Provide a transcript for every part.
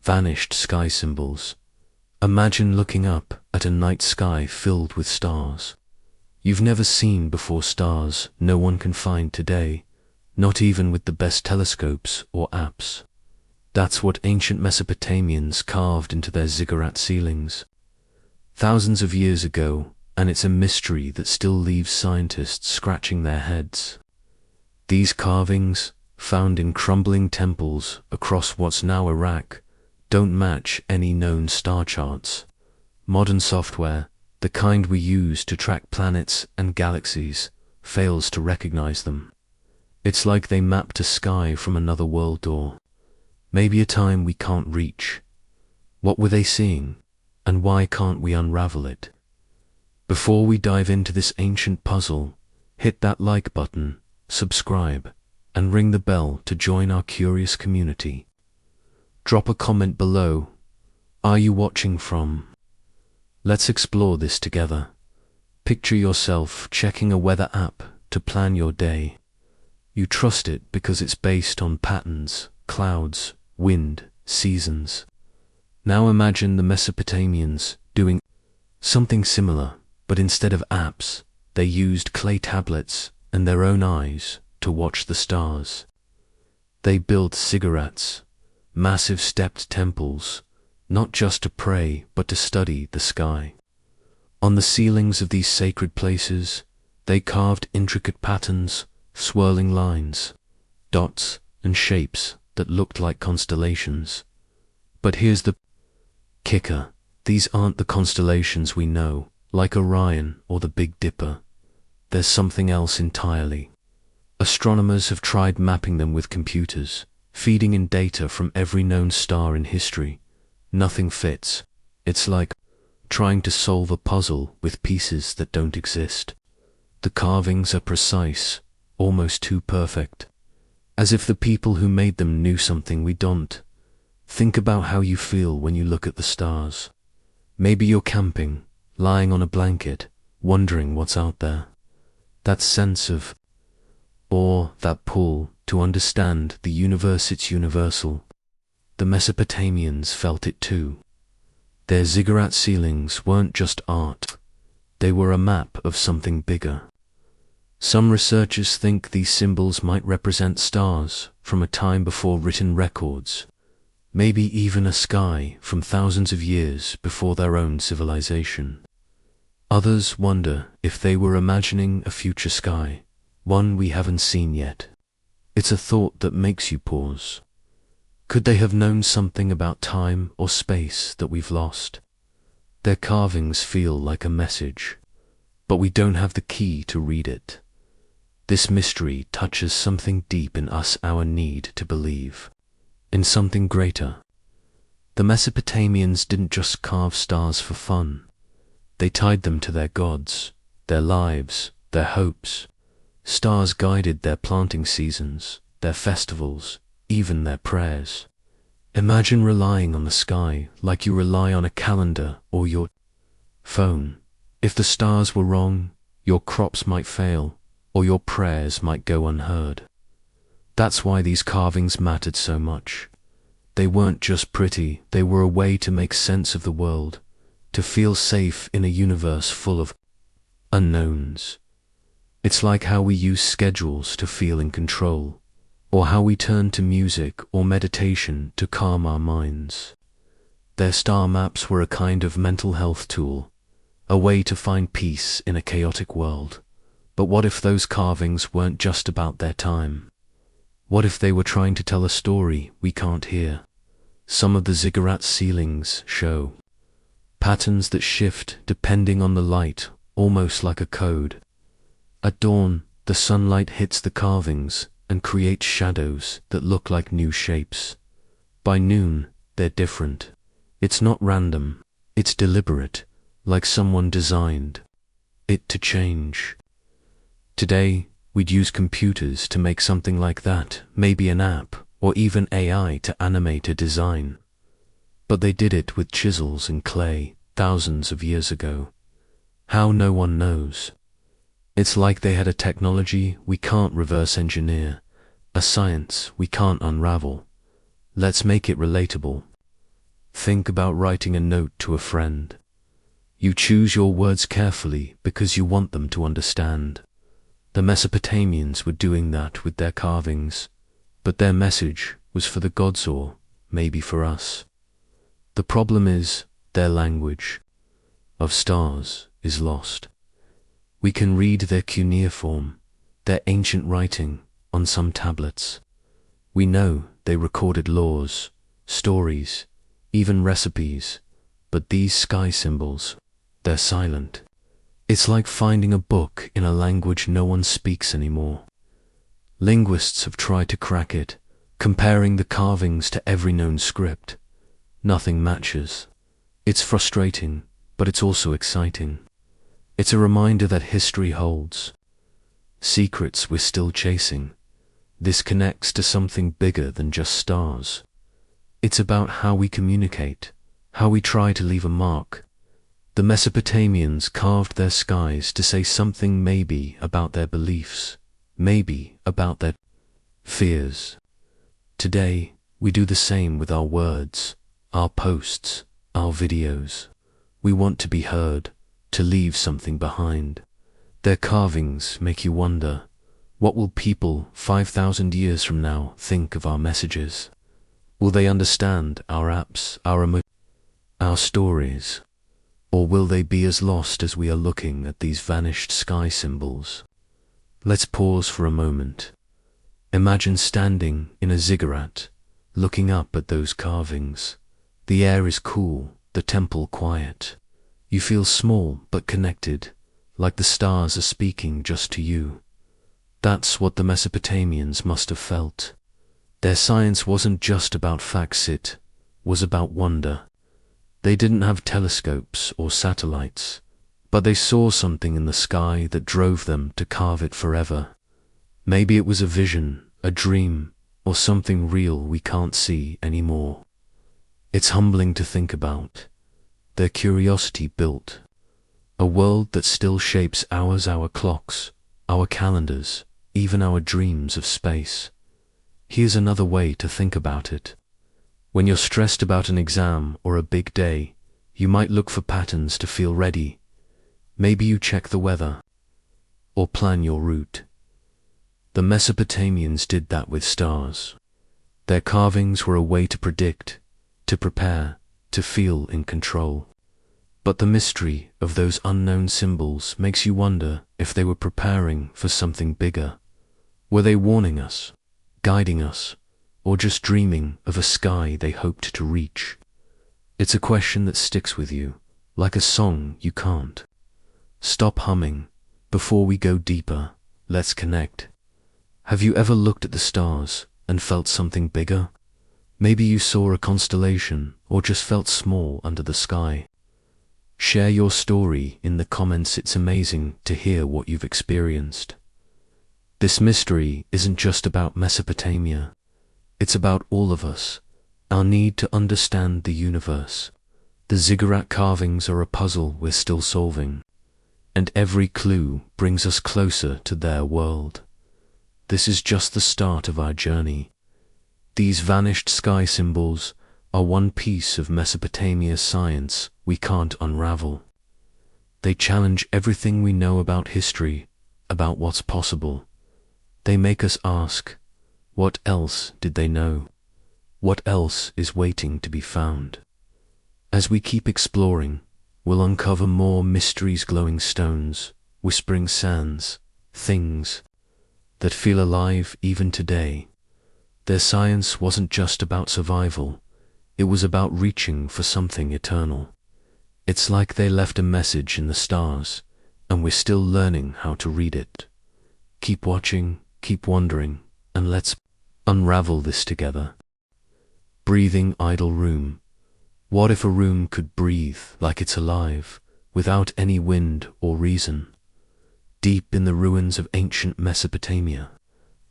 vanished sky symbols. Imagine looking up at a night sky filled with stars. You've never seen before stars no one can find today, not even with the best telescopes or apps. That's what ancient Mesopotamians carved into their ziggurat ceilings. Thousands of years ago, and it's a mystery that still leaves scientists scratching their heads. These carvings, found in crumbling temples across what's now Iraq, don't match any known star charts. Modern software, the kind we use to track planets and galaxies, fails to recognize them. It's like they mapped a sky from another world door. Maybe a time we can't reach. What were they seeing, and why can't we unravel it? Before we dive into this ancient puzzle, hit that like button, subscribe, and ring the bell to join our curious community. Drop a comment below. Are you watching from? Let's explore this together. Picture yourself checking a weather app to plan your day. You trust it because it's based on patterns, clouds, wind, seasons. Now imagine the Mesopotamians doing something similar, but instead of apps, they used clay tablets and their own eyes to watch the stars. They built ziggurats, massive stepped temples, not just to pray but to study the sky. On the ceilings of these sacred places, they carved intricate patterns, swirling lines, dots, and shapes that looked like constellations. But here's the kicker. These aren't the constellations we know, like Orion or the Big Dipper. There's something else entirely. Astronomers have tried mapping them with computers, feeding in data from every known star in history. Nothing fits. It's like trying to solve a puzzle with pieces that don't exist. The carvings are precise, almost too perfect, as if the people who made them knew something we don't. Think about how you feel when you look at the stars. Maybe you're camping, lying on a blanket, wondering what's out there. That sense of awe, that pull to understand the universe, it's universal. The Mesopotamians felt it too. Their ziggurat ceilings weren't just art, they were a map of something bigger. Some researchers think these symbols might represent stars from a time before written records, maybe even a sky from thousands of years before their own civilization. Others wonder if they were imagining a future sky, one we haven't seen yet. It's a thought that makes you pause. Could they have known something about time or space that we've lost? Their carvings feel like a message, but we don't have the key to read it. This mystery touches something deep in us, our need to believe in something greater. The Mesopotamians didn't just carve stars for fun. They tied them to their gods, their lives, their hopes. Stars guided their planting seasons, their festivals, even their prayers. Imagine relying on the sky like you rely on a calendar or your phone. If the stars were wrong, your crops might fail, or your prayers might go unheard. That's why these carvings mattered so much. They weren't just pretty, they were a way to make sense of the world, to feel safe in a universe full of unknowns. It's like how we use schedules to feel in control, or how we turn to music or meditation to calm our minds. Their star maps were a kind of mental health tool, a way to find peace in a chaotic world. But what if those carvings weren't just about their time? What if they were trying to tell a story we can't hear? Some of the ziggurat ceilings show patterns that shift depending on the light, almost like a code. At dawn, the sunlight hits the carvings and creates shadows that look like new shapes. By noon, they're different. It's not random, it's deliberate, like someone designed it to change. Today, we'd use computers to make something like that, maybe an app, or even AI to animate a design. But they did it with chisels and clay thousands of years ago. How, no one knows. It's like they had a technology we can't reverse engineer, a science we can't unravel. Let's make it relatable. Think about writing a note to a friend. You choose your words carefully because you want them to understand. The Mesopotamians were doing that with their carvings, but their message was for the gods or maybe for us. The problem is their language of stars is lost. We can read their cuneiform, their ancient writing on some tablets. We know they recorded laws, stories, even recipes, but these sky symbols, they're silent. It's like finding a book in a language no one speaks anymore. Linguists have tried to crack it, comparing the carvings to every known script. Nothing matches. It's frustrating, but it's also exciting. It's a reminder that history holds secrets we're still chasing. This connects to something bigger than just stars. It's about how we communicate, how we try to leave a mark. The Mesopotamians carved their skies to say something, maybe about their beliefs, maybe about their fears. Today, we do the same with our words, our posts, our videos. We want to be heard, to leave something behind. Their carvings make you wonder, what will people 5,000 years from now think of our messages? Will they understand our apps, our stories? Or will they be as lost as we are looking at these vanished sky symbols? Let's pause for a moment. Imagine standing in a ziggurat, looking up at those carvings. The air is cool, the temple quiet. You feel small but connected, like the stars are speaking just to you. That's what the Mesopotamians must have felt. Their science wasn't just about facts, it was about wonder. They didn't have telescopes or satellites, but they saw something in the sky that drove them to carve it forever. Maybe it was a vision, a dream, or something real we can't see anymore. It's humbling to think about. Their curiosity built a world that still shapes ours, our clocks, our calendars, even our dreams of space. Here's another way to think about it. When you're stressed about an exam or a big day, you might look for patterns to feel ready. Maybe you check the weather or plan your route. The Mesopotamians did that with stars. Their carvings were a way to predict, to prepare, to feel in control. But the mystery of those unknown symbols makes you wonder if they were preparing for something bigger. Were they warning us, guiding us, or just dreaming of a sky they hoped to reach? It's a question that sticks with you, like a song you can't stop humming. Before we go deeper, let's connect. Have you ever looked at the stars and felt something bigger? Maybe you saw a constellation or just felt small under the sky. Share your story in the comments. It's amazing to hear what you've experienced. This mystery isn't just about Mesopotamia. It's about all of us, our need to understand the universe. The ziggurat carvings are a puzzle we're still solving, and every clue brings us closer to their world. This is just the start of our journey. These vanished sky symbols are one piece of Mesopotamia's science we can't unravel. They challenge everything we know about history, about what's possible. They make us ask, what else did they know? What else is waiting to be found? As we keep exploring, we'll uncover more mysteries, glowing stones, whispering sands, things that feel alive even today. Their science wasn't just about survival, it was about reaching for something eternal. It's like they left a message in the stars, and we're still learning how to read it. Keep watching, keep wondering, and let's unravel this together. Breathing idle room. What if a room could breathe like it's alive, without any wind or reason? Deep in the ruins of ancient Mesopotamia,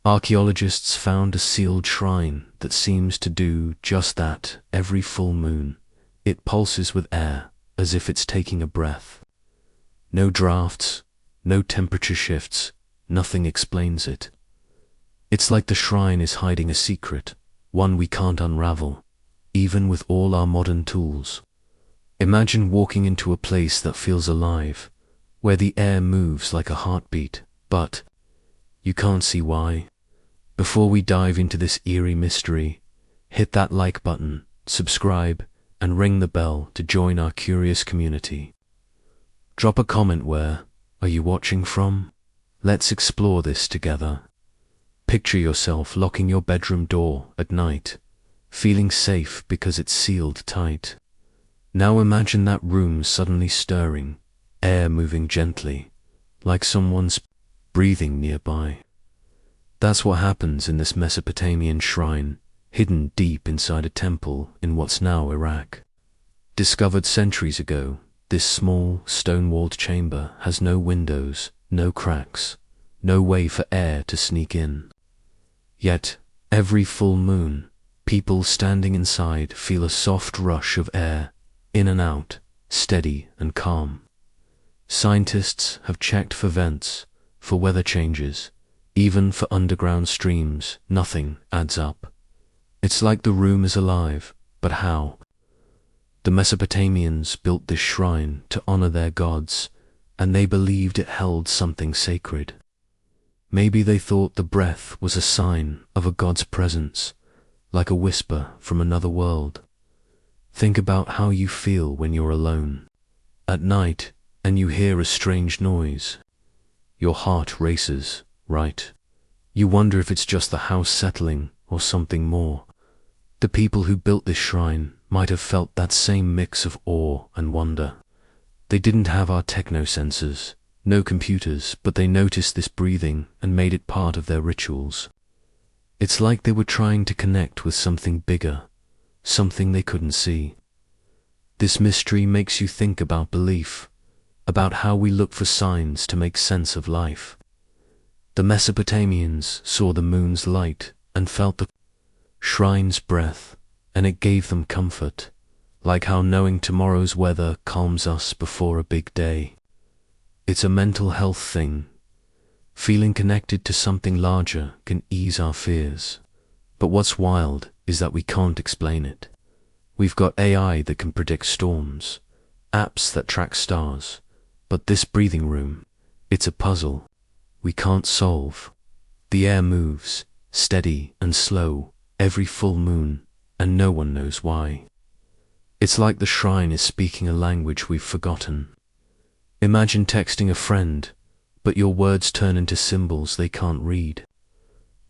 archaeologists found a sealed shrine that seems to do just that every full moon. It pulses with air, as if it's taking a breath. No drafts, no temperature shifts, nothing explains it. It's like the shrine is hiding a secret, one we can't unravel, even with all our modern tools. Imagine walking into a place that feels alive, where the air moves like a heartbeat, but you can't see why. Before we dive into this eerie mystery, hit that like button, subscribe, and ring the bell to join our curious community. Drop a comment where are you watching from? Let's explore this together. Picture yourself locking your bedroom door at night, feeling safe because it's sealed tight. Now imagine that room suddenly stirring, air moving gently, like someone's breathing nearby. That's what happens in this Mesopotamian shrine, hidden deep inside a temple in what's now Iraq. Discovered centuries ago, this small, stone-walled chamber has no windows, no cracks, no way for air to sneak in. Yet, every full moon, people standing inside feel a soft rush of air, in and out, steady and calm. Scientists have checked for vents, for weather changes, even for underground streams. Nothing adds up. It's like the room is alive, but how? The Mesopotamians built this shrine to honor their gods, and they believed it held something sacred. Maybe they thought the breath was a sign of a god's presence, like a whisper from another world. Think about how you feel when you're alone, at night, and you hear a strange noise. Your heart races, right? You wonder if it's just the house settling or something more. The people who built this shrine might have felt that same mix of awe and wonder. They didn't have our techno sensors, no computers, but they noticed this breathing and made it part of their rituals. It's like they were trying to connect with something bigger, something they couldn't see. This mystery makes you think about belief, about how we look for signs to make sense of life. The Mesopotamians saw the moon's light and felt the shrine's breath, and it gave them comfort, like how knowing tomorrow's weather calms us before a big day. It's a mental health thing. Feeling connected to something larger can ease our fears. But what's wild is that we can't explain it. We've got AI that can predict storms, apps that track stars, but this breathing room, it's a puzzle we can't solve. The air moves, steady and slow, every full moon, and no one knows why. It's like the shrine is speaking a language we've forgotten. Imagine texting a friend, but your words turn into symbols they can't read.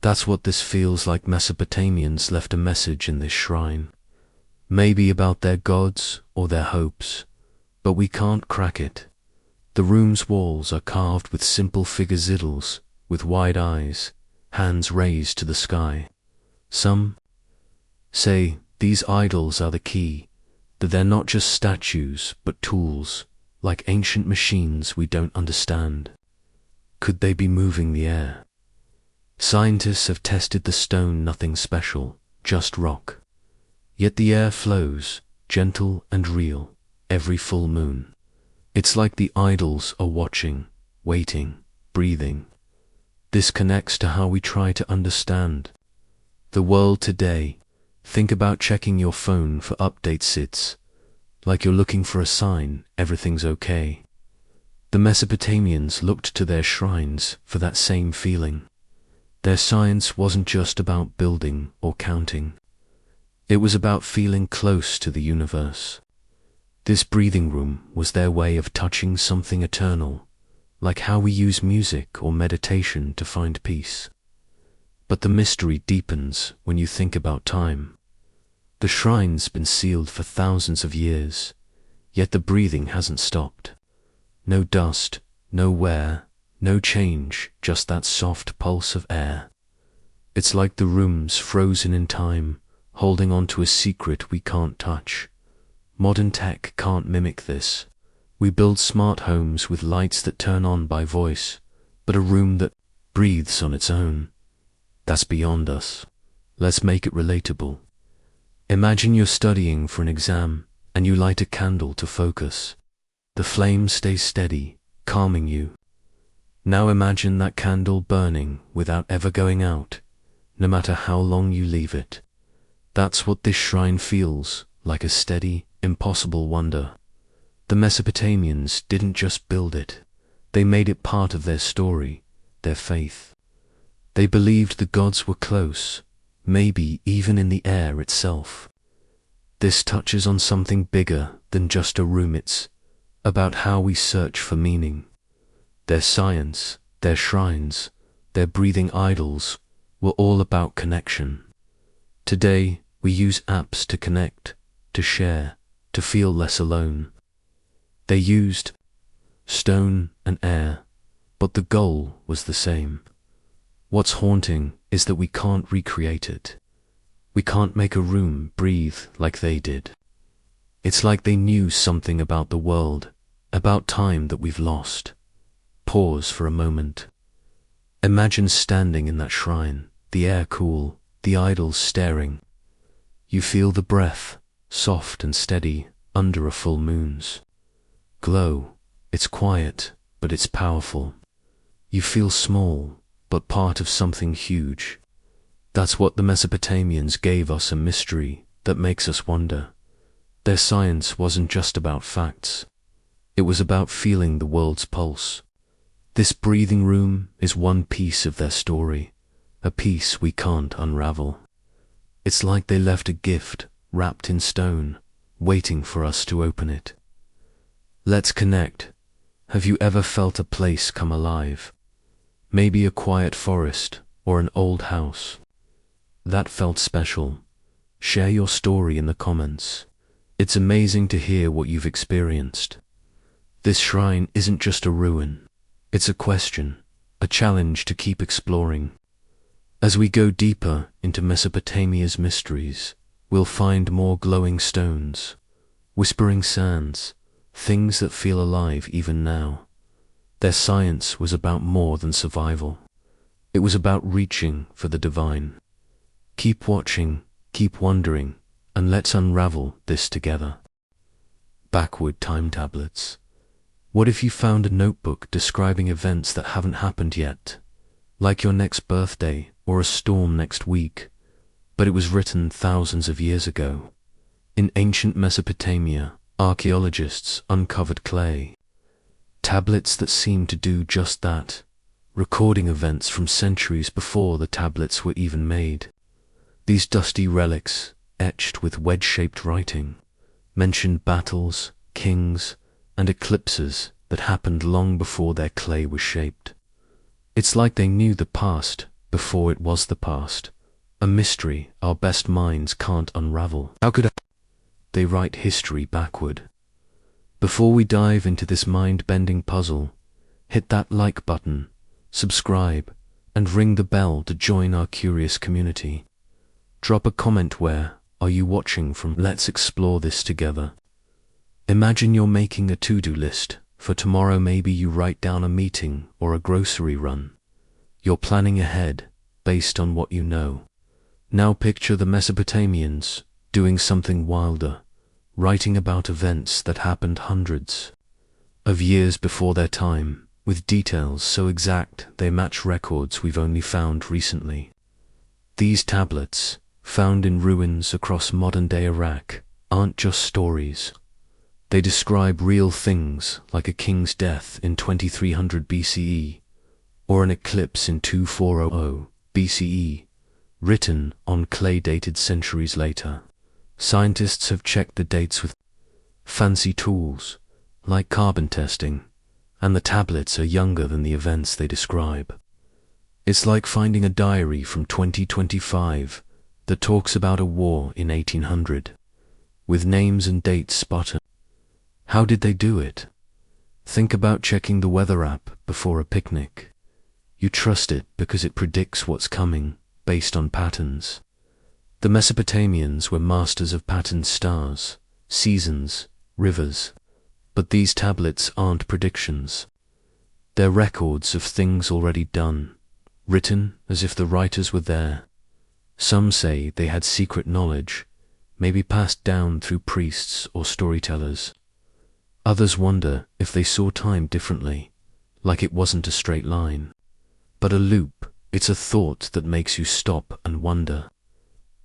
That's what this feels like. Mesopotamians left a message in this shrine, maybe about their gods or their hopes, but we can't crack it. The room's walls are carved with simple figures, with wide eyes, hands raised to the sky. Some say these idols are the key, that they're not just statues but tools, like ancient machines we don't understand. Could they be moving the air? Scientists have tested the stone, nothing special, just rock. Yet the air flows, gentle and real, every full moon. It's like the idols are watching, waiting, breathing. This connects to how we try to understand the world today. Think about checking your phone for updates. It's like you're looking for a sign everything's okay. The Mesopotamians looked to their shrines for that same feeling. Their science wasn't just about building or counting. It was about feeling close to the universe. This breathing room was their way of touching something eternal, like how we use music or meditation to find peace. But the mystery deepens when you think about time. The shrine's been sealed for thousands of years, yet the breathing hasn't stopped. No dust, no wear, no change, just that soft pulse of air. It's like the room's frozen in time, holding on to a secret we can't touch. Modern tech can't mimic this. We build smart homes with lights that turn on by voice, but a room that breathes on its own, that's beyond us. Let's make it relatable. Imagine you're studying for an exam and you light a candle to focus. The flame stays steady, calming you. Now imagine that candle burning without ever going out, no matter how long you leave it. That's what this shrine feels like, a steady, impossible wonder. The Mesopotamians didn't just build it, they made it part of their story, their faith. They believed the gods were close, maybe even in the air itself. This touches on something bigger than just a room. It's about how we search for meaning. Their science, their shrines, their breathing idols were all about connection. Today, we use apps to connect, to share, to feel less alone. They used stone and air, but the goal was the same. What's haunting is that we can't recreate it. We can't make a room breathe like they did. It's like they knew something about the world, about time that we've lost. Pause for a moment. Imagine standing in that shrine, the air cool, the idols staring. You feel the breath, soft and steady, under a full moon's glow. It's quiet, but it's powerful. You feel small, but part of something huge. That's what the Mesopotamians gave us, a mystery that makes us wonder. Their science wasn't just about facts. It was about feeling the world's pulse. This breathing room is one piece of their story, a piece we can't unravel. It's like they left a gift wrapped in stone, waiting for us to open it. Let's connect. Have you ever felt a place come alive? Maybe a quiet forest or an old house that felt special. Share your story in the comments. It's amazing to hear what you've experienced. This shrine isn't just a ruin. It's a question, a challenge to keep exploring. As we go deeper into Mesopotamia's mysteries, we'll find more glowing stones, whispering sands, things that feel alive even now. Their science was about more than survival. It was about reaching for the divine. Keep watching, keep wondering, and let's unravel this together. Backward time tablets. What if you found a notebook describing events that haven't happened yet, like your next birthday or a storm next week, but it was written thousands of years ago? In ancient Mesopotamia, archaeologists uncovered clay tablets that seemed to do just that, recording events from centuries before the tablets were even made. These dusty relics, etched with wedge-shaped writing, mentioned battles, kings, and eclipses that happened long before their clay was shaped. It's like they knew the past before it was the past, a mystery our best minds can't unravel. How could they write history backward? Before we dive into this mind-bending puzzle, hit that like button, subscribe, and ring the bell to join our curious community. Drop a comment. Where are you watching from? Let's explore this together. Imagine you're making a to-do list for tomorrow. Maybe you write down a meeting or a grocery run. You're planning ahead based on what you know. Now picture the Mesopotamians doing something wilder, writing about events that happened hundreds of years before their time, with details so exact they match records we've only found recently. These tablets, found in ruins across modern-day Iraq, aren't just stories. They describe real things, like a king's death in 2300 BCE, or an eclipse in 2400 BCE, written on clay dated centuries later. Scientists have checked the dates with fancy tools, like carbon testing, and the tablets are younger than the events they describe. It's like finding a diary from 2025 that talks about a war in 1800, with names and dates spot on. How did they do it? Think about checking the weather app before a picnic. You trust it because it predicts what's coming based on patterns. The Mesopotamians were masters of patterned stars, seasons, rivers. But these tablets aren't predictions. They're records of things already done, written as if the writers were there. Some say they had secret knowledge, maybe passed down through priests or storytellers. Others wonder if they saw time differently, like it wasn't a straight line, but a loop. It's a thought that makes you stop and wonder.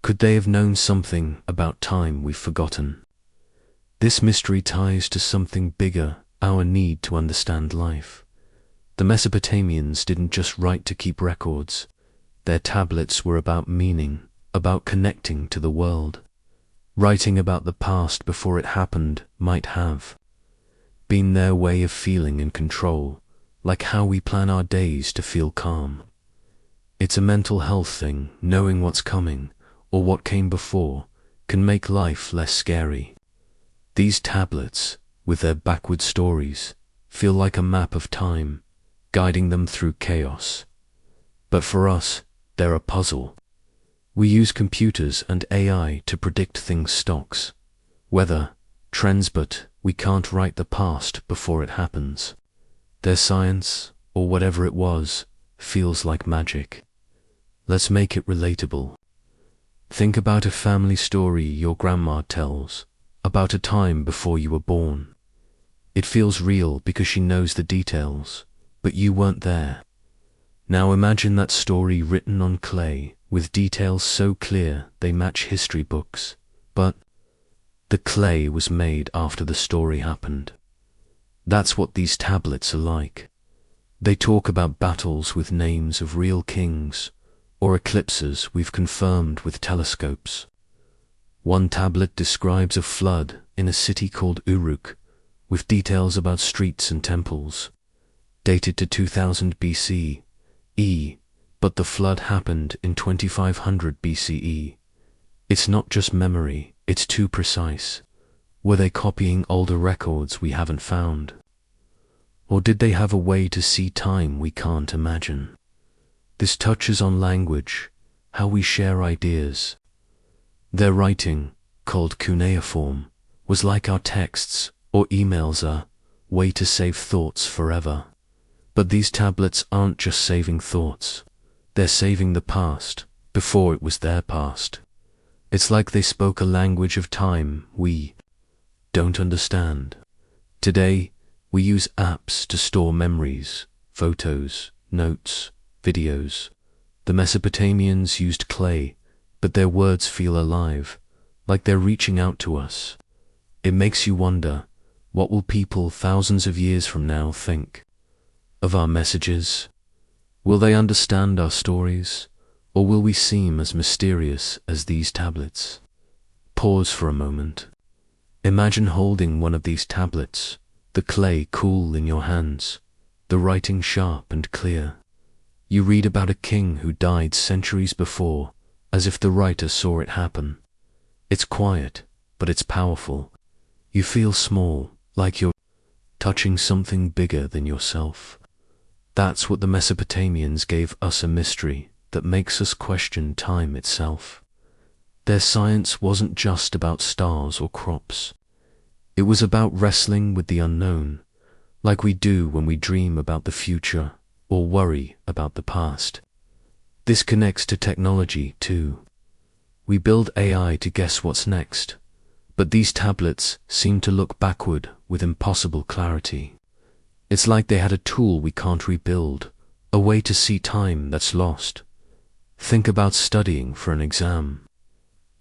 Could they have known something about time we've forgotten? This mystery ties to something bigger, our need to understand life. The Mesopotamians didn't just write to keep records. Their tablets were about meaning, about connecting to the world. Writing about the past before it happened might have been their way of feeling in control, like how we plan our days to feel calm. It's a mental health thing. Knowing what's coming, or what came before, can make life less scary. These tablets, with their backward stories, feel like a map of time, guiding them through chaos. But for us, they're a puzzle. We use computers and AI to predict things, stocks, weather, trends, but we can't write the past before it happens. Their science, or whatever it was, feels like magic. Let's make it relatable. Think about a family story your grandma tells, about a time before you were born. It feels real because she knows the details, but you weren't there. Now imagine that story written on clay, with details so clear they match history books, but the clay was made after the story happened. That's what these tablets are like. They talk about battles with names of real kings, or eclipses we've confirmed with telescopes. One tablet describes a flood in a city called Uruk, with details about streets and temples, dated to 2000 BCE, but the flood happened in 2500 BCE. It's not just memory, it's too precise. Were they copying older records we haven't found? Or did they have a way to see time we can't imagine? This touches on language, how we share ideas. Their writing, called cuneiform, was like our texts or emails, a way to save thoughts forever. But these tablets aren't just saving thoughts. They're saving the past, before it was their past. It's like they spoke a language of time we don't understand. Today, we use apps to store memories, photos, notes, videos. The Mesopotamians used clay, but their words feel alive, like they're reaching out to us. It makes you wonder, what will people thousands of years from now think of our messages? Will they understand our stories, or will we seem as mysterious as these tablets? Pause for a moment. Imagine holding one of these tablets, the clay cool in your hands, the writing sharp and clear. You read about a king who died centuries before, as if the writer saw it happen. It's quiet, but it's powerful. You feel small, like you're touching something bigger than yourself. That's what the Mesopotamians gave us, a mystery that makes us question time itself. Their science wasn't just about stars or crops. It was about wrestling with the unknown, like we do when we dream about the future or worry about the past. This connects to technology too. We build AI to guess what's next, but these tablets seem to look backward with impossible clarity. It's like they had a tool we can't rebuild, a way to see time that's lost. Think about studying for an exam.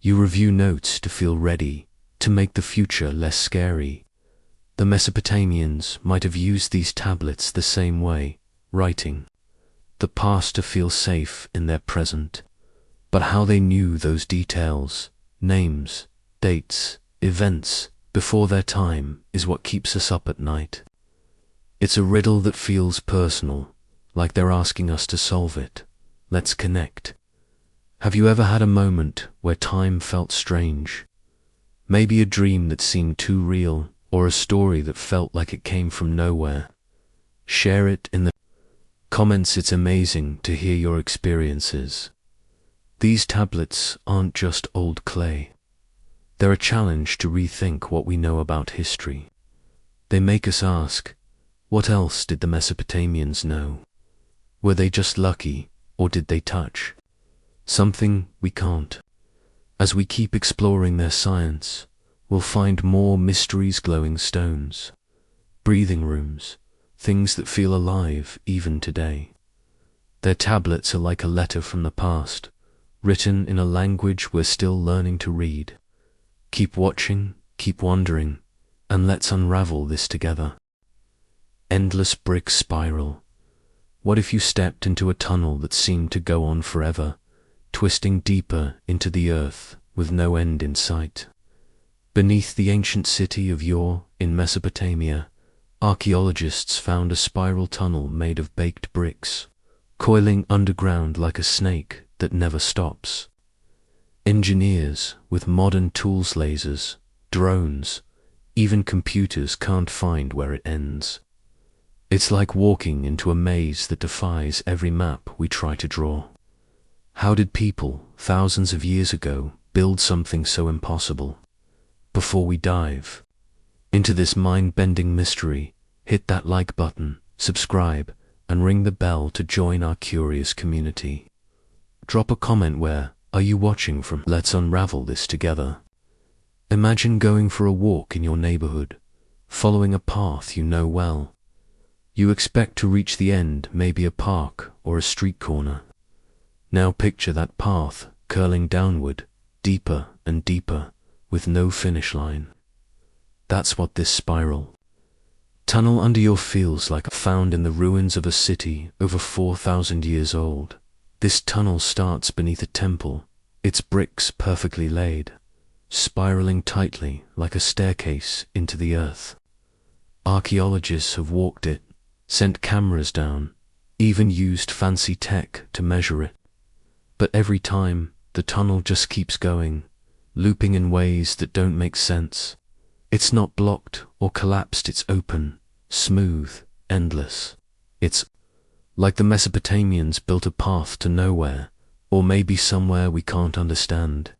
You review notes to feel ready, to make the future less scary. The Mesopotamians might have used these tablets the same way, writing the past to feel safe in their present. But how they knew those details, names, dates, events, before their time is what keeps us up at night. It's a riddle that feels personal, like they're asking us to solve it. Let's connect. Have you ever had a moment where time felt strange? Maybe a dream that seemed too real, or a story that felt like it came from nowhere. Share it in the comments. It's amazing to hear your experiences. These tablets aren't just old clay. They're a challenge to rethink what we know about history. They make us ask, what else did the Mesopotamians know? Were they just lucky, or did they touch something we can't? As we keep exploring their science, we'll find more mysteries, glowing stones, breathing rooms, things that feel alive even today. Their tablets are like a letter from the past, written in a language we're still learning to read. Keep watching, keep wondering, and let's unravel this together. Endless brick spiral. What if you stepped into a tunnel that seemed to go on forever, twisting deeper into the earth with no end in sight? Beneath the ancient city of Ur in Mesopotamia, archaeologists found a spiral tunnel made of baked bricks, coiling underground like a snake that never stops. Engineers with modern tools, lasers, drones, even computers can't find where it ends. It's like walking into a maze that defies every map we try to draw. How did people, thousands of years ago, build something so impossible? Before we dive into this mind-bending mystery, hit that like button, subscribe, and ring the bell to join our curious community. Drop a comment where are you watching from. Let's unravel this together. Imagine going for a walk in your neighborhood, following a path you know well. You expect to reach the end, maybe a park or a street corner. Now picture that path curling downward, deeper and deeper, with no finish line. That's what this spiral tunnel under you feels like, found in the ruins of a city over 4,000 years old. This tunnel starts beneath a temple, its bricks perfectly laid, spiraling tightly like a staircase into the earth. Archaeologists have walked it, sent cameras down, even used fancy tech to measure it. But every time, the tunnel just keeps going, looping in ways that don't make sense. It's not blocked or collapsed, it's open, smooth, endless. It's like the Mesopotamians built a path to nowhere, or maybe somewhere we can't understand.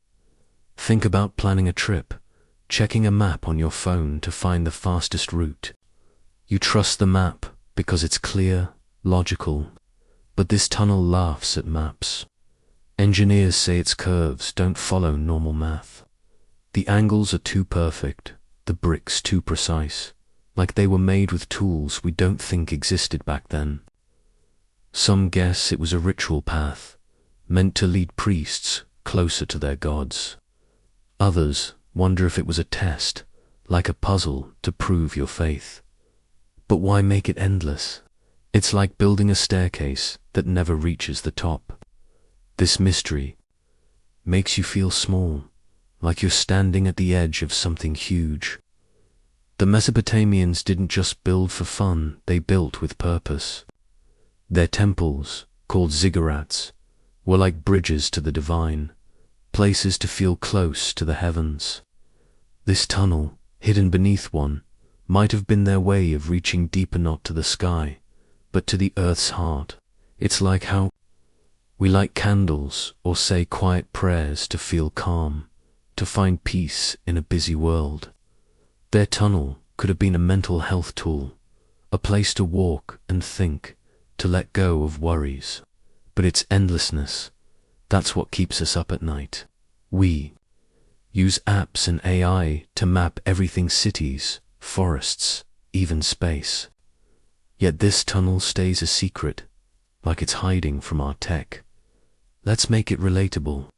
Think about planning a trip, checking a map on your phone to find the fastest route. You trust the map because it's clear, logical, but this tunnel laughs at maps. Engineers say its curves don't follow normal math. The angles are too perfect, the bricks too precise, like they were made with tools we don't think existed back then. Some guess it was a ritual path, meant to lead priests closer to their gods. Others wonder if it was a test, like a puzzle to prove your faith. But why make it endless? It's like building a staircase that never reaches the top. This mystery makes you feel small, like you're standing at the edge of something huge. The Mesopotamians didn't just build for fun, they built with purpose. Their temples, called ziggurats, were like bridges to the divine, places to feel close to the heavens. This tunnel, hidden beneath one, might have been their way of reaching deeper, not to the sky, but to the earth's heart. It's like how we light candles or say quiet prayers to feel calm, to find peace in a busy world. Their tunnel could have been a mental health tool, a place to walk and think, to let go of worries. But its endlessness, that's what keeps us up at night. We use apps and AI to map everything: cities, forests, even space. Yet this tunnel stays a secret, like it's hiding from our tech. Let's make it relatable.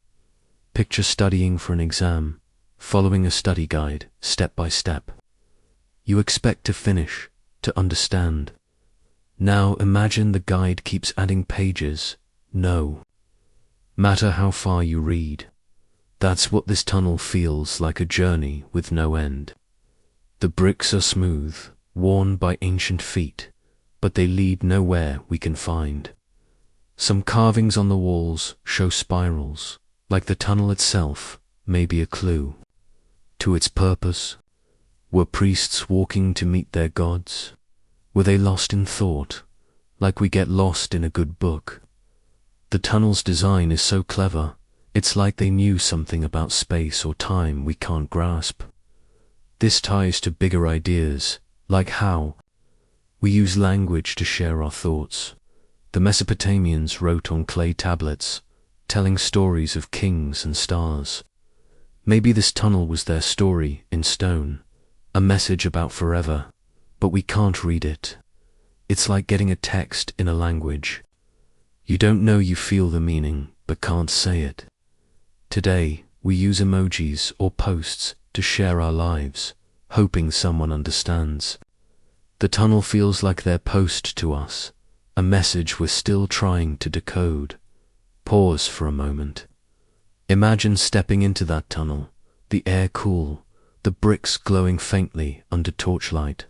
Picture studying for an exam, following a study guide, step by step. You expect to finish, to understand. Now imagine the guide keeps adding pages. No matter how far you read. That's what this tunnel feels like, a journey with no end. The bricks are smooth, worn by ancient feet, but they lead nowhere we can find. Some carvings on the walls show spirals, like the tunnel itself may be a clue to its purpose. Were priests walking to meet their gods? Were they lost in thought, like we get lost in a good book? The tunnel's design is so clever, it's like they knew something about space or time we can't grasp. This ties to bigger ideas, like how we use language to share our thoughts. The Mesopotamians wrote on clay tablets, telling stories of kings and stars. Maybe this tunnel was their story in stone, a message about forever, but we can't read it. It's like getting a text in a language. You don't know, you feel the meaning, but can't say it. Today, we use emojis or posts to share our lives, hoping someone understands. The tunnel feels like their post to us, a message we're still trying to decode. Pause for a moment. Imagine stepping into that tunnel, the air cool, the bricks glowing faintly under torchlight.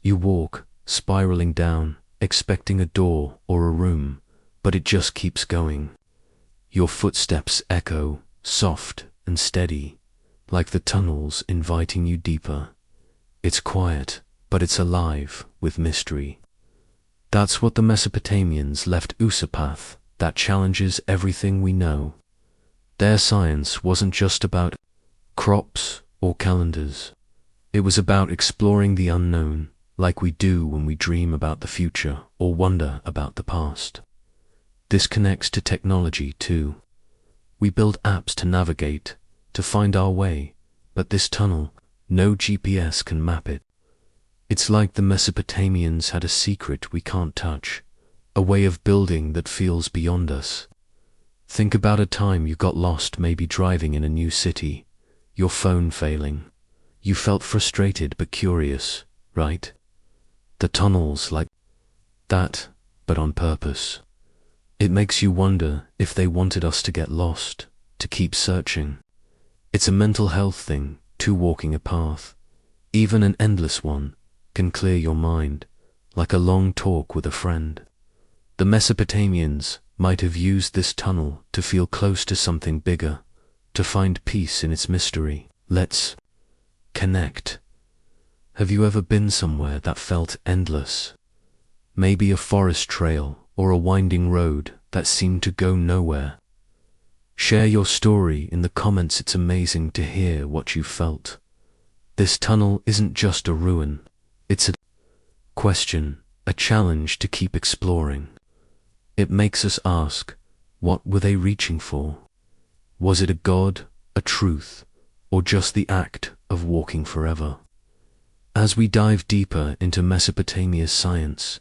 You walk, spiraling down, expecting a door or a room, but it just keeps going. Your footsteps echo, soft and steady, like the tunnels inviting you deeper. It's quiet, but it's alive with mystery. That's what the Mesopotamians left Usapath, that challenges everything we know. Their science wasn't just about crops or calendars. It was about exploring the unknown, like we do when we dream about the future or wonder about the past. This connects to technology too. We build apps to navigate, to find our way, but this tunnel, no GPS can map it. It's like the Mesopotamians had a secret we can't touch, a way of building that feels beyond us. Think about a time you got lost, maybe driving in a new city, your phone failing. You felt frustrated but curious, right? The tunnel's like that, but on purpose. It makes you wonder if they wanted us to get lost, to keep searching. It's a mental health thing, too. Walking a path, even an endless one, can clear your mind, like a long talk with a friend. The Mesopotamians might have used this tunnel to feel close to something bigger, to find peace in its mystery. Let's connect. Have you ever been somewhere that felt endless? Maybe a forest trail or a winding road that seemed to go nowhere. Share your story in the comments. It's amazing to hear what you felt. This tunnel isn't just a ruin, it's a question, a challenge to keep exploring. It makes us ask, what were they reaching for? Was it a god, a truth, or just the act of walking forever? As we dive deeper into Mesopotamia's science,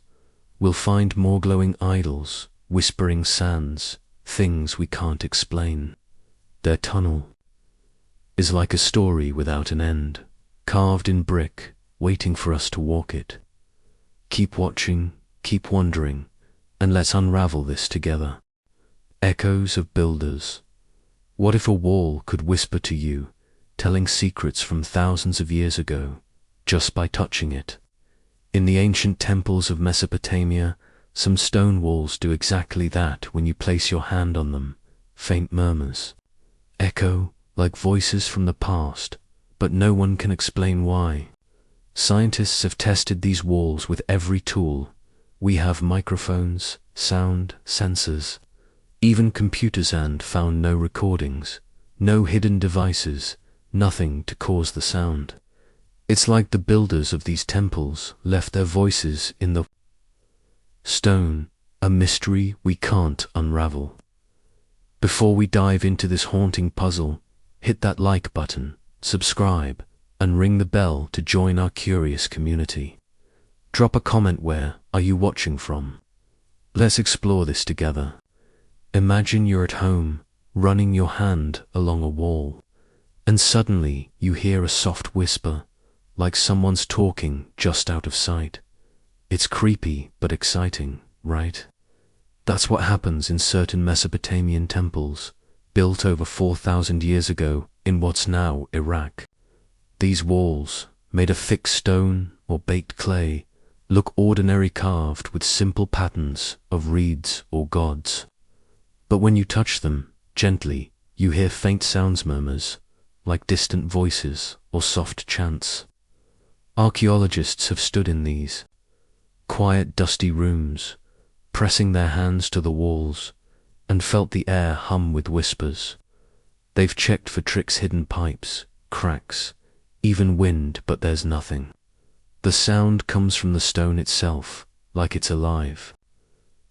we'll find more glowing idols, whispering sands, things we can't explain. Their tunnel is like a story without an end, carved in brick, waiting for us to walk it. Keep watching, keep wondering, and let's unravel this together. Echoes of builders. What if a wall could whisper to you, telling secrets from thousands of years ago, just by touching it? In the ancient temples of Mesopotamia, some stone walls do exactly that. When you place your hand on them, faint murmurs echo like voices from the past, but no one can explain why. Scientists have tested these walls with every tool. We have microphones, sound, sensors, even computers, and found no recordings, no hidden devices, nothing to cause the sound. It's like the builders of these temples left their voices in the stone, a mystery we can't unravel. Before we dive into this haunting puzzle, hit that like button, subscribe, and ring the bell to join our curious community. Drop a comment. Where are you watching from? Let's explore this together. Imagine you're at home, running your hand along a wall, and suddenly you hear a soft whisper, like someone's talking just out of sight. It's creepy but exciting, right? That's what happens in certain Mesopotamian temples, built over 4,000 years ago in what's now Iraq. These walls, made of thick stone or baked clay, look ordinary, carved with simple patterns of reeds or gods. But when you touch them, gently, you hear faint sounds, murmurs, like distant voices or soft chants. Archaeologists have stood in these quiet, dusty rooms, pressing their hands to the walls, and felt the air hum with whispers. They've checked for tricks, hidden pipes, cracks, even wind, but there's nothing. The sound comes from the stone itself, like it's alive.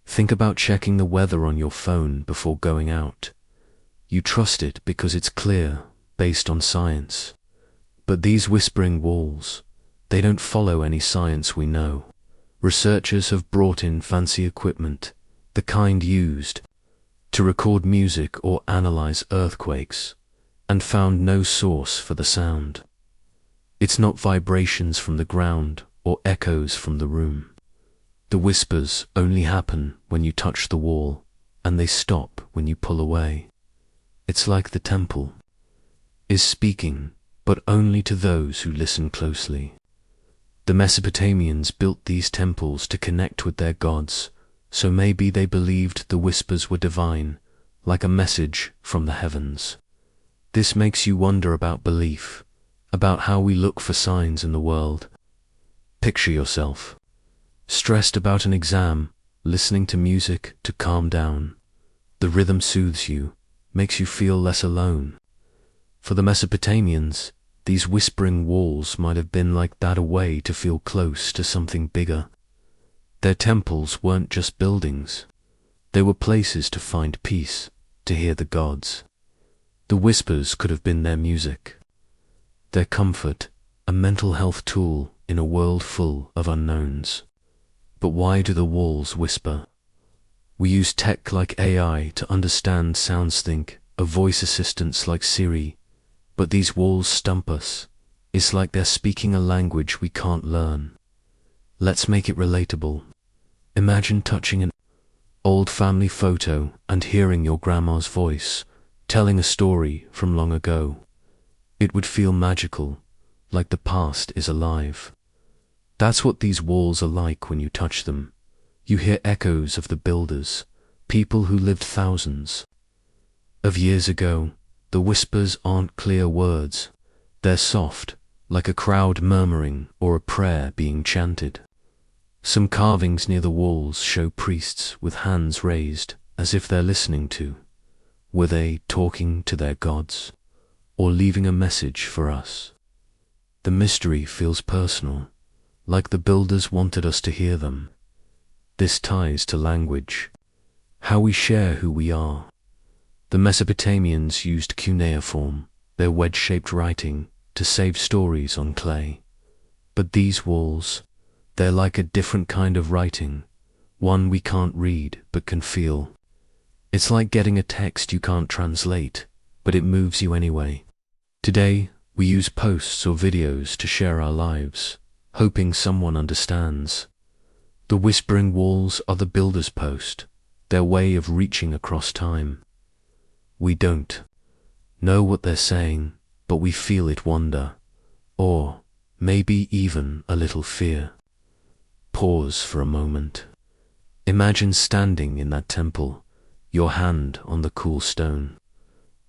Think about checking the weather on your phone before going out. You trust it because it's clear, based on science. But these whispering walls, they don't follow any science we know. Researchers have brought in fancy equipment, the kind used to record music or analyze earthquakes, and found no source for the sound. It's not vibrations from the ground or echoes from the room. The whispers only happen when you touch the wall, and they stop when you pull away. It's like the temple is speaking, but only to those who listen closely. The Mesopotamians built these temples to connect with their gods, so maybe they believed the whispers were divine, like a message from the heavens. This makes you wonder about belief, about how we look for signs in the world. Picture yourself stressed about an exam, listening to music to calm down. The rhythm soothes you, makes you feel less alone. For the Mesopotamians, these whispering walls might have been like that, a way to feel close to something bigger. Their temples weren't just buildings. They were places to find peace, to hear the gods. The whispers could have been their music, their comfort, a mental health tool in a world full of unknowns. But why do the walls whisper? We use tech like AI to understand sounds, think of voice assistants like Siri, but these walls stump us. It's like they're speaking a language we can't learn. Let's make it relatable. Imagine touching an old family photo and hearing your grandma's voice, telling a story from long ago. It would feel magical, like the past is alive. That's what these walls are like when you touch them. You hear echoes of the builders, people who lived thousands of years ago. The whispers aren't clear words. They're soft, like a crowd murmuring or a prayer being chanted. Some carvings near the walls show priests with hands raised, as if they're listening to. Were they talking to their gods, or leaving a message for us? The mystery feels personal, like the builders wanted us to hear them. This ties to language, how we share who we are. The Mesopotamians used cuneiform, their wedge-shaped writing, to save stories on clay. But these walls, they're like a different kind of writing, one we can't read but can feel. It's like getting a text you can't translate, but it moves you anyway. Today, we use posts or videos to share our lives, hoping someone understands. The whispering walls are the builder's post, their way of reaching across time. We don't know what they're saying, but we feel it, wonder, or maybe even a little fear. Pause for a moment. Imagine standing in that temple, your hand on the cool stone.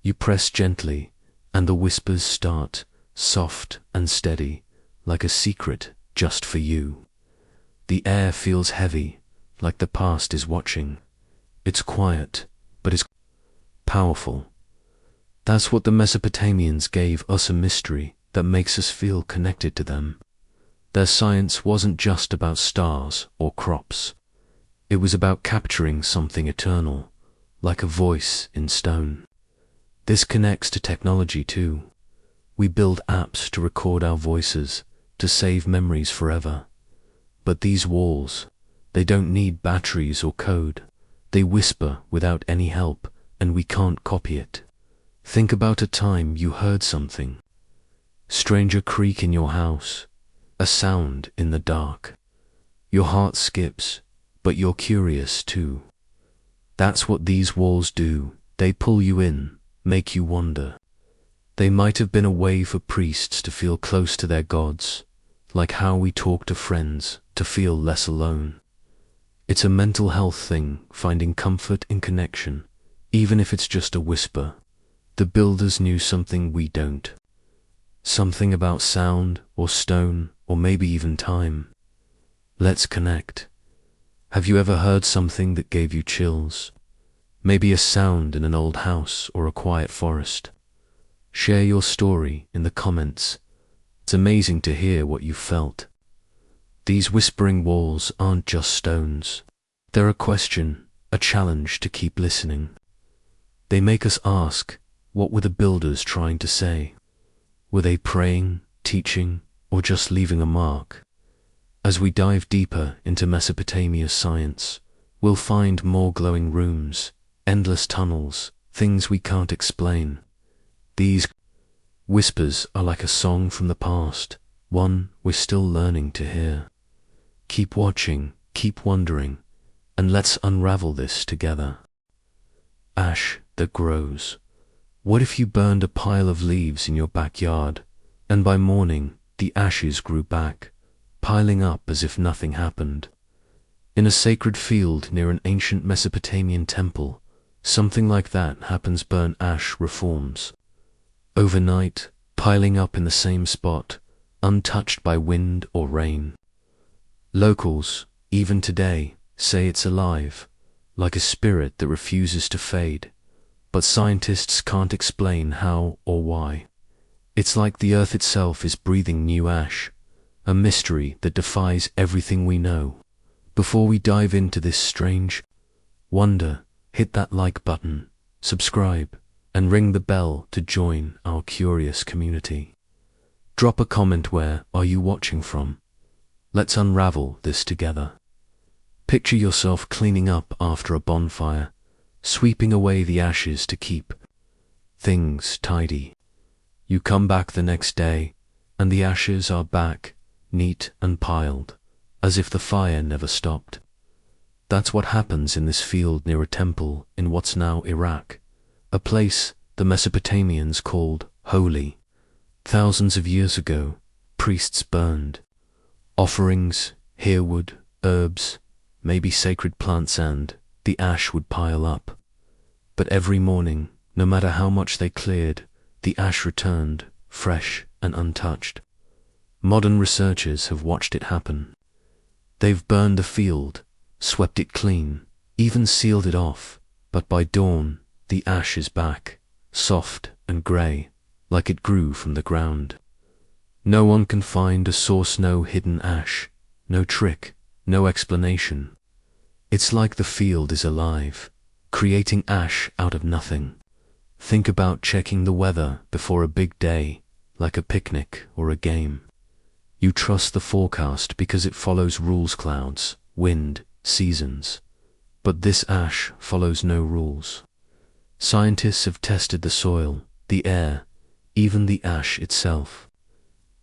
You press gently, and the whispers start, soft and steady, like a secret just for you. The air feels heavy, like the past is watching. It's quiet, but it's powerful. That's what the Mesopotamians gave us, a mystery that makes us feel connected to them. Their science wasn't just about stars or crops. It was about capturing something eternal, like a voice in stone. This connects to technology too. We build apps to record our voices, to save memories forever. But these walls, they don't need batteries or code. They whisper without any help, and we can't copy it. Think about a time you heard something. Stranger creak in your house, a sound in the dark. Your heart skips, but you're curious too. That's what these walls do. They pull you in, make you wonder. They might have been a way for priests to feel close to their gods, like how we talk to friends to feel less alone. It's a mental health thing, finding comfort in connection, even if it's just a whisper. The builders knew something we don't. Something about sound or stone or maybe even time. Let's connect. Have you ever heard something that gave you chills? Maybe a sound in an old house or a quiet forest. Share your story in the comments. It's amazing to hear what you felt. These whispering walls aren't just stones. They're a question, a challenge to keep listening. They make us ask, what were the builders trying to say? Were they praying, teaching, or just leaving a mark? As we dive deeper into Mesopotamia's science, we'll find more glowing rooms, endless tunnels, things we can't explain. These whispers are like a song from the past, one we're still learning to hear. Keep watching, keep wondering, and let's unravel this together. Ash that grows. What if you burned a pile of leaves in your backyard, and by morning the ashes grew back, piling up as if nothing happened? In a sacred field near an ancient Mesopotamian temple, something like that happens. Burnt ash reforms. Overnight, piling up in the same spot, untouched by wind or rain. Locals, even today, say it's alive, like a spirit that refuses to fade, but scientists can't explain how or why. It's like the earth itself is breathing new ash, a mystery that defies everything we know. Before we dive into this strange wonder, hit that like button, subscribe, and ring the bell to join our curious community. Drop a comment. Where are you watching from? Let's unravel this together. Picture yourself cleaning up after a bonfire, sweeping away the ashes to keep things tidy. You come back the next day, and the ashes are back, neat and piled, as if the fire never stopped. That's what happens in this field near a temple in what's now Iraq, a place the Mesopotamians called holy. Thousands of years ago, priests burned offerings, herewood, herbs, maybe sacred plants, and the ash would pile up. But every morning, no matter how much they cleared, the ash returned, fresh and untouched. Modern researchers have watched it happen. They've burned the field, swept it clean, even sealed it off, but by dawn, the ash is back, soft and grey, like it grew from the ground. No one can find a source, no hidden ash, no trick, no explanation. It's like the field is alive, creating ash out of nothing. Think about checking the weather before a big day, like a picnic or a game. You trust the forecast because it follows rules: clouds, wind, seasons. But this ash follows no rules. Scientists have tested the soil, the air, even the ash itself.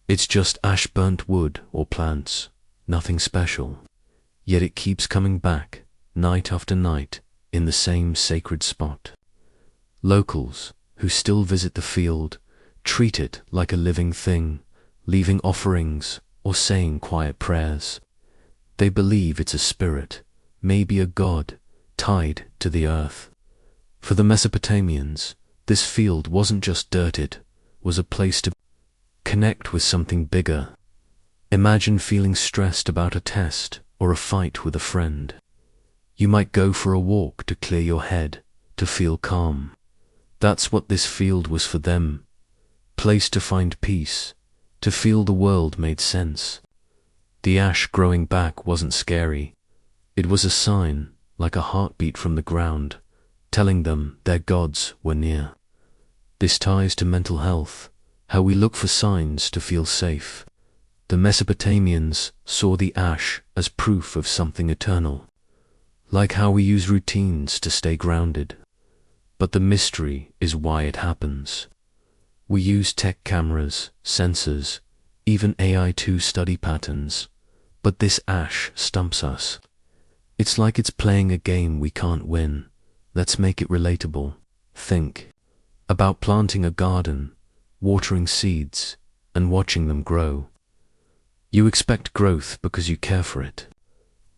It's just ash, burnt wood or plants, nothing special. Yet it keeps coming back, night after night, in the same sacred spot. Locals, who still visit the field, treat it like a living thing, leaving offerings or saying quiet prayers. They believe it's a spirit, maybe a god, tied to the earth. For the Mesopotamians, this field wasn't just dirt, it was a place to connect with something bigger. Imagine feeling stressed about a test or a fight with a friend. You might go for a walk to clear your head, to feel calm. That's what this field was for them. Place to find peace, to feel the world made sense. The ash growing back wasn't scary. It was a sign, like a heartbeat from the ground, telling them their gods were near. This ties to mental health, how we look for signs to feel safe. The Mesopotamians saw the ash as proof of something eternal, like how we use routines to stay grounded. But the mystery is why it happens. We use tech cameras, sensors, even AI to study patterns, but this ash stumps us. It's like it's playing a game we can't win. Let's make it relatable. Think about planting a garden, watering seeds, and watching them grow. You expect growth because you care for it.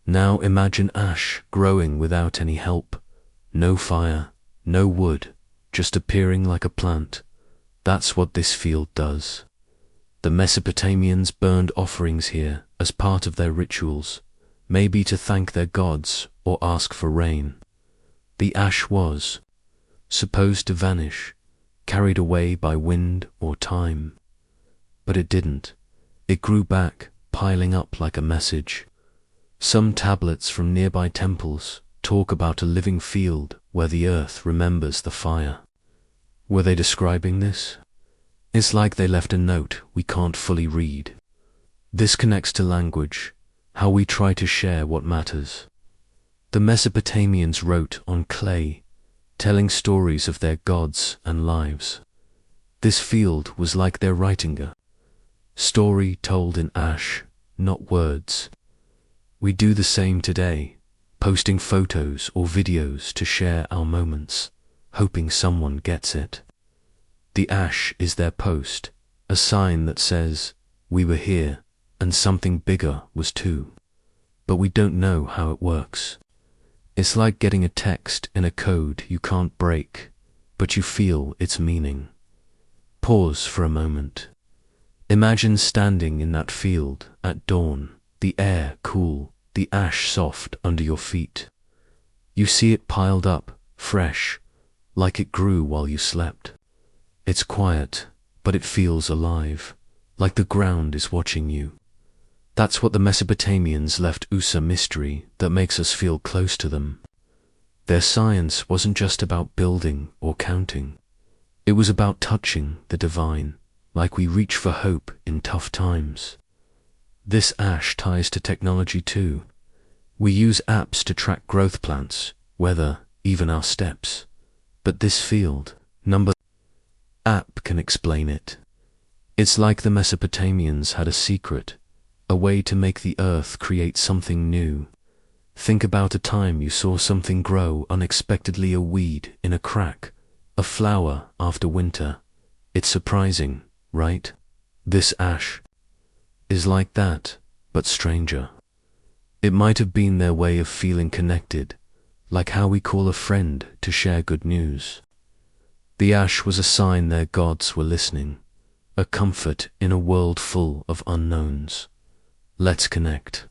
Now imagine ash growing without any help. No fire, no wood, just appearing like a plant. That's what this field does. The Mesopotamians burned offerings here as part of their rituals, maybe to thank their gods or ask for rain. The ash was supposed to vanish, carried away by wind or time. But it didn't. It grew back, piling up like a message. Some tablets from nearby temples talk about a living field where the earth remembers the fire. Were they describing this? It's like they left a note we can't fully read. This connects to language, how we try to share what matters. The Mesopotamians wrote on clay, telling stories of their gods and lives. This field was like their writing a story told in ash, not words. We do the same today, posting photos or videos to share our moments, hoping someone gets it. The ash is their post, a sign that says, we were here, and something bigger was too. But we don't know how it works. It's like getting a text in a code you can't break, but you feel its meaning. Pause for a moment. Imagine standing in that field at dawn, the air cool, the ash soft under your feet. You see it piled up, fresh, like it grew while you slept. It's quiet, but it feels alive, like the ground is watching you. That's what the Mesopotamians left us, a mystery that makes us feel close to them. Their science wasn't just about building or counting. It was about touching the divine, like we reach for hope in tough times. This ash ties to technology too. We use apps to track growth plants, weather, even our steps. But this field, number app can explain it. It's like the Mesopotamians had a secret, a way to make the earth create something new. Think about a time you saw something grow unexpectedly, a weed in a crack, a flower after winter. It's surprising, right? This ash is like that, but stranger. It might have been their way of feeling connected, like how we call a friend to share good news. The ash was a sign their gods were listening, a comfort in a world full of unknowns. Let's connect.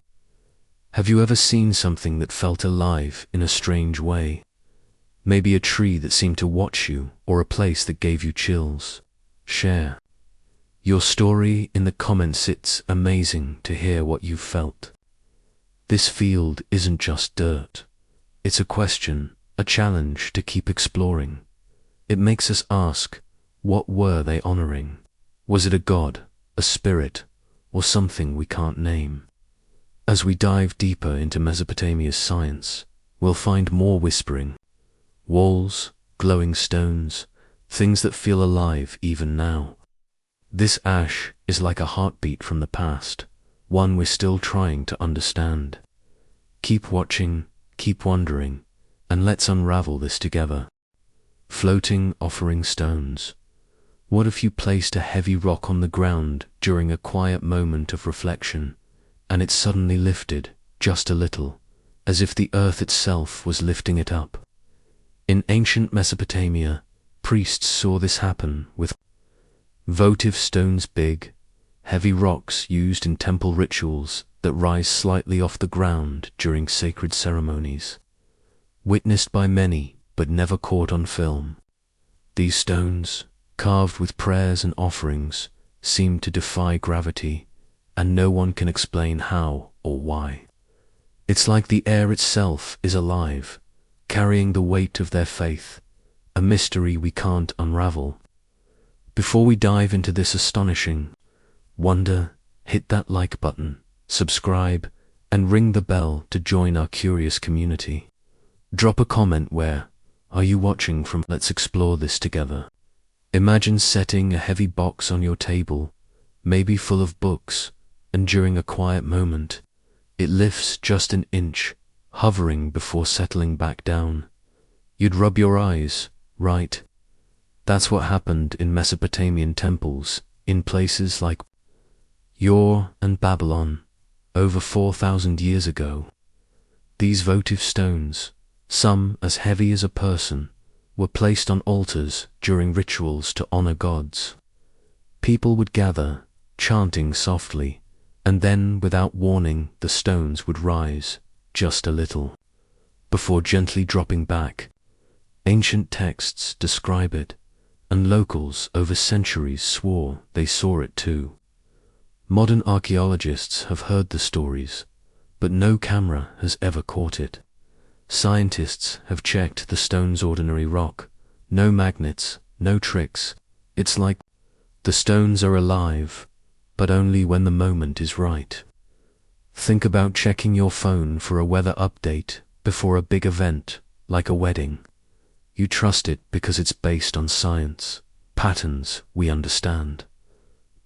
Have you ever seen something that felt alive in a strange way? Maybe a tree that seemed to watch you, or a place that gave you chills. Share your story in the comments. It's amazing to hear what you've felt. This field isn't just dirt. It's a question, a challenge to keep exploring. It makes us ask, what were they honoring? Was it a god, a spirit, or something we can't name? As we dive deeper into Mesopotamia's science, we'll find more whispering. Walls, glowing stones, things that feel alive even now. This ash is like a heartbeat from the past, one we're still trying to understand. Keep watching, keep wondering, and let's unravel this together. Floating offering stones. What if you placed a heavy rock on the ground during a quiet moment of reflection, and it suddenly lifted, just a little, as if the earth itself was lifting it up? In ancient Mesopotamia, priests saw this happen with votive stones, big, heavy rocks used in temple rituals that rise slightly off the ground during sacred ceremonies. Witnessed by many, but never caught on film. These stones, carved with prayers and offerings, seem to defy gravity, and no one can explain how or why. It's like the air itself is alive, carrying the weight of their faith, a mystery we can't unravel. Before we dive into this astonishing wonder, hit that like button, subscribe, and ring the bell to join our curious community. Drop a comment where are you watching from. Let's explore this together. Imagine setting a heavy box on your table, maybe full of books, and during a quiet moment, it lifts just an inch, hovering before settling back down. You'd rub your eyes, right? That's what happened in Mesopotamian temples, in places like Ur and Babylon, over 4,000 years ago. These votive stones, some as heavy as a person, were placed on altars during rituals to honor gods. People would gather, chanting softly, and then, without warning, the stones would rise, just a little, before gently dropping back. Ancient texts describe it, and locals over centuries swore they saw it too. Modern archaeologists have heard the stories, but no camera has ever caught it. Scientists have checked the stone's ordinary rock, no magnets, no tricks. It's like the stones are alive, but only when the moment is right. Think about checking your phone for a weather update before a big event, like a wedding. You trust it because it's based on science, patterns we understand.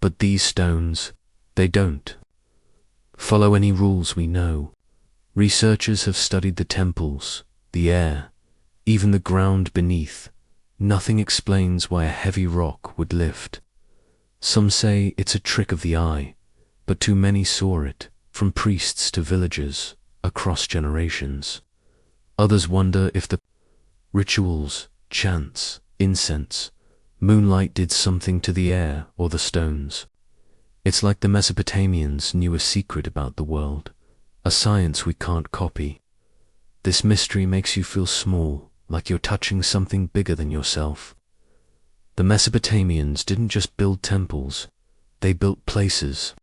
But these stones, they don't follow any rules we know. Researchers have studied the temples, the air, even the ground beneath. Nothing explains why a heavy rock would lift. Some say it's a trick of the eye, but too many saw it, from priests to villagers, across generations. Others wonder if the rituals, chants, incense, moonlight did something to the air or the stones. It's like the Mesopotamians knew a secret about the world, a science we can't copy. This mystery makes you feel small, like you're touching something bigger than yourself. The Mesopotamians didn't just build temples, they built places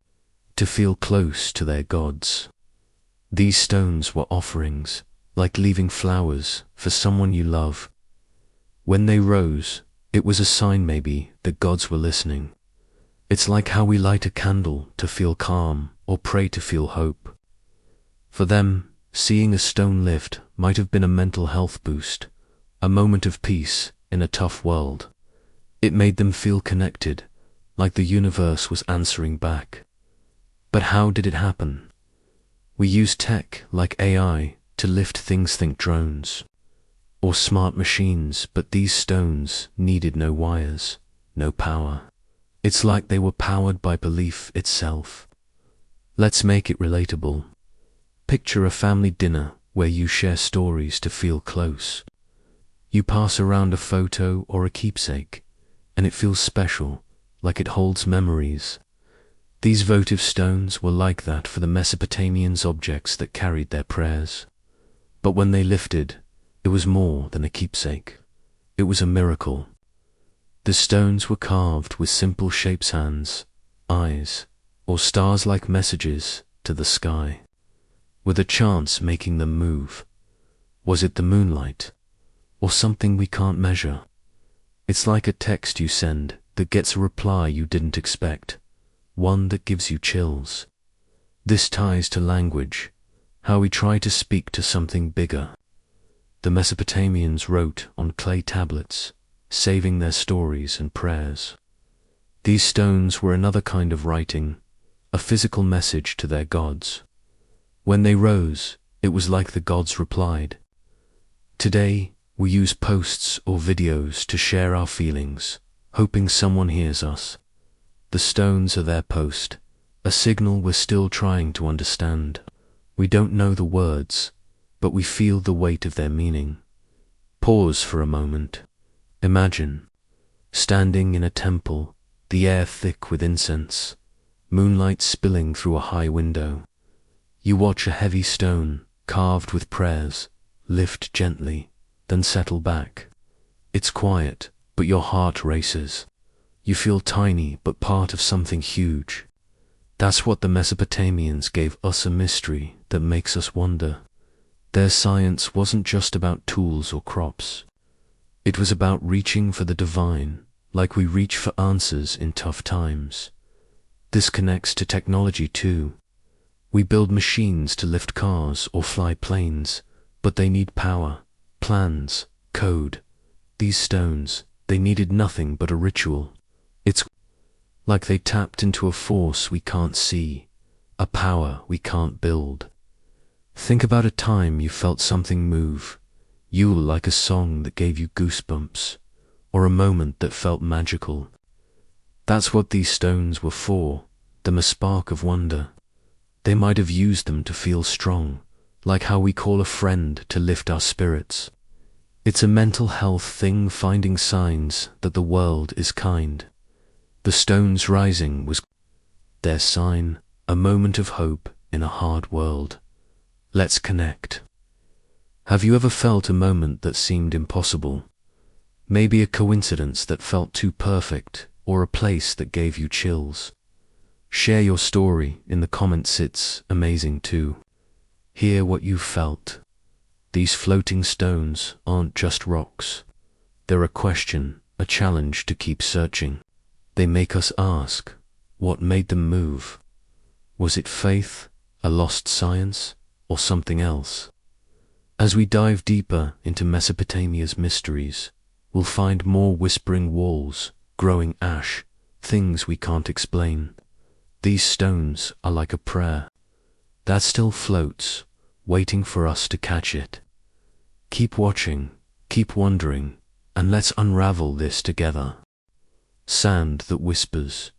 to feel close to their gods. These stones were offerings, like leaving flowers for someone you love. When they rose, it was a sign maybe that gods were listening. It's like how we light a candle to feel calm or pray to feel hope. For them, seeing a stone lift might have been a mental health boost, a moment of peace in a tough world. It made them feel connected, like the universe was answering back. But how did it happen? We use tech like AI to lift things, think drones, or smart machines, but these stones needed no wires, no power. It's like they were powered by belief itself. Let's make it relatable. Picture a family dinner where you share stories to feel close. You pass around a photo or a keepsake, and it feels special, like it holds memories. These votive stones were like that for the Mesopotamians, objects that carried their prayers. But when they lifted, it was more than a keepsake. It was a miracle. The stones were carved with simple shapes, hands, eyes, or stars-like messages to the sky. Were the chants making them move? Was it the moonlight, or something we can't measure? It's like a text you send that gets a reply you didn't expect, one that gives you chills. This ties to language, how we try to speak to something bigger. The Mesopotamians wrote on clay tablets, saving their stories and prayers. These stones were another kind of writing, a physical message to their gods. When they rose, it was like the gods replied. Today, we use posts or videos to share our feelings, hoping someone hears us. The stones are their post, a signal we're still trying to understand. We don't know the words, but we feel the weight of their meaning. Pause for a moment. Imagine standing in a temple, the air thick with incense, moonlight spilling through a high window. You watch a heavy stone, carved with prayers, lift gently, then settle back. It's quiet, but your heart races. You feel tiny, but part of something huge. That's what the Mesopotamians gave us, a mystery that makes us wonder. Their science wasn't just about tools or crops. It was about reaching for the divine, like we reach for answers in tough times. This connects to technology too. We build machines to lift cars or fly planes, but they need power, plans, code. These stones, they needed nothing but a ritual. It's like they tapped into a force we can't see, a power we can't build. Think about a time you felt something move, like a song that gave you goosebumps, or a moment that felt magical. That's what these stones were for, them a spark of wonder. They might have used them to feel strong, like how we call a friend to lift our spirits. It's a mental health thing, finding signs that the world is kind. The stones rising was their sign, a moment of hope in a hard world. Let's connect. Have you ever felt a moment that seemed impossible? Maybe a coincidence that felt too perfect, or a place that gave you chills. Share your story in the comments, it's amazing too. Hear what you felt. These floating stones aren't just rocks. They're a question, a challenge to keep searching. They make us ask, what made them move? Was it faith, a lost science, or something else? As we dive deeper into Mesopotamia's mysteries, we'll find more whispering walls, growing ash, things we can't explain. These stones are like a prayer that still floats, waiting for us to catch it. Keep watching, keep wondering, and let's unravel this together. Sand that whispers.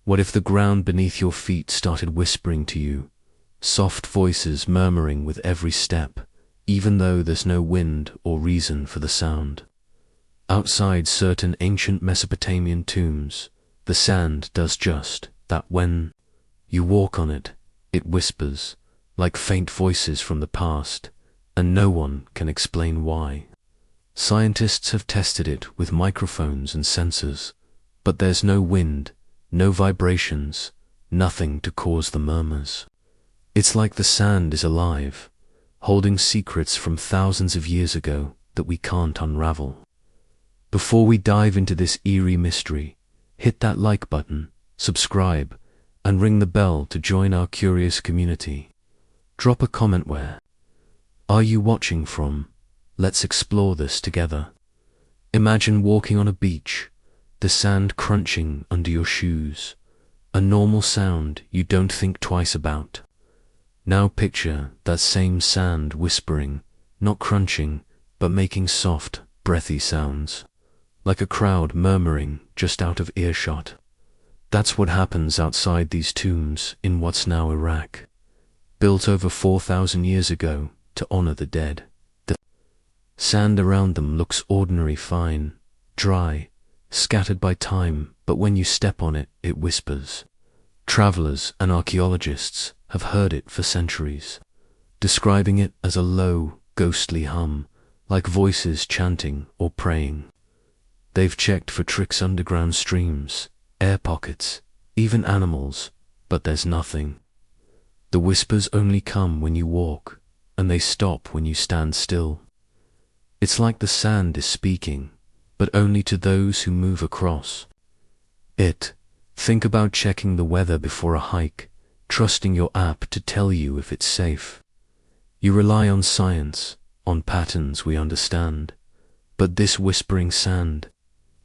What if the ground beneath your feet started whispering to you? Soft voices murmuring with every step, even though there's no wind or reason for the sound. Outside certain ancient Mesopotamian tombs, the sand does just that. When you walk on it, it whispers, like faint voices from the past, and no one can explain why. Scientists have tested it with microphones and sensors, but there's no wind, no vibrations, nothing to cause the murmurs. It's like the sand is alive, holding secrets from thousands of years ago that we can't unravel. Before we dive into this eerie mystery, hit that like button, subscribe, and ring the bell to join our curious community. Drop a comment where are you watching from? Let's explore this together. Imagine walking on a beach, the sand crunching under your shoes, a normal sound you don't think twice about. Now picture that same sand whispering, not crunching, but making soft, breathy sounds, like a crowd murmuring just out of earshot. That's what happens outside these tombs in what's now Iraq, built over 4,000 years ago to honor the dead. The sand around them looks ordinary, fine, dry, scattered by time, but when you step on it, it whispers. Travelers and archaeologists have heard it for centuries, describing it as a low, ghostly hum, like voices chanting or praying. They've checked for tricks, underground streams, air pockets, even animals, but there's nothing. The whispers only come when you walk, and they stop when you stand still. It's like the sand is speaking, but only to those who move across it. Think about checking the weather before a hike, trusting your app to tell you if it's safe. You rely on science, on patterns we understand, but this whispering sand,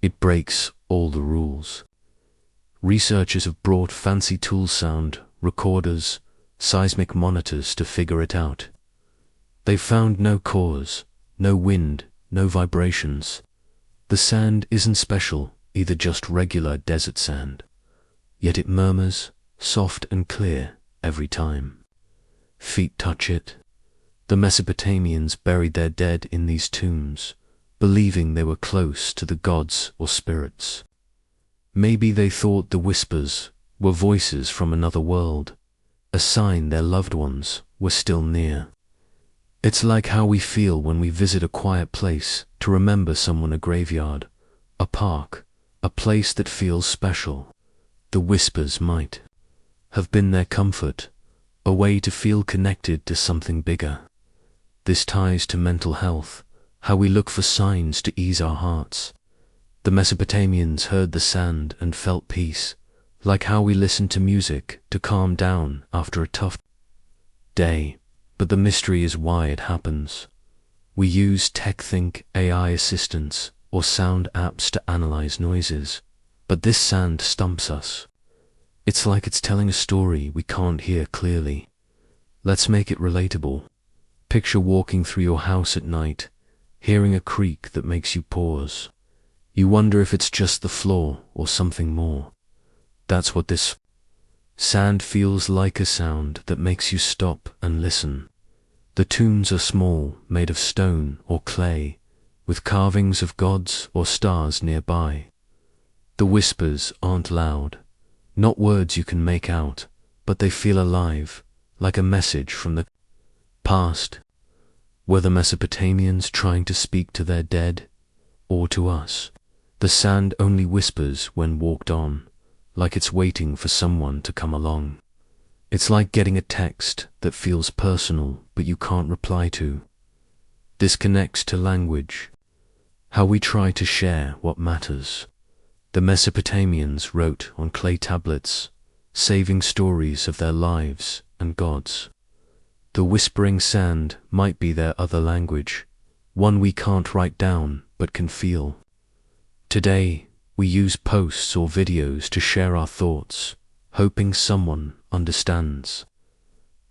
it breaks all the rules. Researchers have brought fancy tools, sound recorders, seismic monitors to figure it out. They've found no cause, no wind, no vibrations. The sand isn't special, either just regular desert sand. Yet it murmurs, soft and clear, every time feet touch it. The Mesopotamians buried their dead in these tombs, believing they were close to the gods or spirits. Maybe they thought the whispers were voices from another world, a sign their loved ones were still near. It's like how we feel when we visit a quiet place to remember someone, a graveyard, a park, a place that feels special. The whispers might have been their comfort, a way to feel connected to something bigger. This ties to mental health, how we look for signs to ease our hearts. The Mesopotamians heard the sand and felt peace, like how we listen to music to calm down after a tough day. But the mystery is why it happens. We use tech, think AI assistants or sound apps to analyze noises, but this sand stumps us. It's like it's telling a story we can't hear clearly. Let's make it relatable. Picture walking through your house at night, hearing a creak that makes you pause. You wonder if it's just the floor or something more. That's what this sand feels like, a sound that makes you stop and listen. The tombs are small, made of stone or clay, with carvings of gods or stars nearby. The whispers aren't loud, not words you can make out, but they feel alive, like a message from the past. Were the Mesopotamians trying to speak to their dead, or to us? The sand only whispers when walked on, like it's waiting for someone to come along. It's like getting a text that feels personal but you can't reply to. This connects to language, how we try to share what matters. The Mesopotamians wrote on clay tablets, saving stories of their lives and gods. The whispering sand might be their other language, one we can't write down but can feel. Today, we use posts or videos to share our thoughts, hoping someone understands.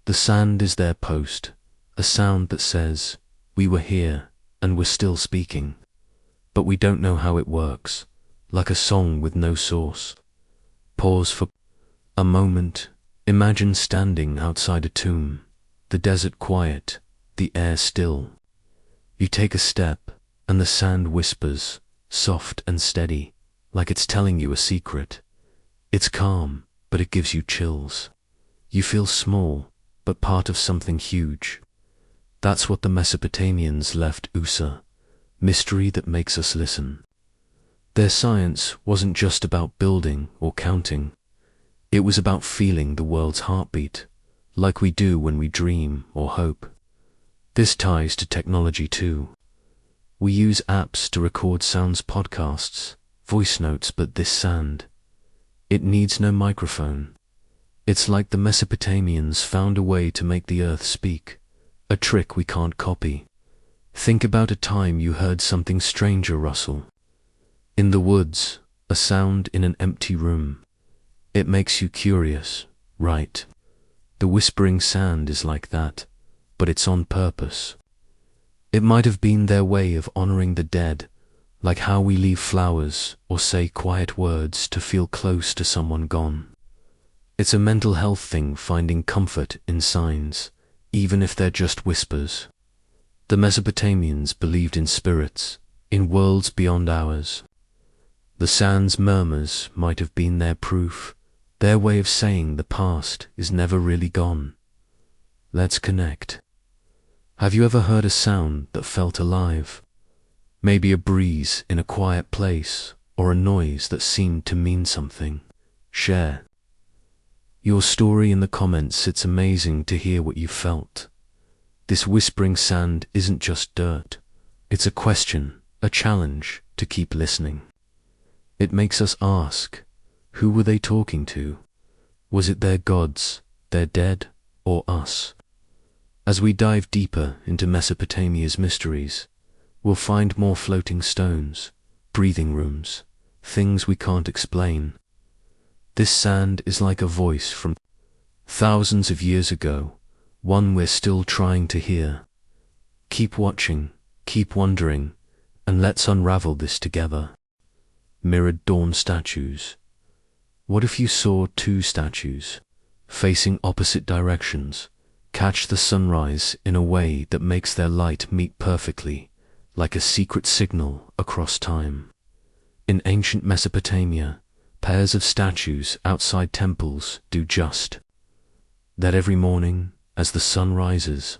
The sand is their post, a sound that says, "We were here and we're still speaking." But we don't know how it works, like a song with no source. Pause for a moment. Imagine standing outside a tomb, the desert quiet, the air still. You take a step, and the sand whispers, soft and steady, like it's telling you a secret. It's calm, but it gives you chills. You feel small, but part of something huge. That's what the Mesopotamians left Usa, mystery that makes us listen. Their science wasn't just about building or counting. It was about feeling the world's heartbeat, like we do when we dream or hope. This ties to technology too. We use apps to record sounds, podcasts, voice notes, but this sand, it needs no microphone. It's like the Mesopotamians found a way to make the earth speak, a trick we can't copy. Think about a time you heard something strange rustle. In the woods, a sound in an empty room. It makes you curious, right? The whispering sand is like that, but it's on purpose. It might have been their way of honoring the dead, like how we leave flowers or say quiet words to feel close to someone gone. It's a mental health thing, finding comfort in signs, even if they're just whispers. The Mesopotamians believed in spirits, in worlds beyond ours. The sand's murmurs might have been their proof, their way of saying the past is never really gone. Let's connect. Have you ever heard a sound that felt alive? Maybe a breeze in a quiet place, or a noise that seemed to mean something. Share your story in the comments. It's amazing to hear what you felt. This whispering sand isn't just dirt. It's a question, a challenge to keep listening. It makes us ask, who were they talking to? Was it their gods, their dead, or us? As we dive deeper into Mesopotamia's mysteries, we'll find more floating stones, breathing rooms, things we can't explain. This sand is like a voice from thousands of years ago, one we're still trying to hear. Keep watching, keep wondering, and let's unravel this together. Mirrored dawn statues. What if you saw two statues, facing opposite directions, catch the sunrise in a way that makes their light meet perfectly, like a secret signal across time? In ancient Mesopotamia, pairs of statues outside temples do just that. Every morning, as the sun rises,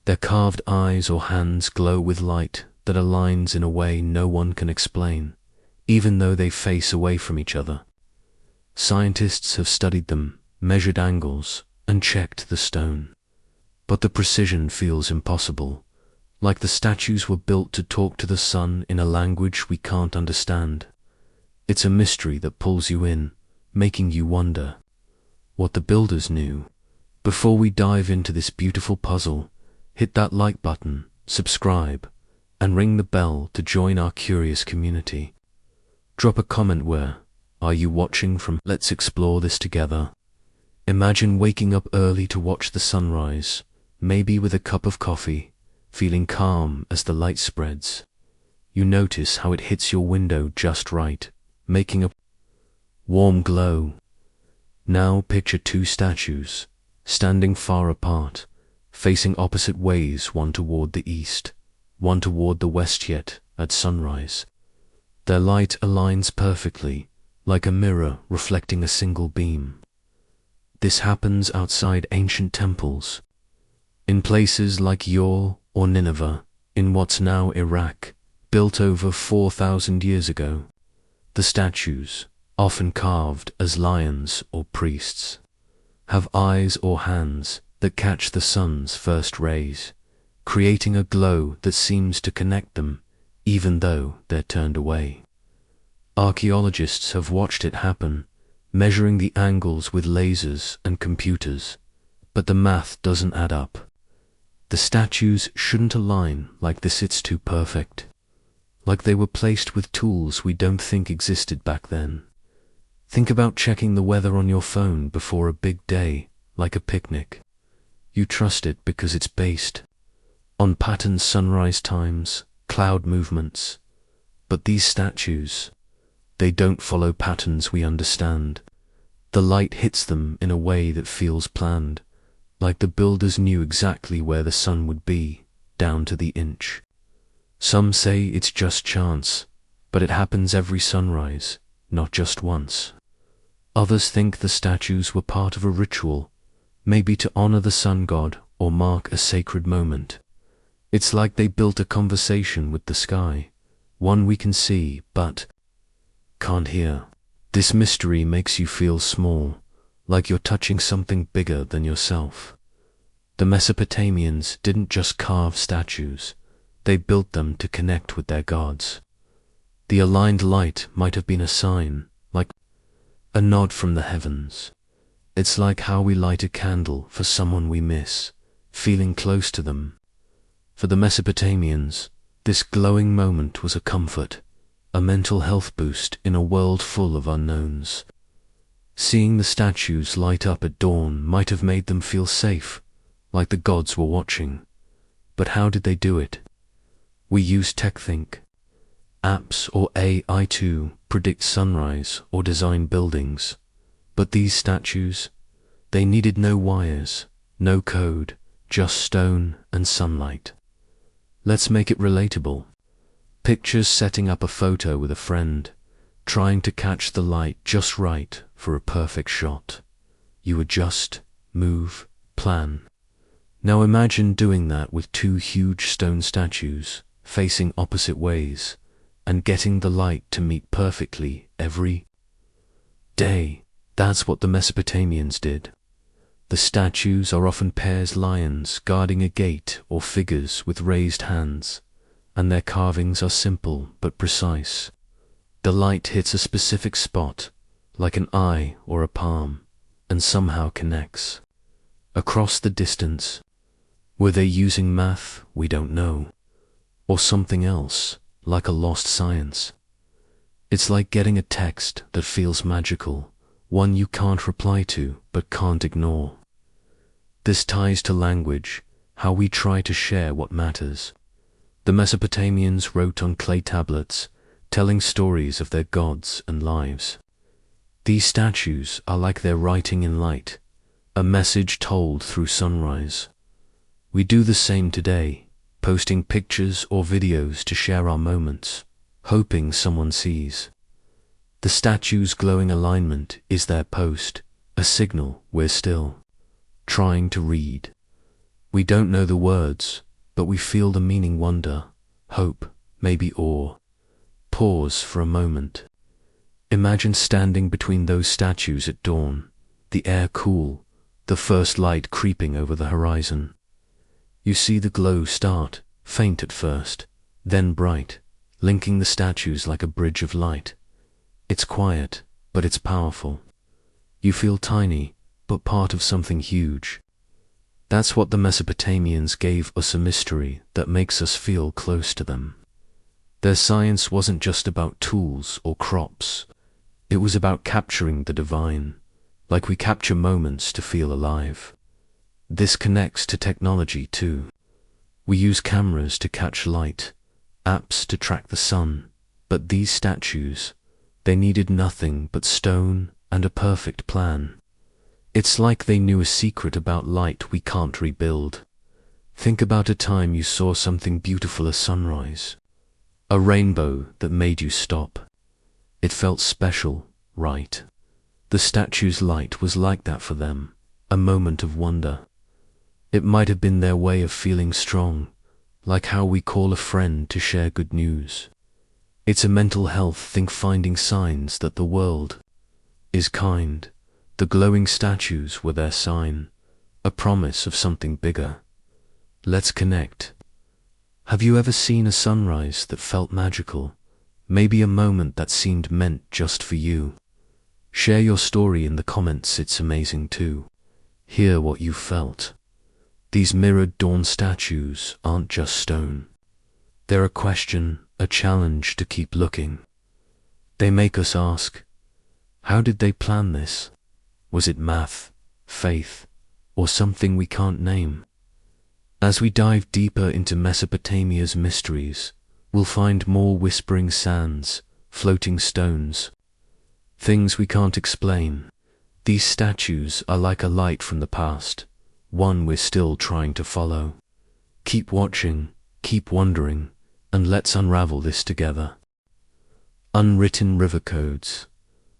their carved eyes or hands glow with light that aligns in a way no one can explain, even though they face away from each other. Scientists have studied them, measured angles, and checked the stone. But the precision feels impossible, like the statues were built to talk to the sun in a language we can't understand. It's a mystery that pulls you in, making you wonder what the builders knew. Before we dive into this beautiful puzzle, hit that like button, subscribe, and ring the bell to join our curious community. Drop a comment. Where are you watching from? Let's explore this together. Imagine waking up early to watch the sunrise, maybe with a cup of coffee, feeling calm as the light spreads. You notice how it hits your window just right, making a warm glow. Now picture two statues, standing far apart, facing opposite ways, one toward the east, one toward the west. Yet, at sunrise, their light aligns perfectly, like a mirror reflecting a single beam. This happens outside ancient temples, in places like Ur or Nineveh, in what's now Iraq, built over 4,000 years ago. The statues, often carved as lions or priests, have eyes or hands that catch the sun's first rays, creating a glow that seems to connect them, even though they're turned away. Archaeologists have watched it happen, measuring the angles with lasers and computers, but the math doesn't add up. The statues shouldn't align like this, it's too perfect. Like they were placed with tools we don't think existed back then. Think about checking the weather on your phone before a big day, like a picnic. You trust it because it's based on patterned sunrise times, cloud movements. But these statues, they don't follow patterns we understand. The light hits them in a way that feels planned, like the builders knew exactly where the sun would be, down to the inch. Some say it's just chance, but it happens every sunrise, not just once. Others think the statues were part of a ritual, maybe to honor the sun god or mark a sacred moment. It's like they built a conversation with the sky, one we can see but can't hear. This mystery makes you feel small, like you're touching something bigger than yourself. The Mesopotamians didn't just carve statues, they built them to connect with their gods. The aligned light might have been a sign, like a nod from the heavens. It's like how we light a candle for someone we miss, feeling close to them. For the Mesopotamians, this glowing moment was a comfort, a mental health boost in a world full of unknowns. Seeing the statues light up at dawn might have made them feel safe, like the gods were watching. But how did they do it? We use tech-think, apps or AI to predict sunrise or design buildings. But these statues, they needed no wires, no code, just stone and sunlight. Let's make it relatable. Pictures setting up a photo with a friend, trying to catch the light just right for a perfect shot. You adjust, move, plan. Now imagine doing that with two huge stone statues facing opposite ways and getting the light to meet perfectly every day. That's what the Mesopotamians did. The statues are often pairs lions guarding a gate or figures with raised hands, and their carvings are simple but precise. The light hits a specific spot, like an eye or a palm, and somehow connects. Across the distance, were they using math? We don't know. Or something else, like a lost science. It's like getting a text that feels magical, one you can't reply to but can't ignore. This ties to language, how we try to share what matters. The Mesopotamians wrote on clay tablets, telling stories of their gods and lives. These statues are like their writing in light, a message told through sunrise. We do the same today, posting pictures or videos to share our moments, hoping someone sees. The statue's glowing alignment is their post, a signal we're still trying to read. We don't know the words, but we feel the meaning: wonder, hope, maybe awe. Pause for a moment. Imagine standing between those statues at dawn, the air cool, the first light creeping over the horizon. You see the glow start, faint at first, then bright, linking the statues like a bridge of light. It's quiet, but it's powerful. You feel tiny, but part of something huge. That's what the Mesopotamians gave us, a mystery that makes us feel close to them. Their science wasn't just about tools or crops. It was about capturing the divine, like we capture moments to feel alive. This connects to technology too. We use cameras to catch light, apps to track the sun, but these statues, they needed nothing but stone and a perfect plan. It's like they knew a secret about light we can't rebuild. Think about a time you saw something beautiful, a sunrise, a rainbow that made you stop. It felt special, right? The statue's light was like that for them, a moment of wonder. It might have been their way of feeling strong, like how we call a friend to share good news. It's a mental health thing, finding signs that the world is kind. The glowing statues were their sign, a promise of something bigger. Let's connect. Have you ever seen a sunrise that felt magical? Maybe a moment that seemed meant just for you. Share your story in the comments, it's amazing to hear what you felt. These mirrored dawn statues aren't just stone. They're a question, a challenge to keep looking. They make us ask, how did they plan this? Was it math, faith, or something we can't name? As we dive deeper into Mesopotamia's mysteries, we'll find more whispering sands, floating stones, things we can't explain. These statues are like a light from the past, one we're still trying to follow. Keep watching, keep wondering, and let's unravel this together. Unwritten river codes.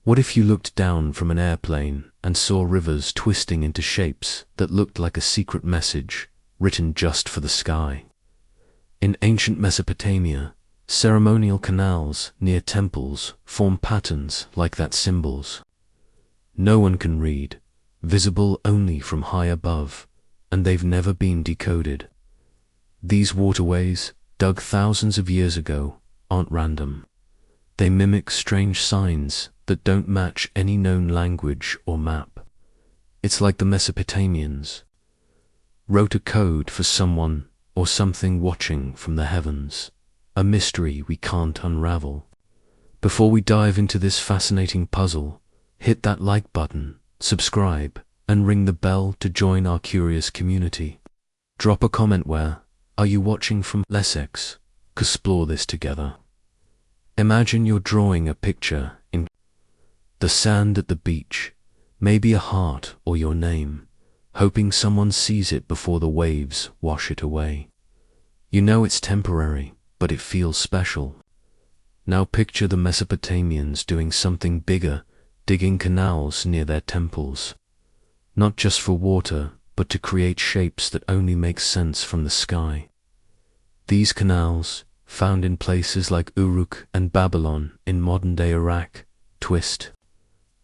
What if you looked down from an airplane and saw rivers twisting into shapes that looked like a secret message written just for the sky? In ancient Mesopotamia, ceremonial canals near temples form patterns like that symbols. No one can read, visible only from high above, and they've never been decoded. These waterways, dug thousands of years ago, aren't random. They mimic strange signs that don't match any known language or map. It's like the Mesopotamians wrote a code for someone or something watching from the heavens, a mystery we can't unravel. Before we dive into this fascinating puzzle, hit that like button, subscribe, and ring the bell to join our curious community. Drop a comment where, are you watching from Lessex? Explore this together. Imagine you're drawing a picture in the sand at the beach, maybe a heart or your name, hoping someone sees it before the waves wash it away. You know it's temporary, but it feels special. Now picture the Mesopotamians doing something bigger, digging canals near their temples. Not just for water, but to create shapes that only make sense from the sky. These canals, found in places like Uruk and Babylon in modern-day Iraq, twist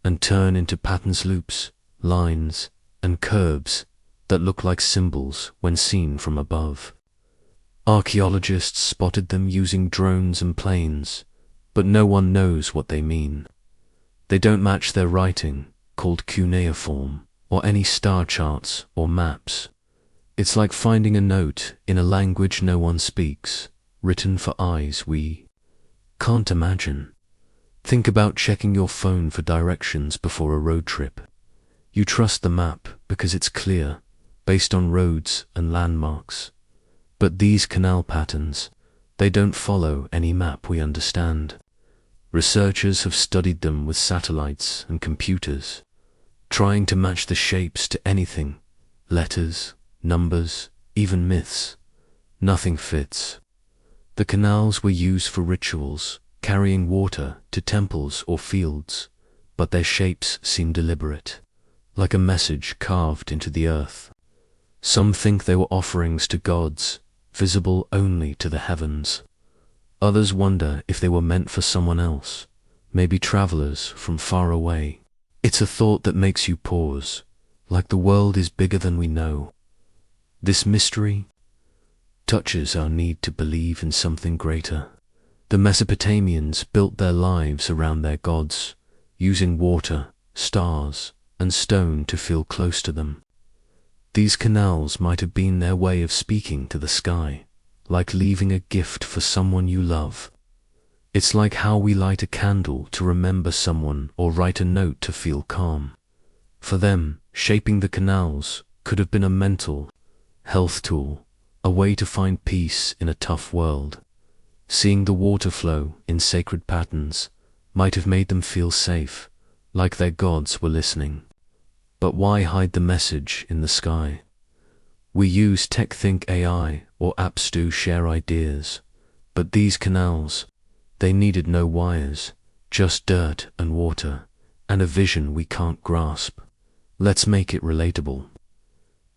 and turn into patterns, loops, lines, and curves that look like symbols when seen from above. Archaeologists spotted them using drones and planes, but no one knows what they mean. They don't match their writing, called cuneiform, or any star charts or maps. It's like finding a note in a language no one speaks, written for eyes we can't imagine. Think about checking your phone for directions before a road trip. You trust the map because it's clear, based on roads and landmarks. But these canal patterns, they don't follow any map we understand. Researchers have studied them with satellites and computers, trying to match the shapes to anything, letters, numbers, even myths. Nothing fits. The canals were used for rituals, carrying water to temples or fields, but their shapes seem deliberate, like a message carved into the earth. Some think they were offerings to gods, visible only to the heavens. Others wonder if they were meant for someone else, maybe travelers from far away. It's a thought that makes you pause, like the world is bigger than we know. This mystery touches our need to believe in something greater. The Mesopotamians built their lives around their gods, using water, stars, and stone to feel close to them. These canals might have been their way of speaking to the sky, like leaving a gift for someone you love. It's like how we light a candle to remember someone or write a note to feel calm. For them, shaping the canals could have been a mental health tool, a way to find peace in a tough world. Seeing the water flow in sacred patterns might have made them feel safe, like their gods were listening. But why hide the message in the sky? We use TechThink AI or apps to share ideas, but these canals, they needed no wires, just dirt and water, and a vision we can't grasp. Let's make it relatable.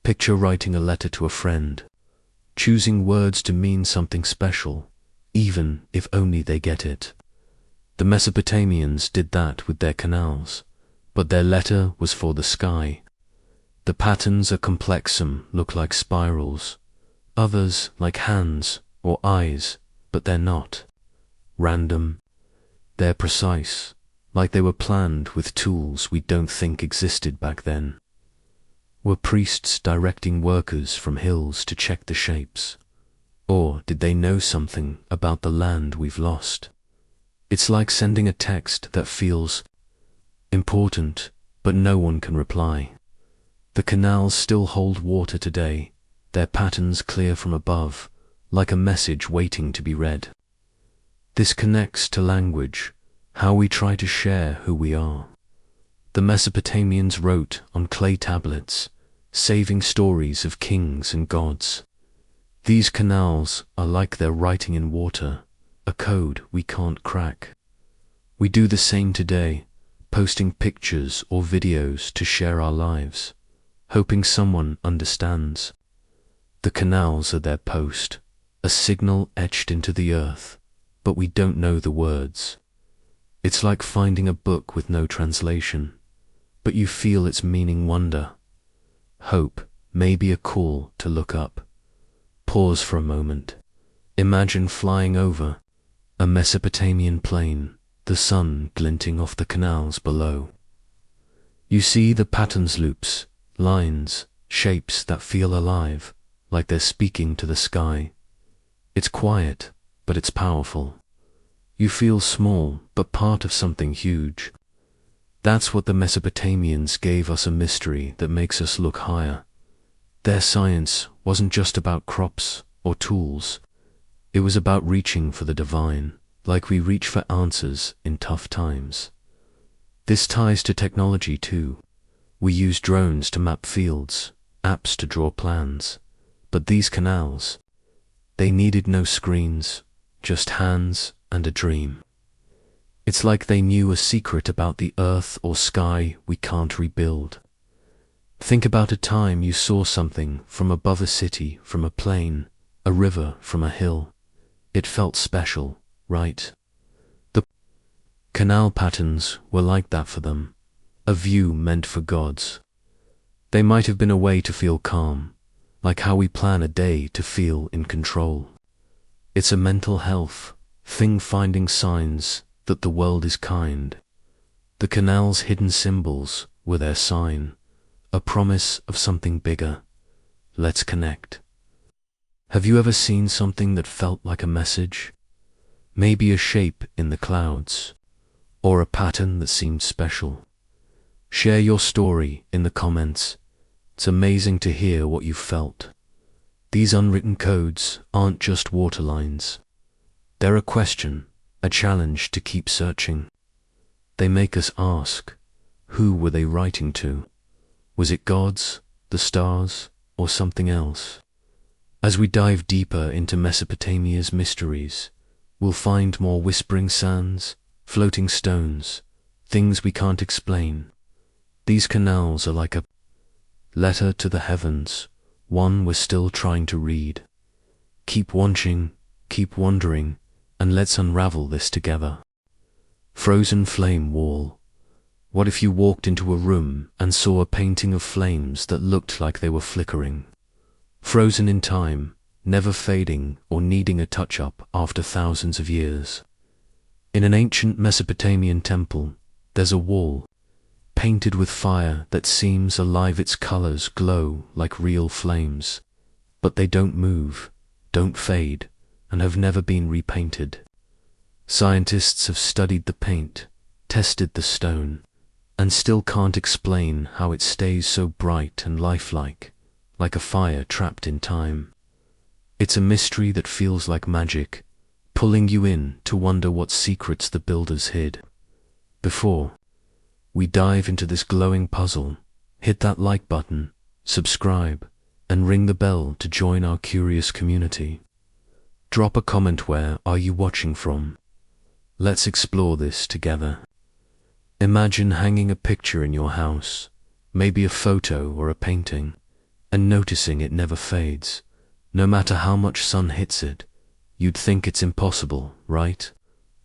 Picture writing a letter to a friend, choosing words to mean something special, even if only they get it. The Mesopotamians did that with their canals, but their letter was for the sky. The patterns are complex, some look like spirals, others like hands or eyes, but they're not random. They're precise, like they were planned with tools we don't think existed back then. Were priests directing workers from hills to check the shapes? Or did they know something about the land we've lost? It's like sending a text that feels important, but no one can reply. The canals still hold water today, their patterns clear from above, like a message waiting to be read. This connects to language, how we try to share who we are. The Mesopotamians wrote on clay tablets, saving stories of kings and gods. These canals are like their writing in water, a code we can't crack. We do the same today, posting pictures or videos to share our lives, hoping someone understands. The canals are their post, a signal etched into the earth, but we don't know the words. It's like finding a book with no translation, but you feel its meaning: wonder, hope, maybe a call to look up. Pause for a moment. Imagine flying over a Mesopotamian plain, the sun glinting off the canals below. You see the patterns, loops, lines, shapes that feel alive, like they're speaking to the sky. It's quiet, but it's powerful. You feel small, but part of something huge. That's what the Mesopotamians gave us, a mystery that makes us look higher. Their science wasn't just about crops or tools. It was about reaching for the divine, like we reach for answers in tough times. This ties to technology too. We use drones to map fields, apps to draw plans. But these canals, they needed no screens, just hands and a dream. It's like they knew a secret about the earth or sky we can't rebuild. Think about a time you saw something from above, a city from a plain, a river from a hill. It felt special, right? The canal patterns were like that for them, a view meant for gods. They might have been a way to feel calm, like how we plan a day to feel in control. It's a mental health thing, finding signs that the world is kind. The canal's hidden symbols were their sign, a promise of something bigger. Let's connect. Have you ever seen something that felt like a message? Maybe a shape in the clouds, or a pattern that seemed special. Share your story in the comments. It's amazing to hear what you felt. These unwritten codes aren't just waterlines. They're a question, a challenge to keep searching. They make us ask, who were they writing to? Was it gods, the stars, or something else? As we dive deeper into Mesopotamia's mysteries, we'll find more whispering sands, floating stones, things we can't explain. These canals are like a letter to the heavens, one we're still trying to read. Keep watching, keep wondering, and let's unravel this together. Frozen flame wall. What if you walked into a room and saw a painting of flames that looked like they were flickering? Frozen in time, never fading or needing a touch-up after thousands of years. In an ancient Mesopotamian temple, there's a wall painted with fire that seems alive. Its colors glow like real flames, but they don't move, don't fade, and have never been repainted. Scientists have studied the paint, tested the stone, and still can't explain how it stays so bright and lifelike, like a fire trapped in time. It's a mystery that feels like magic, pulling you in to wonder what secrets the builders hid. Before we dive into this glowing puzzle, hit that like button, subscribe, and ring the bell to join our curious community. Drop a comment, where are you watching from? Let's explore this together. Imagine hanging a picture in your house, maybe a photo or a painting, and noticing it never fades. No matter how much sun hits it, you'd think it's impossible, right?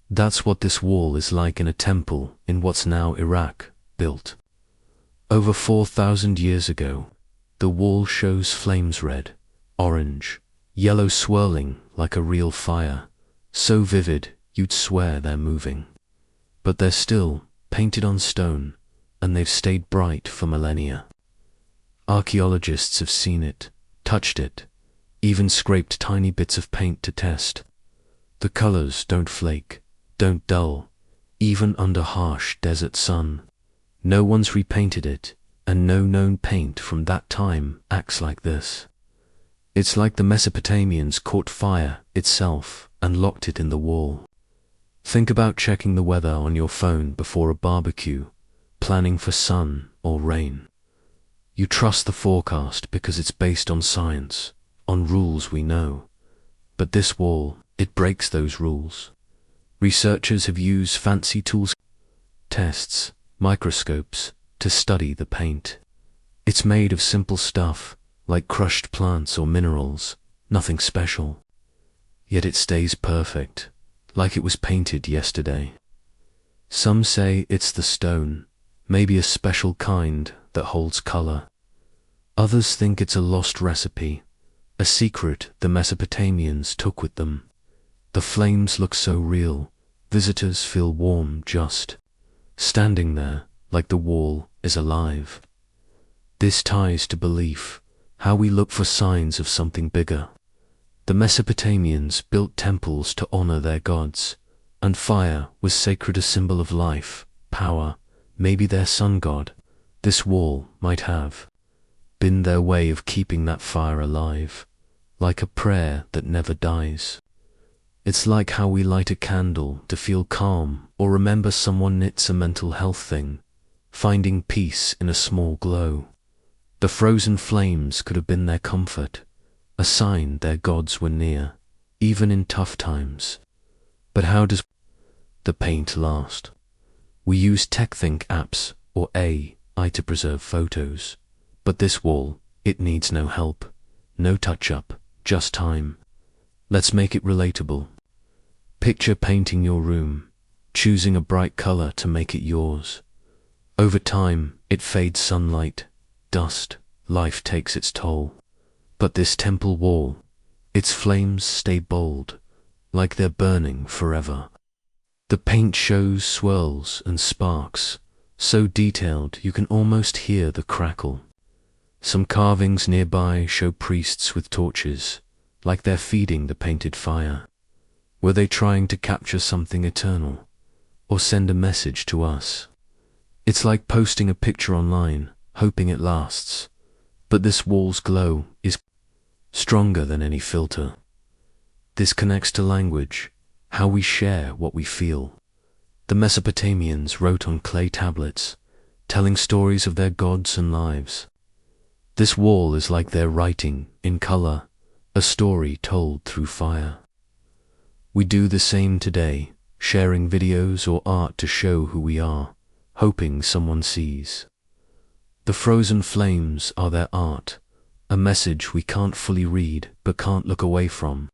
That's what this wall is like in a temple in what's now Iraq, built over 4,000 years ago. The wall shows flames, red, orange, yellow, swirling like a real fire, so vivid you'd swear they're moving. But they're still painted on stone, and they've stayed bright for millennia. Archaeologists have seen it, touched it, even scraped tiny bits of paint to test. The colors don't flake, don't dull, even under harsh desert sun. No one's repainted it, and no known paint from that time acts like this. It's like the Mesopotamians caught fire itself and locked it in the wall. Think about checking the weather on your phone before a barbecue, planning for sun or rain. You trust the forecast because it's based on science, on rules we know. But this wall, it breaks those rules. Researchers have used fancy tools, tests, microscopes, to study the paint. It's made of simple stuff, like crushed plants or minerals, nothing special. Yet it stays perfect, like it was painted yesterday. Some say it's the stone, maybe a special kind that holds color. Others think it's a lost recipe, a secret the Mesopotamians took with them. The flames look so real, visitors feel warm just standing there, like the wall is alive. This ties to belief, how we look for signs of something bigger. The Mesopotamians built temples to honor their gods, and fire was sacred, a symbol of life, power, maybe their sun god. This wall might have been their way of keeping that fire alive, like a prayer that never dies. It's like how we light a candle to feel calm or remember someone. It's a mental health thing, finding peace in a small glow. The frozen flames could have been their comfort, a sign their gods were near, even in tough times. But how does the paint last? We use TechThink apps or AI to preserve photos, but this wall, it needs no help, no touch-up, just time. Let's make it relatable. Picture painting your room, choosing a bright color to make it yours. Over time, it fades, sunlight, dust, life takes its toll. But this temple wall, its flames stay bold, like they're burning forever. The paint shows swirls and sparks, so detailed you can almost hear the crackle. Some carvings nearby show priests with torches, like they're feeding the painted fire. Were they trying to capture something eternal, or send a message to us? It's like posting a picture online, hoping it lasts. But this wall's glow is stronger than any filter. This connects to language, how we share what we feel. The Mesopotamians wrote on clay tablets, telling stories of their gods and lives. This wall is like their writing, in color, a story told through fire. We do the same today, sharing videos or art to show who we are, hoping someone sees. The frozen flames are their art, a message we can't fully read but can't look away from.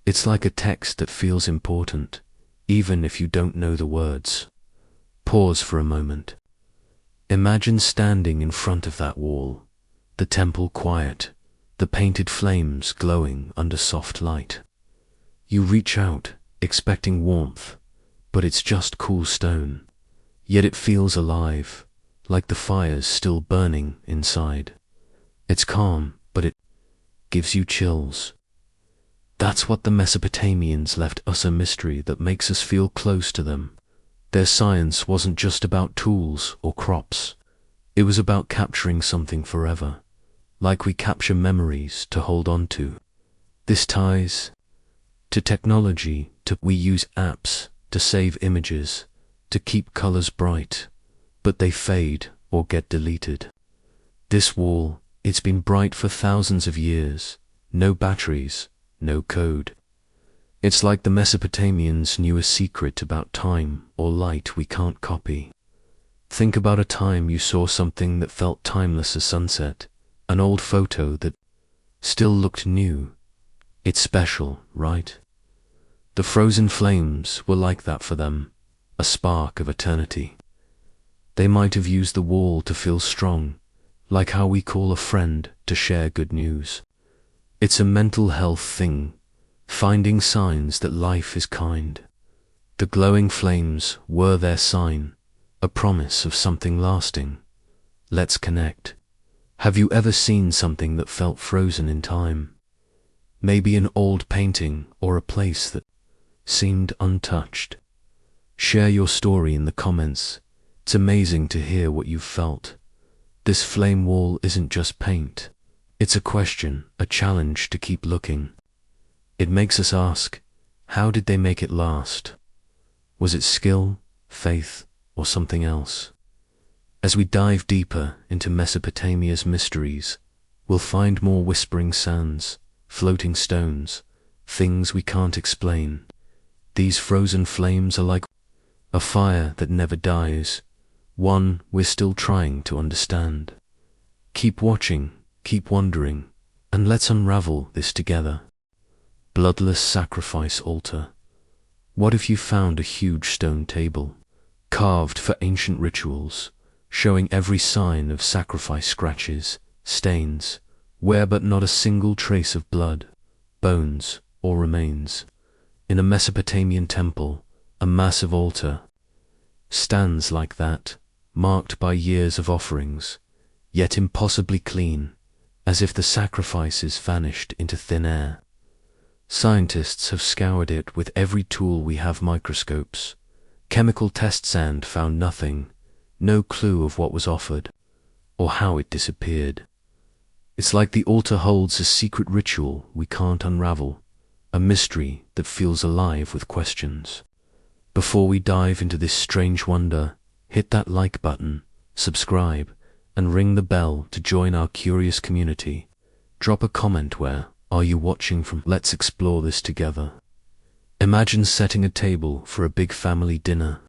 It's like a text that feels important, even if you don't know the words. Pause for a moment. Imagine standing in front of that wall, the temple quiet, the painted flames glowing under soft light. You reach out, expecting warmth, but it's just cool stone. Yet it feels alive, like the fire's still burning inside. It's calm, but it gives you chills. That's what the Mesopotamians left us, a mystery that makes us feel close to them. Their science wasn't just about tools or crops. It was about capturing something forever, like we capture memories to hold on to. This ties to technology, we use apps to save images, to keep colors bright, but they fade or get deleted. This wall, it's been bright for thousands of years, no batteries, no code. It's like the Mesopotamians knew a secret about time or light we can't copy. Think about a time you saw something that felt timeless as sunset, an old photo that still looked new. It's special, right? The frozen flames were like that for them, a spark of eternity. They might have used the wall to feel strong, like how we call a friend to share good news. It's a mental health thing, finding signs that life is kind. The glowing flames were their sign, a promise of something lasting. Let's connect. Have you ever seen something that felt frozen in time? Maybe an old painting or a place that seemed untouched. Share your story in the comments. It's amazing to hear what you've felt. This flame wall isn't just paint. It's a question, a challenge to keep looking. It makes us ask, how did they make it last? Was it skill, faith, or something else? As we dive deeper into Mesopotamia's mysteries, we'll find more whispering sands, floating stones, things we can't explain. These frozen flames are like a fire that never dies, one we're still trying to understand. Keep watching, keep wondering, and let's unravel this together. Bloodless sacrifice altar. What if you found a huge stone table, carved for ancient rituals, showing every sign of sacrifice, scratches, stains, where but not a single trace of blood, bones, or remains? In a Mesopotamian temple, a massive altar stands like that, marked by years of offerings, yet impossibly clean, as if the sacrifices vanished into thin air. Scientists have scoured it with every tool we have: microscopes, chemical tests, and found nothing, no clue of what was offered, or how it disappeared. It's like the altar holds a secret ritual we can't unravel, a mystery that feels alive with questions. Before we dive into this strange wonder, hit that like button, subscribe, and ring the bell to join our curious community. Drop a comment. Where are you watching from? Let's explore this together. Imagine setting a table for a big family dinner.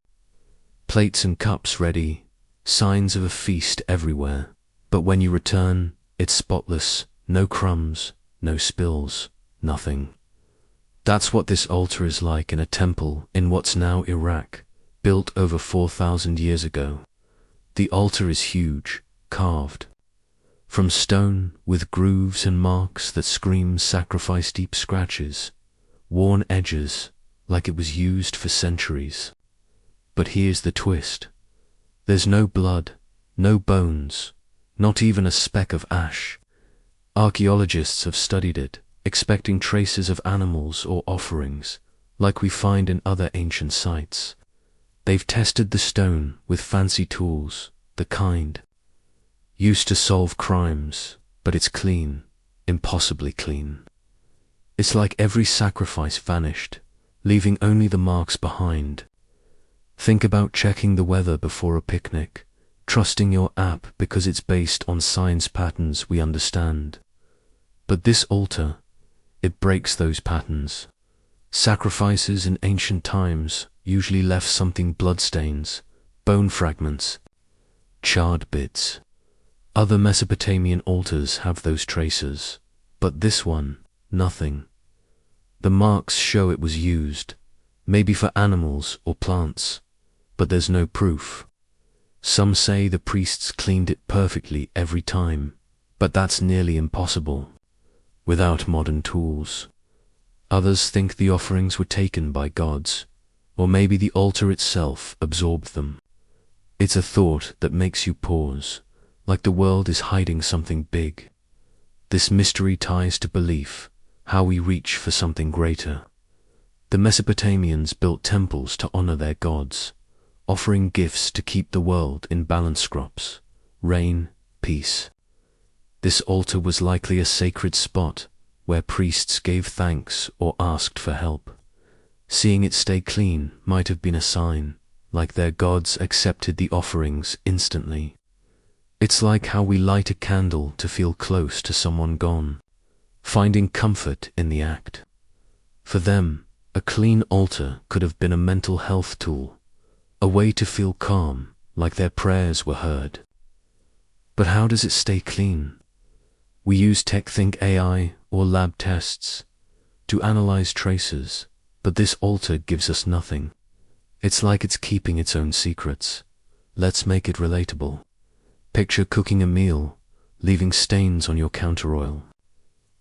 Plates and cups ready, signs of a feast everywhere. But when you return, it's spotless, no crumbs, no spills, nothing. That's what this altar is like in a temple in what's now Iraq, built over 4,000 years ago. The altar is huge, carved from stone, with grooves and marks that scream sacrifice, deep scratches, worn edges, like it was used for centuries. But here's the twist. There's no blood, no bones, not even a speck of ash. Archaeologists have studied it, expecting traces of animals or offerings, like we find in other ancient sites. They've tested the stone with fancy tools, the kind used to solve crimes, but it's clean, impossibly clean. It's like every sacrifice vanished, leaving only the marks behind. Think about checking the weather before a picnic, trusting your app because it's based on science patterns we understand. But this altar, it breaks those patterns. Sacrifices in ancient times usually left something: bloodstains, bone fragments, charred bits. Other Mesopotamian altars have those traces, but this one, nothing. The marks show it was used, maybe for animals or plants, but there's no proof. Some say the priests cleaned it perfectly every time, but that's nearly impossible without modern tools. Others think the offerings were taken by gods, or maybe the altar itself absorbed them. It's a thought that makes you pause, like the world is hiding something big. This mystery ties to belief, how we reach for something greater. The Mesopotamians built temples to honor their gods, offering gifts to keep the world in balance: crops, rain, peace. This altar was likely a sacred spot where priests gave thanks or asked for help. Seeing it stay clean might have been a sign, like their gods accepted the offerings instantly. It's like how we light a candle to feel close to someone gone, finding comfort in the act. For them, a clean altar could have been a mental health tool, a way to feel calm, like their prayers were heard. But how does it stay clean? We use tech, think AI or lab tests, to analyze traces, but this altar gives us nothing. It's like it's keeping its own secrets. Let's make it relatable. Picture cooking a meal, leaving stains on your counter oil.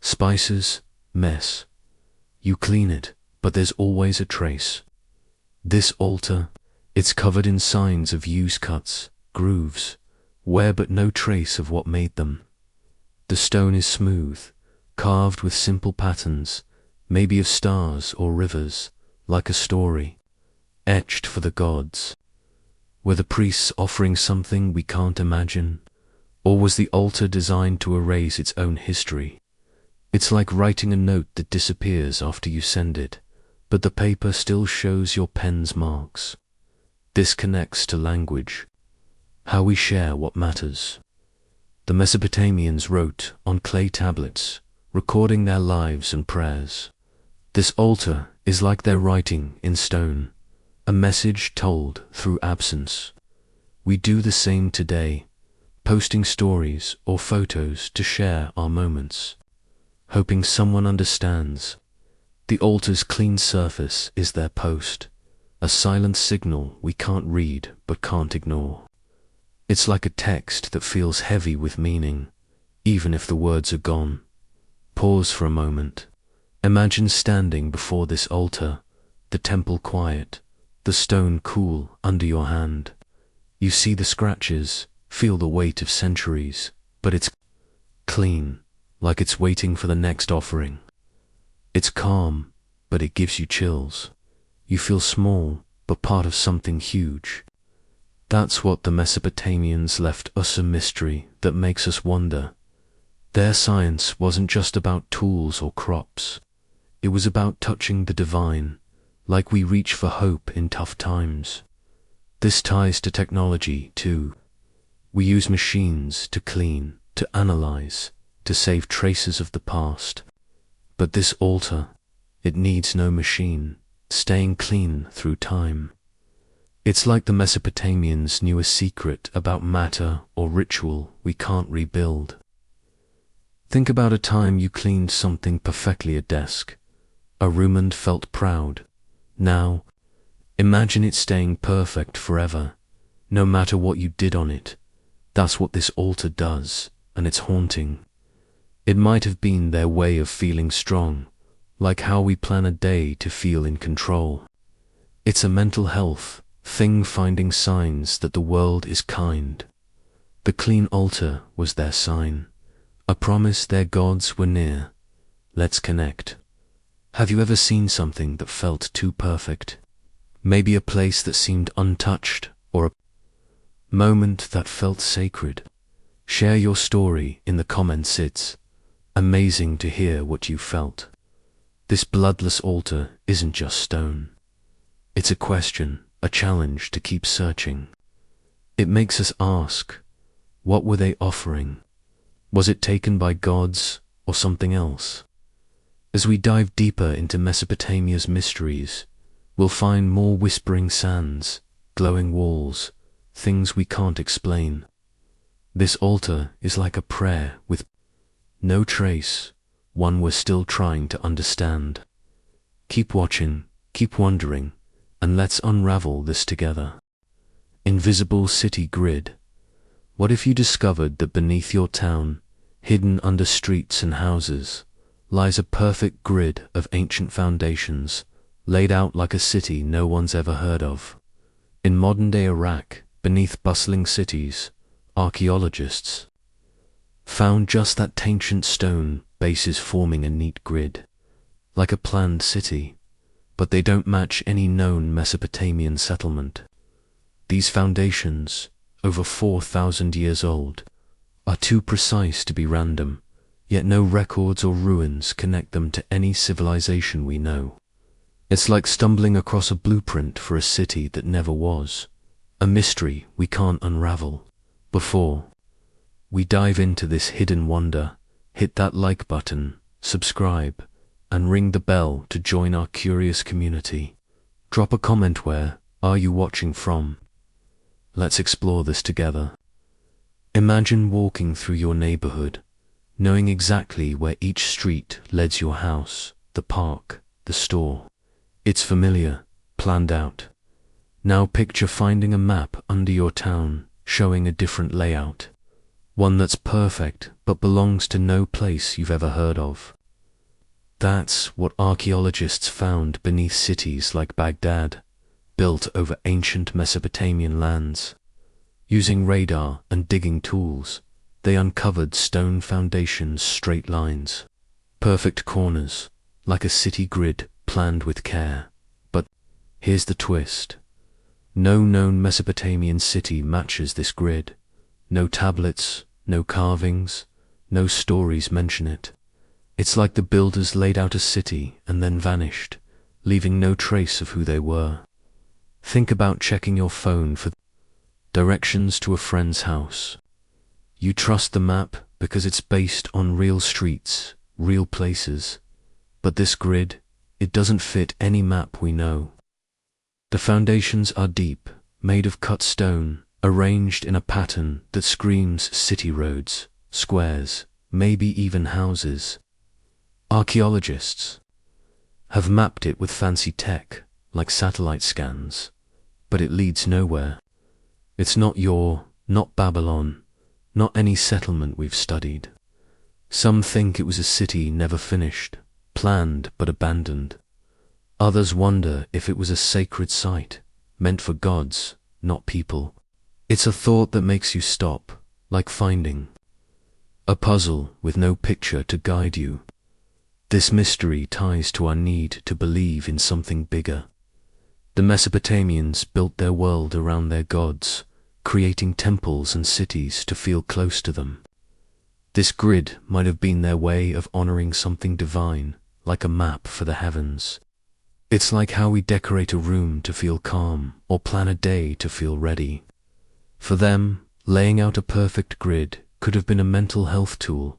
Spices, mess. You clean it, but there's always a trace. This altar, it's covered in signs of use: cuts, grooves, wear, but no trace of what made them. The stone is smooth, carved with simple patterns, maybe of stars or rivers, like a story, etched for the gods. Were the priests offering something we can't imagine? Or was the altar designed to erase its own history? It's like writing a note that disappears after you send it, but the paper still shows your pen's marks. This connects to language, how we share what matters. The Mesopotamians wrote on clay tablets, recording their lives and prayers. This altar is like their writing in stone, a message told through absence. We do the same today, posting stories or photos to share our moments, hoping someone understands. The altar's clean surface is their post, a silent signal we can't read but can't ignore. It's like a text that feels heavy with meaning, even if the words are gone. Pause for a moment. Imagine standing before this altar, the temple quiet, the stone cool under your hand. You see the scratches, feel the weight of centuries, but it's clean, like it's waiting for the next offering. It's calm, but it gives you chills. You feel small, but part of something huge. That's what the Mesopotamians left us, a mystery that makes us wonder. Their science wasn't just about tools or crops. It was about touching the divine, like we reach for hope in tough times. This ties to technology too. We use machines to clean, to analyze, to save traces of the past. But this altar, it needs no machine, staying clean through time. It's like the Mesopotamians knew a secret about matter or ritual we can't rebuild. Think about a time you cleaned something perfectly, a desk, a room, and felt proud. Now, imagine it staying perfect forever, no matter what you did on it. That's what this altar does, and it's haunting. It might have been their way of feeling strong, like how we plan a day to feel in control. It's a mental health thing, finding signs that the world is kind. The clean altar was their sign, a promise their gods were near. Let's connect. Have you ever seen something that felt too perfect? Maybe a place that seemed untouched, or a moment that felt sacred? Share your story in the comments. It's amazing to hear what you felt. This bloodless altar isn't just stone. It's a question, a challenge to keep searching. It makes us ask, what were they offering? Was it taken by gods or something else? As we dive deeper into Mesopotamia's mysteries, we'll find more whispering sands, glowing walls, things we can't explain. This altar is like a prayer with no trace, one we're still trying to understand. Keep watching, keep wondering, and let's unravel this together. Invisible city grid. What if you discovered that beneath your town, hidden under streets and houses, lies a perfect grid of ancient foundations, laid out like a city no one's ever heard of? In modern-day Iraq, beneath bustling cities, archaeologists found just that ancient stone bases forming a neat grid, like a planned city, but they don't match any known Mesopotamian settlement. These foundations, over 4,000 years old, are too precise to be random, yet no records or ruins connect them to any civilization we know. It's like stumbling across a blueprint for a city that never was, a mystery we can't unravel. Before we dive into this hidden wonder, hit that like button, subscribe, and ring the bell to join our curious community. Drop a comment. Where are you watching from? Let's explore this together. Imagine walking through your neighborhood, knowing exactly where each street leads, your house, the park, the store. It's familiar, planned out. Now picture finding a map under your town, showing a different layout, one that's perfect but belongs to no place you've ever heard of. That's what archaeologists found beneath cities like Baghdad, built over ancient Mesopotamian lands. Using radar and digging tools, They uncovered stone foundations, straight lines, perfect corners, like a city grid planned with care. But here's the twist. No known Mesopotamian city matches this grid. No tablets, no carvings, no stories mention it. It's like the builders laid out a city and then vanished, leaving no trace of who they were. Think about checking your phone for directions to a friend's house. You trust the map because it's based on real streets, real places. But this grid, it doesn't fit any map we know. The foundations are deep, made of cut stone, arranged in a pattern that screams city roads, squares, maybe even houses. Archaeologists have mapped it with fancy tech, like satellite scans, but it leads nowhere. It's not Babylon, not any settlement we've studied. Some think it was a city never finished, planned but abandoned. Others wonder if it was a sacred site, meant for gods, not people. It's a thought that makes you stop, like finding a puzzle with no picture to guide you. This mystery ties to our need to believe in something bigger. The Mesopotamians built their world around their gods, creating temples and cities to feel close to them. This grid might have been their way of honoring something divine, like a map for the heavens. It's like how we decorate a room to feel calm or plan a day to feel ready. For them, laying out a perfect grid could have been a mental health tool,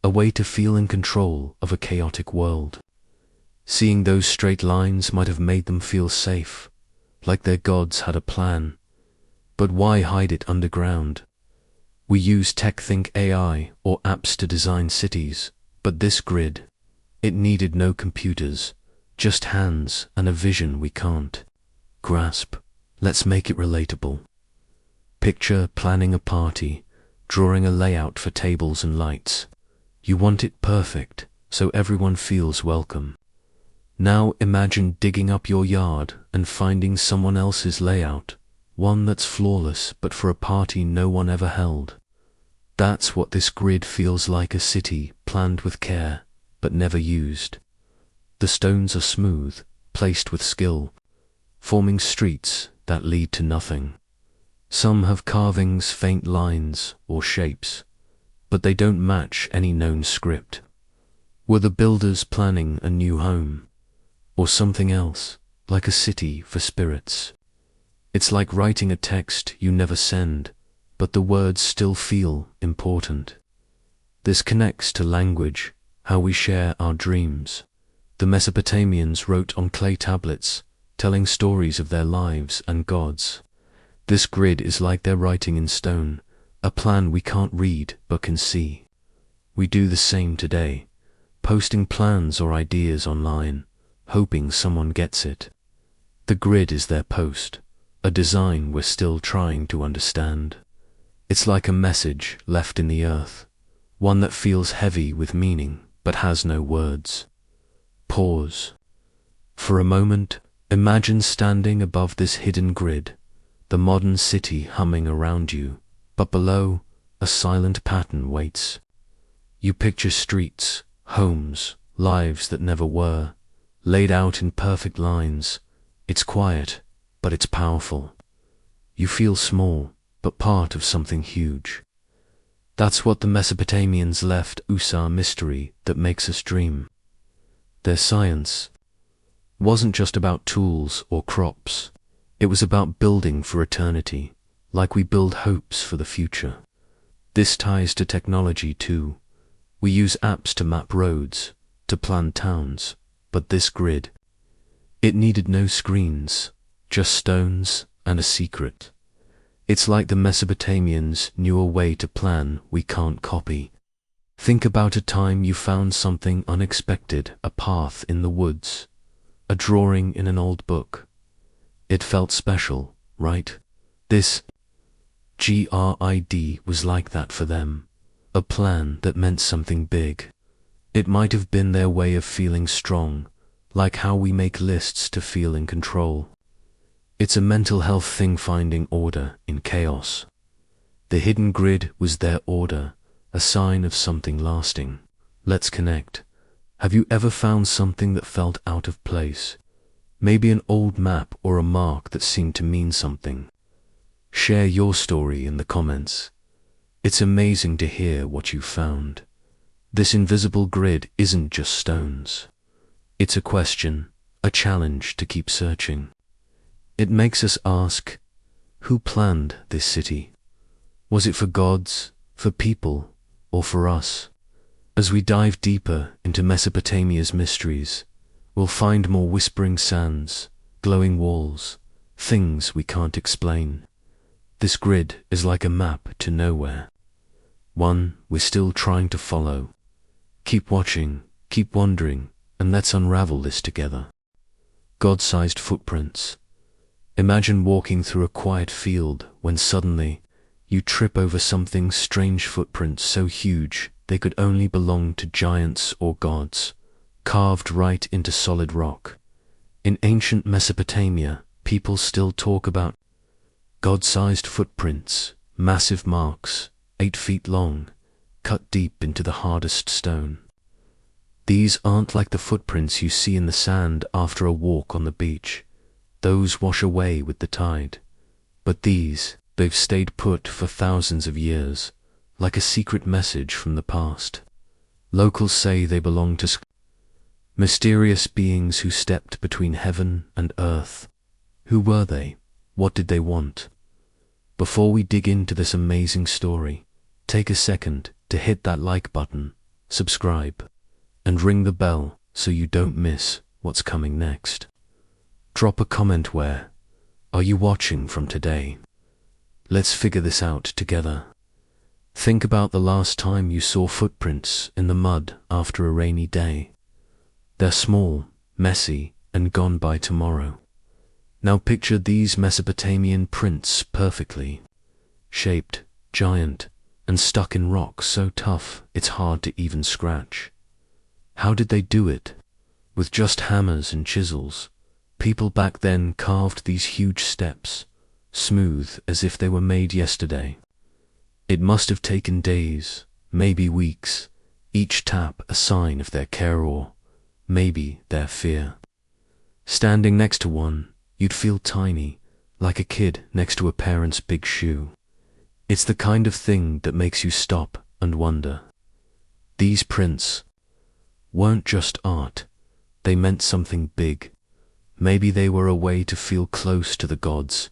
a way to feel in control of a chaotic world. Seeing those straight lines might have made them feel safe, like their gods had a plan. But why hide it underground? We use tech, think AI or apps to design cities, but this grid, it needed no computers, just hands and a vision we can't grasp. Let's make it relatable. Picture planning a party, drawing a layout for tables and lights. You want it perfect, so everyone feels welcome. Now imagine digging up your yard and finding someone else's layout, one that's flawless but for a party no one ever held. That's what this grid feels like, a city planned with care, but never used. The stones are smooth, placed with skill, forming streets that lead to nothing. Some have carvings, faint lines, or shapes, but they don't match any known script. Were the builders planning a new home? Or something else, like a city for spirits? It's like writing a text you never send, but the words still feel important. This connects to language, how we share our dreams. The Mesopotamians wrote on clay tablets, telling stories of their lives and gods. This grid is like their writing in stone, a plan we can't read but can see. We do the same today, posting plans or ideas online, hoping someone gets it. The grid is their post, a design we're still trying to understand. It's like a message left in the earth, one that feels heavy with meaning but has no words. Pause. For a moment, imagine standing above this hidden grid, the modern city humming around you, but below, a silent pattern waits. You picture streets, homes, lives that never were, laid out in perfect lines. It's quiet, but it's powerful. You feel small, but part of something huge. That's what the Mesopotamians left us, our mystery that makes us dream. Their science wasn't just about tools or crops. It was about building for eternity, like we build hopes for the future. This ties to technology too. We use apps to map roads, to plan towns, but this grid, it needed no screens, just stones and a secret. It's like the Mesopotamians knew a way to plan we can't copy. Think about a time you found something unexpected, a path in the woods, a drawing in an old book. It felt special, right? This grid was like that for them, a plan that meant something big. It might have been their way of feeling strong, like how we make lists to feel in control. It's a mental health thing, finding order in chaos. The hidden grid was their order, a sign of something lasting. Let's connect. Have you ever found something that felt out of place? Maybe an old map or a mark that seemed to mean something. Share your story in the comments. It's amazing to hear what you found. This invisible grid isn't just stones. It's a question, a challenge to keep searching. It makes us ask, who planned this city? Was it for gods, for people, or for us? As we dive deeper into Mesopotamia's mysteries, we'll find more whispering sands, glowing walls, things we can't explain. This grid is like a map to nowhere, one we're still trying to follow. Keep watching, keep wondering, and let's unravel this together. God-sized footprints. Imagine walking through a quiet field when suddenly you trip over something strange. Footprints so huge they could only belong to giants or gods, carved right into solid rock. In ancient Mesopotamia, people still talk about God-sized footprints, massive marks, 8 feet long, cut deep into the hardest stone. These aren't like the footprints you see in the sand after a walk on the beach. Those wash away with the tide. But these, they've stayed put for thousands of years, like a secret message from the past. Locals say they belong to mysterious beings who stepped between heaven and earth. Who were they? What did they want? Before we dig into this amazing story, take a second to hit that like button, subscribe, and ring the bell so you don't miss what's coming next. Drop a comment. Where are you watching from today? Let's figure this out together. Think about the last time you saw footprints in the mud after a rainy day. They're small, messy, and gone by tomorrow. Now picture these Mesopotamian prints perfectly shaped, giant, and stuck in rock so tough it's hard to even scratch. How did they do it? With just hammers and chisels, people back then carved these huge steps, smooth as if they were made yesterday. It must have taken days, maybe weeks, each tap a sign of their care or maybe their fear. Standing next to one, you'd feel tiny, like a kid next to a parent's big shoe. It's the kind of thing that makes you stop and wonder. These prints weren't just art, they meant something big. Maybe they were a way to feel close to the gods,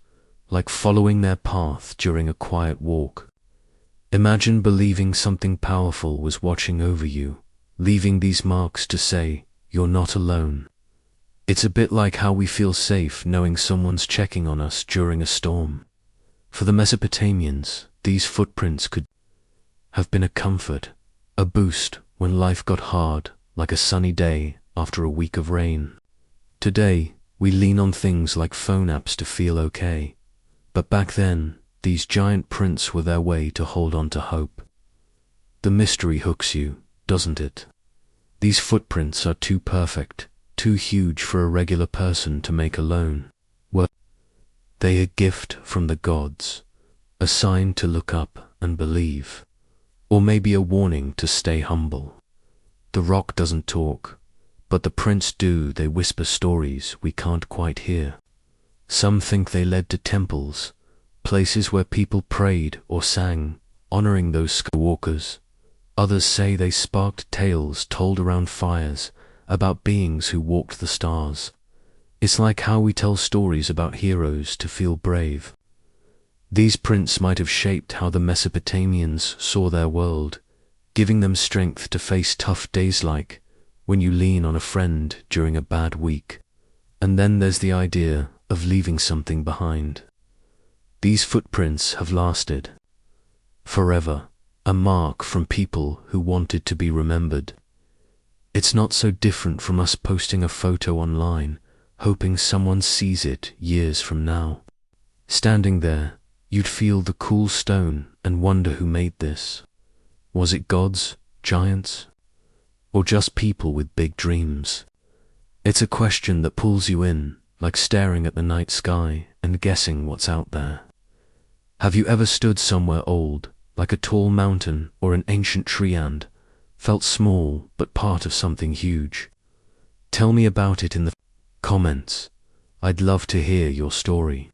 like following their path during a quiet walk. Imagine believing something powerful was watching over you, leaving these marks to say, you're not alone. It's a bit like how we feel safe knowing someone's checking on us during a storm. For the Mesopotamians, these footprints could have been a comfort, a boost when life got hard, like a sunny day after a week of rain. Today, we lean on things like phone apps to feel okay. But back then, these giant prints were their way to hold on to hope. The mystery hooks you, doesn't it? These footprints are too perfect, too huge for a regular person to make alone. Were they a gift from the gods, a sign to look up and believe, or maybe a warning to stay humble? The rock doesn't talk, but the prints do. They whisper stories we can't quite hear. Some think they led to temples, places where people prayed or sang, honoring those skywalkers. Others say they sparked tales told around fires about beings who walked the stars. It's like how we tell stories about heroes to feel brave. These prints might have shaped how the Mesopotamians saw their world, giving them strength to face tough days, like when you lean on a friend during a bad week. And then there's the idea of leaving something behind. These footprints have lasted forever, a mark from people who wanted to be remembered. It's not so different from us posting a photo online, hoping someone sees it years from now. Standing there, you'd feel the cool stone and wonder who made this. Was it gods, giants, or just people with big dreams? It's a question that pulls you in, like staring at the night sky and guessing what's out there. Have you ever stood somewhere old, like a tall mountain or an ancient tree, and felt small but part of something huge. Tell me about it in the comments. I'd love to hear your story.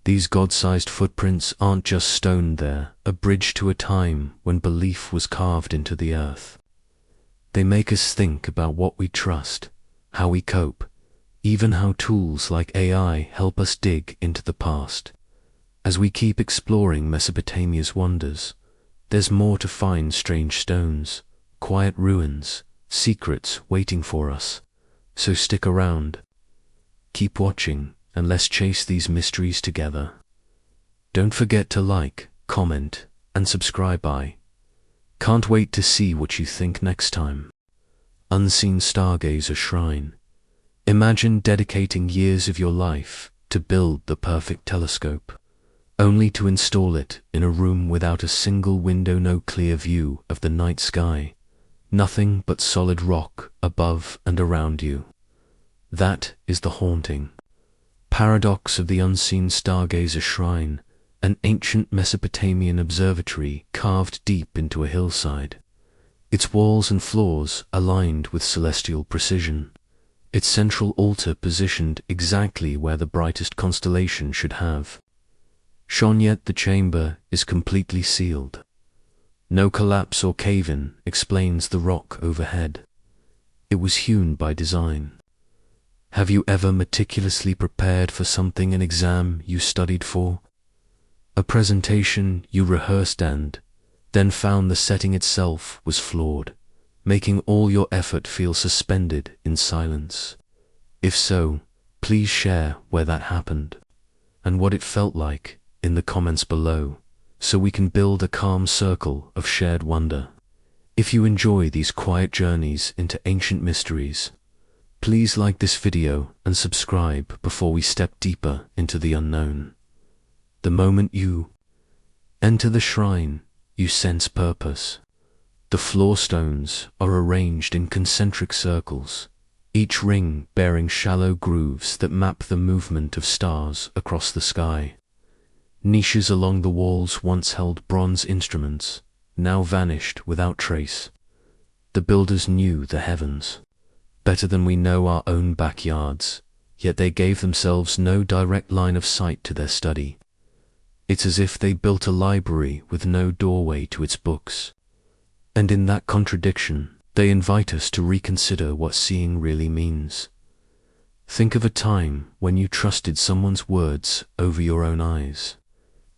These God-sized footprints aren't just stone, they're a bridge to a time when belief was carved into the earth. They make us think about what we trust, how we cope, even how tools like AI help us dig into the past. As we keep exploring Mesopotamia's wonders, there's more to find: strange stones, quiet ruins, secrets waiting for us. So stick around, keep watching, and let's chase these mysteries together. Don't forget to like, comment, and subscribe. I can't wait to see what you think next time. Unseen Stargazer Shrine. Imagine dedicating years of your life to build the perfect telescope, only to install it in a room without a single window, no clear view of the night sky, nothing but solid rock above and around you. That is the haunting paradox of the Unseen Stargazer Shrine, an ancient Mesopotamian observatory carved deep into a hillside. Its walls and floors aligned with celestial precision, its central altar positioned exactly where the brightest constellation should have shone, yet the chamber is completely sealed. No collapse or cave-in explains the rock overhead. It was hewn by design. Have you ever meticulously prepared for something, an exam you studied for, a presentation you rehearsed, and then found the setting itself was flawed, making all your effort feel suspended in silence? If so, please share where that happened and what it felt like in the comments below, so we can build a calm circle of shared wonder. If you enjoy these quiet journeys into ancient mysteries, please like this video and subscribe before we step deeper into the unknown. The moment you enter the shrine, you sense purpose. The floor stones are arranged in concentric circles, each ring bearing shallow grooves that map the movement of stars across the sky. Niches along the walls once held bronze instruments, now vanished without trace. The builders knew the heavens better than we know our own backyards, yet they gave themselves no direct line of sight to their study. It's as if they built a library with no doorway to its books. And in that contradiction, they invite us to reconsider what seeing really means. Think of a time when you trusted someone's words over your own eyes.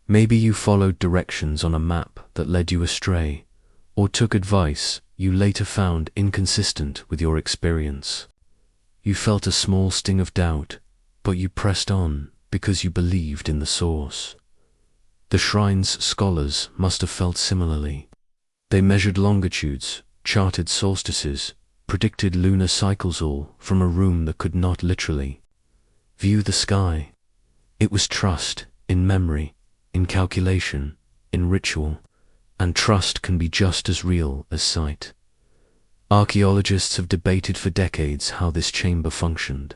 Maybe you followed directions on a map that led you astray, or took advice you later found inconsistent with your experience. You felt a small sting of doubt, but you pressed on because you believed in the source. The shrine's scholars must have felt similarly. They measured longitudes, charted solstices, predicted lunar cycles, all from a room that could not literally view the sky. It was trust in memory, in calculation, in ritual, and trust can be just as real as sight. Archaeologists have debated for decades how this chamber functioned.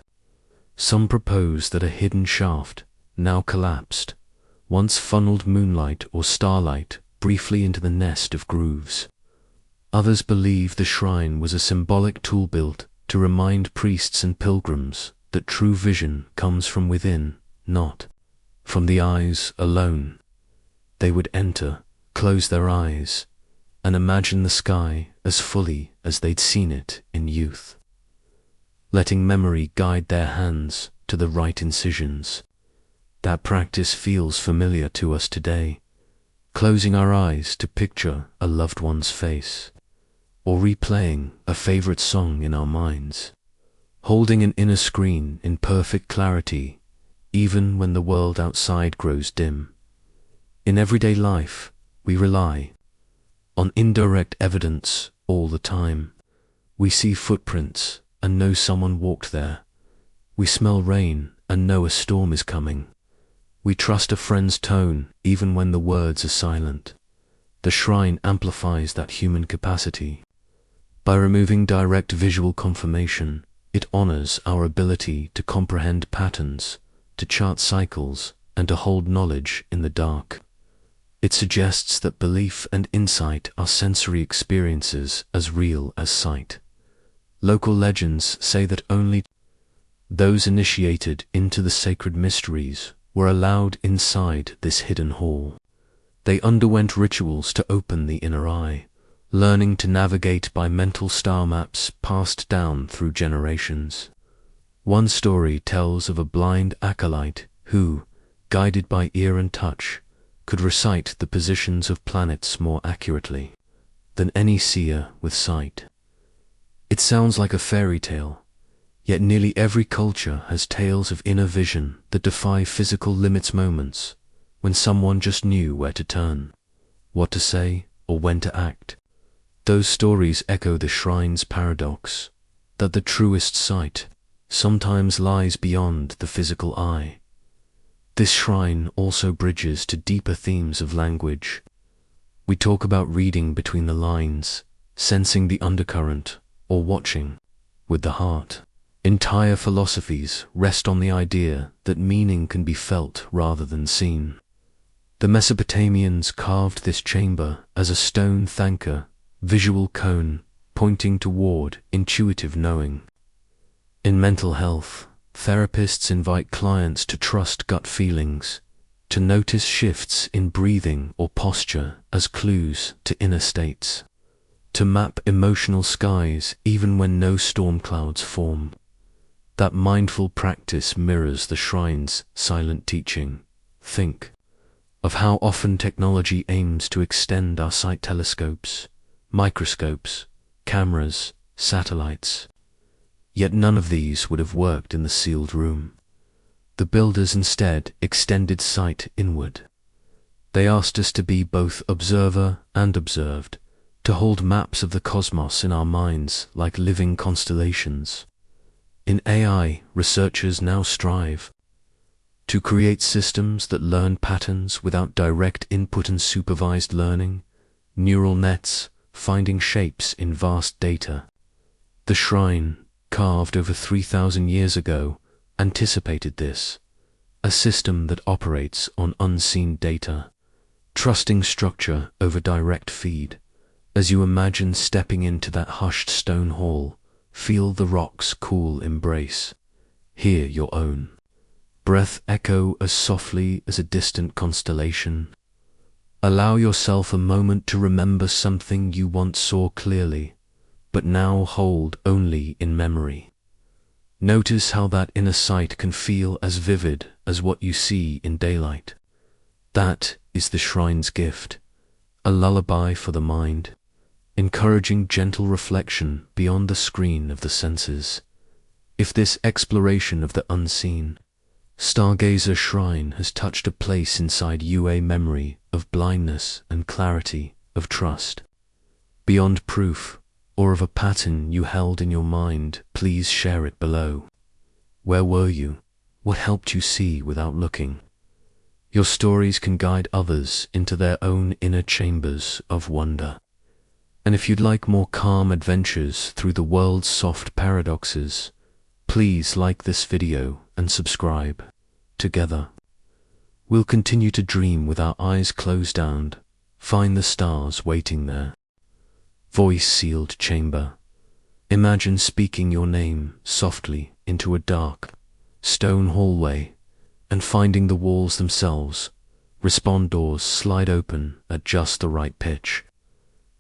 Some propose that a hidden shaft, now collapsed, once funneled moonlight or starlight briefly into the nest of grooves. Others believe the shrine was a symbolic tool built to remind priests and pilgrims that true vision comes from within, not from the eyes alone. They would enter, close their eyes, and imagine the sky as fully as they'd seen it in youth, letting memory guide their hands to the right incisions. That practice feels familiar to us today, closing our eyes to picture a loved one's face, or replaying a favorite song in our minds, holding an inner screen in perfect clarity, even when the world outside grows dim. In everyday life, we rely on indirect evidence all the time. We see footprints and know someone walked there. We smell rain and know a storm is coming. We trust a friend's tone even when the words are silent. The shrine amplifies that human capacity. By removing direct visual confirmation, it honors our ability to comprehend patterns, to chart cycles, and to hold knowledge in the dark. It suggests that belief and insight are sensory experiences as real as sight. Local legends say that only those initiated into the sacred mysteries were allowed inside this hidden hall. They underwent rituals to open the inner eye, learning to navigate by mental star maps passed down through generations. One story tells of a blind acolyte who, guided by ear and touch, could recite the positions of planets more accurately than any seer with sight. It sounds like a fairy tale, yet nearly every culture has tales of inner vision that defy physical limits, moments when someone just knew where to turn, what to say, or when to act. Those stories echo the shrine's paradox, that the truest sight sometimes lies beyond the physical eye. This shrine also bridges to deeper themes of language. We talk about reading between the lines, sensing the undercurrent, or watching with the heart. Entire philosophies rest on the idea that meaning can be felt rather than seen. The Mesopotamians carved this chamber as a stone thanker, visual cone pointing toward intuitive knowing. In mental health, therapists invite clients to trust gut feelings, to notice shifts in breathing or posture as clues to inner states, to map emotional skies even when no storm clouds form. That mindful practice mirrors the shrine's silent teaching. Think of how often technology aims to extend our sight: telescopes, microscopes, cameras, satellites. Yet none of these would have worked in the sealed room. The builders instead extended sight inward. They asked us to be both observer and observed, to hold maps of the cosmos in our minds like living constellations. In AI, researchers now strive to create systems that learn patterns without direct input and supervised learning, neural nets finding shapes in vast data. The shrine, carved over 3,000 years ago, anticipated this, a system that operates on unseen data, trusting structure over direct feed. As you imagine stepping into that hushed stone hall, feel the rock's cool embrace. Hear your own breath echo as softly as a distant constellation. Allow yourself a moment to remember something you once saw clearly, but now hold only in memory. Notice how that inner sight can feel as vivid as what you see in daylight. That is the shrine's gift, a lullaby for the mind, encouraging gentle reflection beyond the screen of the senses. If this exploration of the unseen, Stargazer Shrine has touched a place inside you, a memory of blindness and clarity, of trust, beyond proof, or of a pattern you held in your mind, please share it below. Where were you? What helped you see without looking? Your stories can guide others into their own inner chambers of wonder. And if you'd like more calm adventures through the world's soft paradoxes, please like this video and subscribe. Together, we'll continue to dream with our eyes closed down, find the stars waiting there. Voice-sealed chamber. Imagine speaking your name softly into a dark, stone hallway and finding the walls themselves. Respond doors slide open at just the right pitch.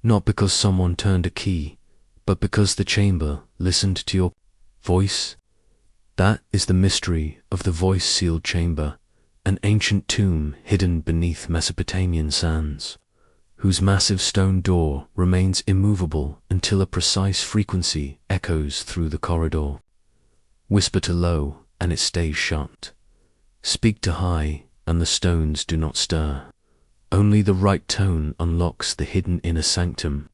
Not because someone turned a key, but because the chamber listened to your voice. That is the mystery of the voice-sealed chamber, an ancient tomb hidden beneath Mesopotamian sands, whose massive stone door remains immovable until a precise frequency echoes through the corridor. Whisper to low, and it stays shut. Speak to high, and the stones do not stir. Only the right tone unlocks the hidden inner sanctum.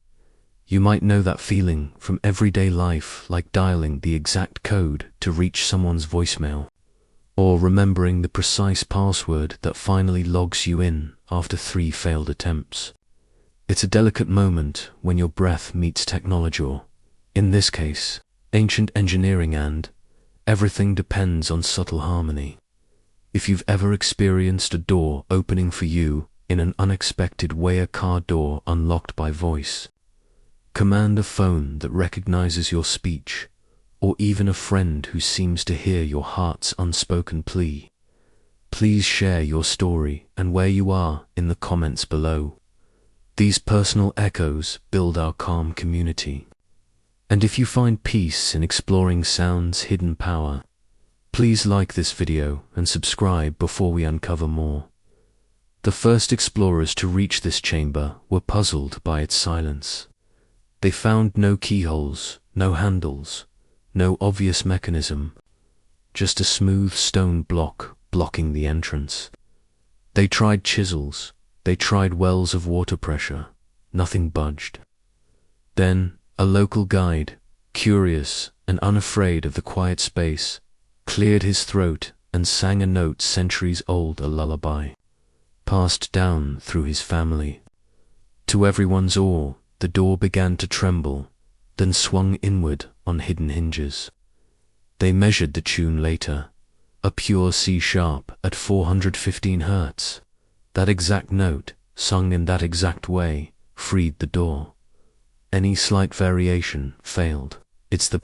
You might know that feeling from everyday life, like dialing the exact code to reach someone's voicemail, or remembering the precise password that finally logs you in after 3 failed attempts. It's a delicate moment when your breath meets technology, or, in this case, ancient engineering, and everything depends on subtle harmony. If you've ever experienced a door opening for you in an unexpected way, a car door unlocked by voice. Command a phone that recognizes your speech, or even a friend who seems to hear your heart's unspoken plea. Please share your story and where you are in the comments below. These personal echoes build our calm community. And if you find peace in exploring sound's hidden power, please like this video and subscribe before we uncover more. The first explorers to reach this chamber were puzzled by its silence. They found no keyholes, no handles, no obvious mechanism, just a smooth stone block blocking the entrance. They tried chisels, they tried wells of water pressure, nothing budged. Then a local guide, curious and unafraid of the quiet space, cleared his throat and sang a note centuries old, a lullaby, passed down through his family. To everyone's awe, the door began to tremble, then swung inward on hidden hinges. They measured the tune later, a pure C-sharp at 415 Hz. That exact note, sung in that exact way, freed the door. Any slight variation failed. It's the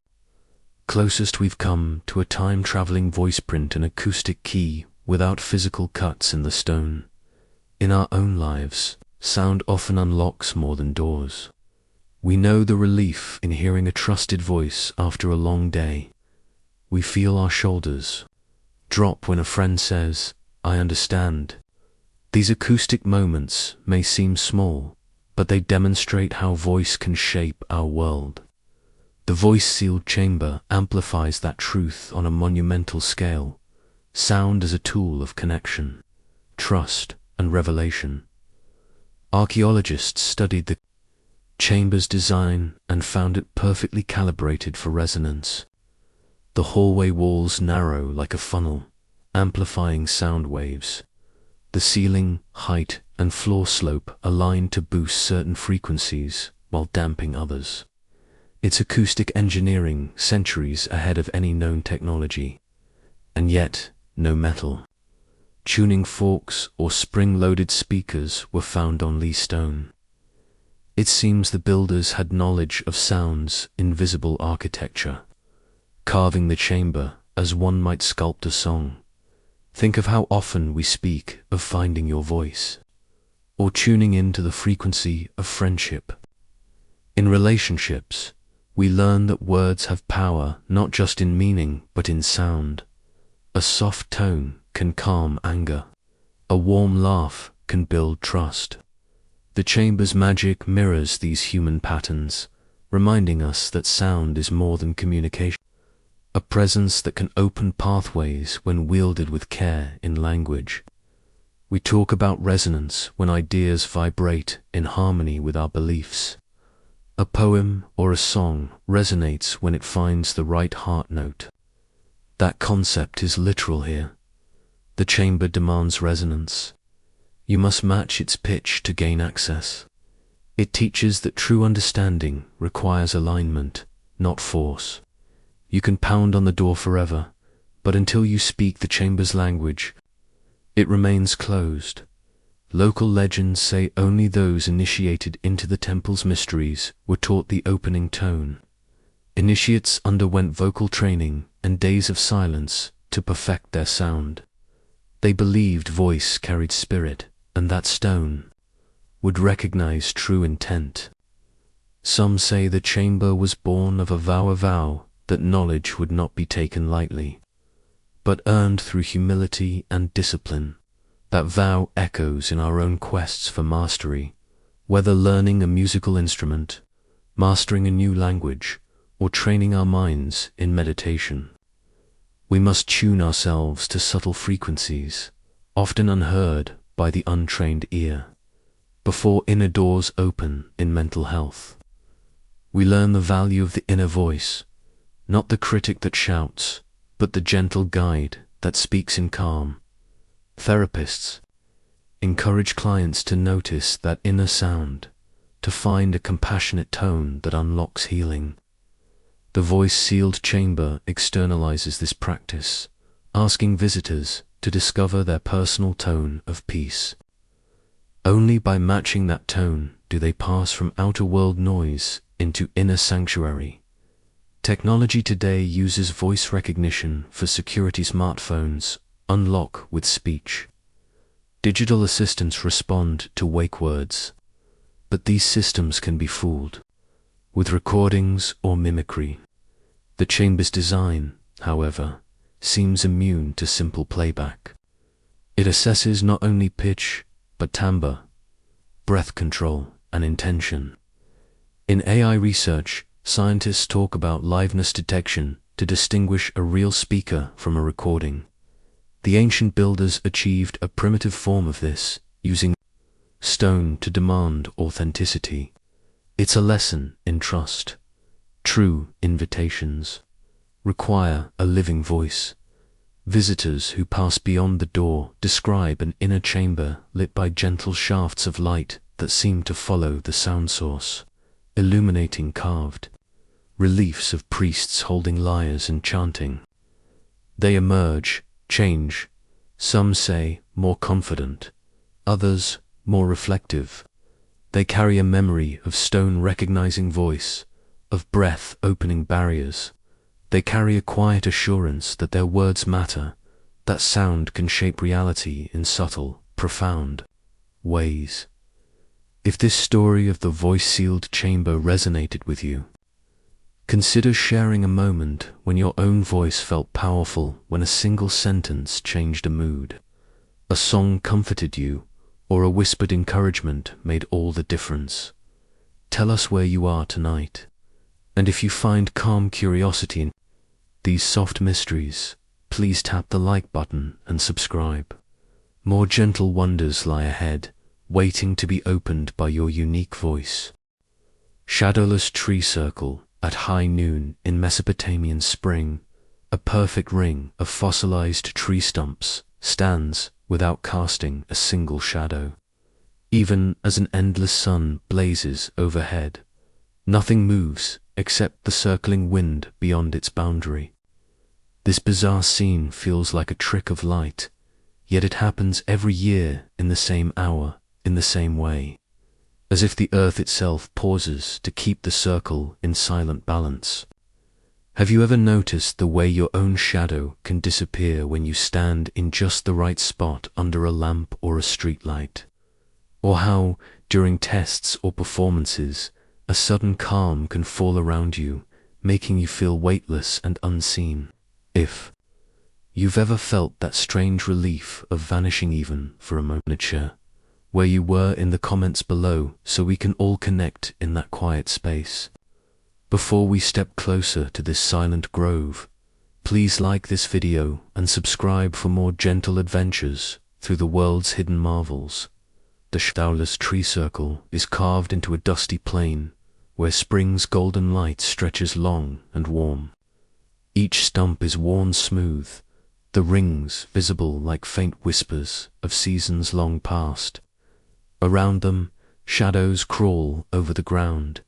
closest we've come to a time-traveling voice print, an acoustic key without physical cuts in the stone. In our own lives, sound often unlocks more than doors. We know the relief in hearing a trusted voice after a long day. We feel our shoulders drop when a friend says, "I understand." These acoustic moments may seem small, but they demonstrate how voice can shape our world. The voice-sealed chamber amplifies that truth on a monumental scale. Sound as a tool of connection, trust, and revelation. Archaeologists studied the chamber's design and found it perfectly calibrated for resonance. The hallway walls narrow like a funnel, amplifying sound waves. The ceiling, height, and floor slope aligned to boost certain frequencies while damping others. It's acoustic engineering centuries ahead of any known technology. And yet, no metal, tuning forks, or spring-loaded speakers were found on Lee stone. It seems the builders had knowledge of sound's invisible architecture, carving the chamber as one might sculpt a song. Think of how often we speak of finding your voice, or tuning into the frequency of friendship. In relationships, we learn that words have power not just in meaning but in sound. A soft tone can calm anger. A warm laugh can build trust. The chamber's magic mirrors these human patterns, reminding us that sound is more than communication, a presence that can open pathways when wielded with care in language. We talk about resonance when ideas vibrate in harmony with our beliefs. A poem or a song resonates when it finds the right heart note. That concept is literal here. The chamber demands resonance. You must match its pitch to gain access. It teaches that true understanding requires alignment, not force. You can pound on the door forever, but until you speak the chamber's language, it remains closed. Local legends say only those initiated into the temple's mysteries were taught the opening tone. Initiates underwent vocal training and days of silence to perfect their sound. They believed voice carried spirit, and that stone would recognize true intent. Some say the chamber was born of a vow that knowledge would not be taken lightly, but earned through humility and discipline. That vow echoes in our own quests for mastery, whether learning a musical instrument, mastering a new language, or training our minds in meditation. We must tune ourselves to subtle frequencies, often unheard by the untrained ear, before inner doors open in mental health. We learn the value of the inner voice, not the critic that shouts, but the gentle guide that speaks in calm. Therapists encourage clients to notice that inner sound, to find a compassionate tone that unlocks healing. The voice-sealed chamber externalizes this practice, asking visitors to discover their personal tone of peace. Only by matching that tone do they pass from outer world noise into inner sanctuary. Technology today uses voice recognition for security. Smartphones unlock with speech. Digital assistants respond to wake words. But these systems can be fooled with recordings or mimicry. The chamber's design, however, seems immune to simple playback. It assesses not only pitch, but timbre, breath control, and intention. In AI research, scientists talk about liveness detection to distinguish a real speaker from a recording. The ancient builders achieved a primitive form of this, using stone to demand authenticity. It's a lesson in trust. True invitations require a living voice. Visitors who pass beyond the door describe an inner chamber lit by gentle shafts of light that seem to follow the sound source, illuminating carved reliefs of priests holding lyres and chanting. They emerge, change, some say more confident, others more reflective. They carry a memory of stone recognizing voice, of breath opening barriers. They carry a quiet assurance that their words matter, that sound can shape reality in subtle, profound ways. If this story of the voice-sealed chamber resonated with you, consider sharing a moment when your own voice felt powerful, when a single sentence changed a mood, a song comforted you, or a whispered encouragement made all the difference. Tell us where you are tonight. And if you find calm curiosity in these soft mysteries, please tap the like button and subscribe. More gentle wonders lie ahead, waiting to be opened by your unique voice. Shadowless tree circle at high noon in Mesopotamian spring, a perfect ring of fossilized tree stumps stands without casting a single shadow. Even as an endless sun blazes overhead, nothing moves except the circling wind beyond its boundary. This bizarre scene feels like a trick of light, yet it happens every year in the same hour, in the same way, as if the earth itself pauses to keep the circle in silent balance. Have you ever noticed the way your own shadow can disappear when you stand in just the right spot under a lamp or a street light? Or how, during tests or performances, a sudden calm can fall around you, making you feel weightless and unseen? If you've ever felt that strange relief of vanishing even for a moment, share where you were in the comments below so we can all connect in that quiet space. Before we step closer to this silent grove, please like this video and subscribe for more gentle adventures through the world's hidden marvels. The shadowless tree circle is carved into a dusty plain where spring's golden light stretches long and warm. Each stump is worn smooth, the rings visible like faint whispers of seasons long past. Around them, shadows crawl over the ground,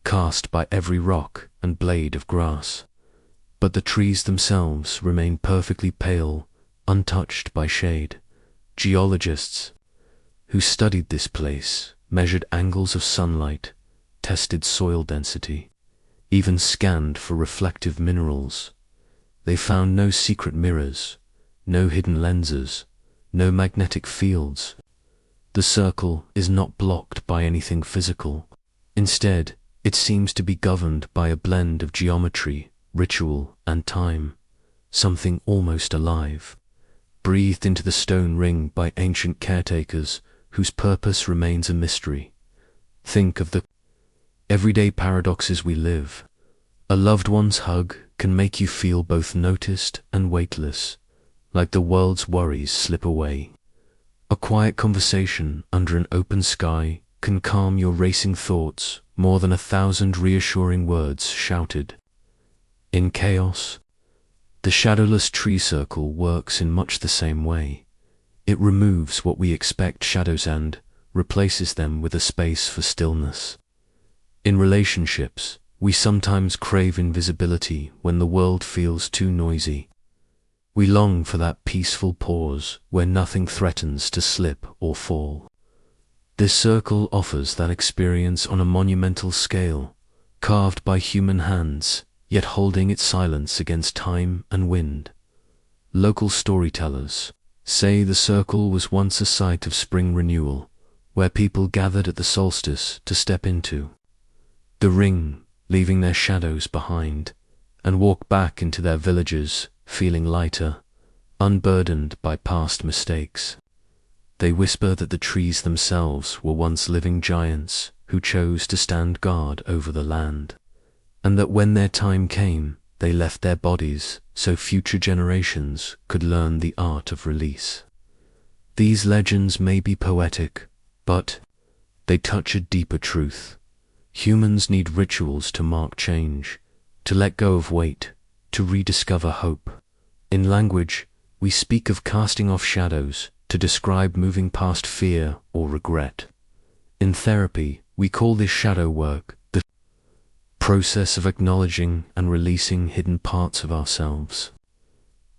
cast by every rock and blade of grass. But the trees themselves remain perfectly pale, untouched by shade. Geologists who studied this place measured angles of sunlight, tested soil density, even scanned for reflective minerals. They found no secret mirrors, no hidden lenses, no magnetic fields. The circle is not blocked by anything physical. Instead, it seems to be governed by a blend of geometry, ritual, and time, something almost alive, breathed into the stone ring by ancient caretakers whose purpose remains a mystery. Think of the everyday paradoxes we live. A loved one's hug can make you feel both noticed and weightless, like the world's worries slip away. A quiet conversation under an open sky can calm your racing thoughts more than 1,000 reassuring words shouted. In chaos, the shadowless tree circle works in much the same way. It removes what we expect shadows and replaces them with a space for stillness. In relationships, we sometimes crave invisibility when the world feels too noisy. We long for that peaceful pause where nothing threatens to slip or fall. This circle offers that experience on a monumental scale, carved by human hands, yet holding its silence against time and wind. Local storytellers say the circle was once a site of spring renewal, where people gathered at the solstice to step into the ring, leaving their shadows behind, and walk back into their villages, feeling lighter, unburdened by past mistakes. They whisper that the trees themselves were once living giants who chose to stand guard over the land, and that when their time came, they left their bodies so future generations could learn the art of release. These legends may be poetic, but they touch a deeper truth. Humans need rituals to mark change, to let go of weight, to rediscover hope. In language, we speak of casting off shadows to describe moving past fear or regret. In therapy, we call this shadow work, the process of acknowledging and releasing hidden parts of ourselves.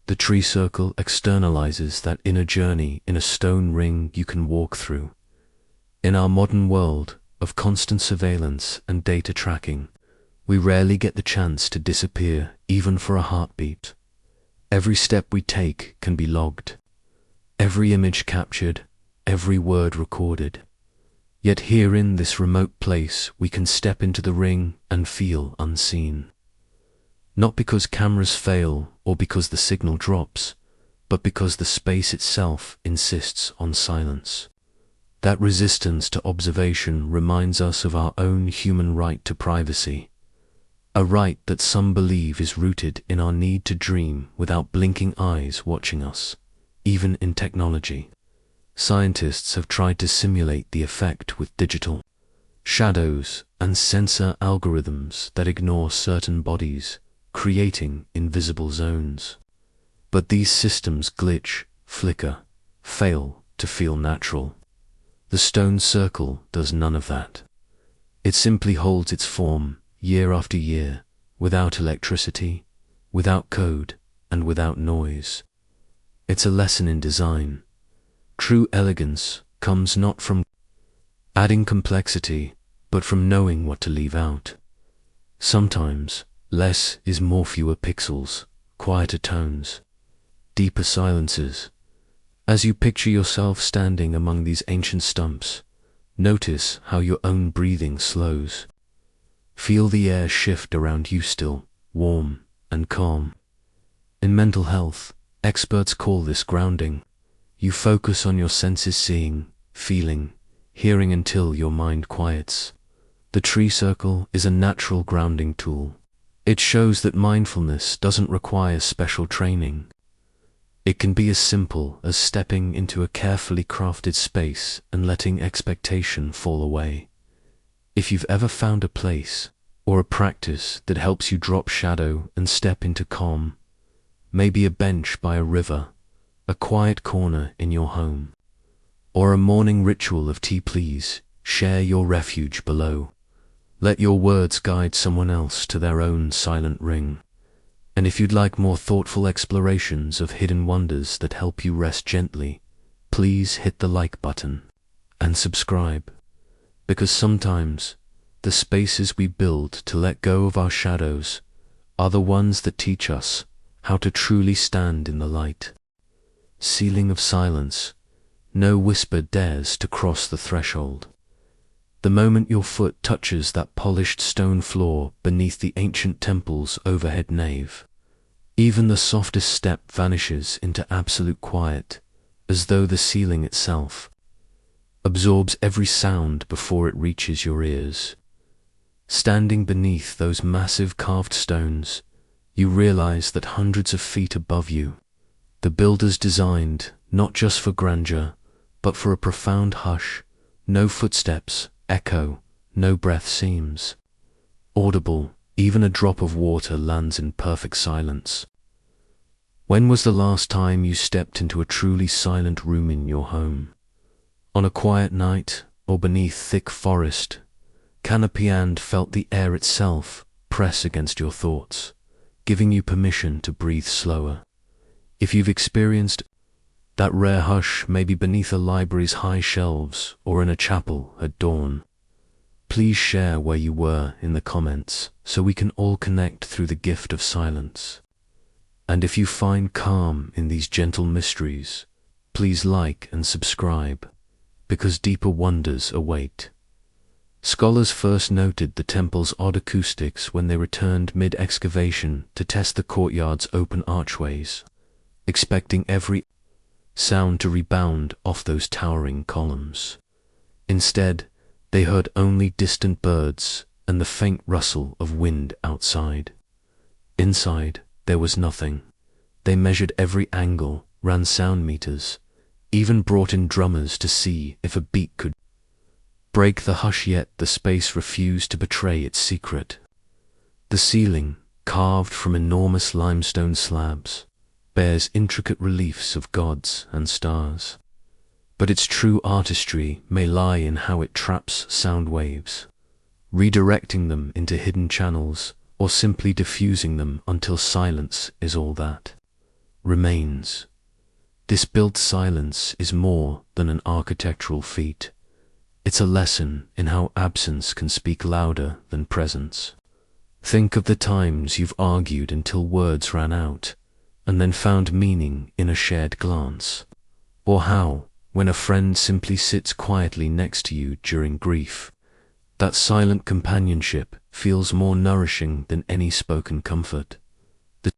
The tree circle externalizes that inner journey in a stone ring you can walk through. In our modern world of constant surveillance and data tracking, we rarely get the chance to disappear even for a heartbeat. Every step we take can be logged, every image captured, every word recorded. Yet here in this remote place we can step into the ring and feel unseen. Not because cameras fail or because the signal drops, but because the space itself insists on silence. That resistance to observation reminds us of our own human right to privacy, a right that some believe is rooted in our need to dream without blinking eyes watching us. Even in technology, scientists have tried to simulate the effect with digital shadows and sensor algorithms that ignore certain bodies, creating invisible zones. But these systems glitch, flicker, fail to feel natural. The stone circle does none of that. It simply holds its form year after year, without electricity, without code, and without noise. It's a lesson in design. True elegance comes not from adding complexity, but from knowing what to leave out. Sometimes, less is more. Fewer pixels, quieter tones, deeper silences. As you picture yourself standing among these ancient stumps, notice how your own breathing slows. Feel the air shift around you, still, warm and calm. In mental health, experts call this grounding. You focus on your senses, seeing, feeling, hearing until your mind quiets. The tree circle is a natural grounding tool. It shows that mindfulness doesn't require special training. It can be as simple as stepping into a carefully crafted space and letting expectation fall away. If you've ever found a place or a practice that helps you drop shadow and step into calm, maybe a bench by a river, a quiet corner in your home, or a morning ritual of tea, please share your refuge below. Let your words guide someone else to their own silent ring. And if you'd like more thoughtful explorations of hidden wonders that help you rest gently, please hit the like button and subscribe. Because sometimes the spaces we build to let go of our shadows are the ones that teach us how to truly stand in the light. Ceiling of silence, no whisper dares to cross the threshold. The moment your foot touches that polished stone floor beneath the ancient temple's overhead nave, even the softest step vanishes into absolute quiet, as though the ceiling itself absorbs every sound before it reaches your ears. Standing beneath those massive carved stones, you realize that hundreds of feet above you, the builders designed not just for grandeur, but for a profound hush. No footsteps echo, no breath seems audible, even a drop of water lands in perfect silence. When was the last time you stepped into a truly silent room in your home? On a quiet night, or beneath thick forest canopy, and felt the air itself press against your thoughts, giving you permission to breathe slower. If you've experienced That rare hush may be beneath a library's high shelves or in a chapel at dawn. Please share where you were in the comments so we can all connect through the gift of silence. And if you find calm in these gentle mysteries, please like and subscribe, because deeper wonders await. Scholars first noted the temple's odd acoustics when they returned mid-excavation to test the courtyard's open archways, expecting every sound to rebound off those towering columns. Instead, they heard only distant birds and the faint rustle of wind outside. Inside, there was nothing. They measured every angle, ran sound meters, even brought in drummers to see if a beat could break the hush, yet the space refused to betray its secret. The ceiling, carved from enormous limestone slabs, bears intricate reliefs of gods and stars. But its true artistry may lie in how it traps sound waves, redirecting them into hidden channels or simply diffusing them until silence is all that remains. This built silence is more than an architectural feat. It's a lesson in how absence can speak louder than presence. Think of the times you've argued until words ran out, and then found meaning in a shared glance. Or how, when a friend simply sits quietly next to you during grief, that silent companionship feels more nourishing than any spoken comfort. The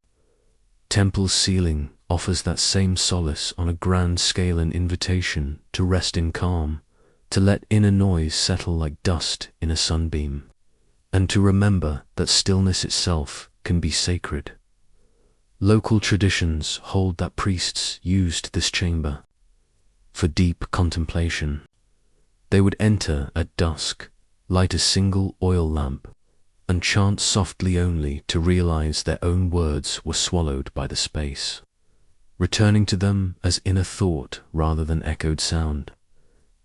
temple's ceiling offers that same solace on a grand scale, an invitation to rest in calm, to let inner noise settle like dust in a sunbeam, and to remember that stillness itself can be sacred. Local traditions hold that priests used this chamber for deep contemplation. They would enter at dusk, light a single oil lamp, and chant softly only to realize their own words were swallowed by the space, returning to them as inner thought rather than echoed sound.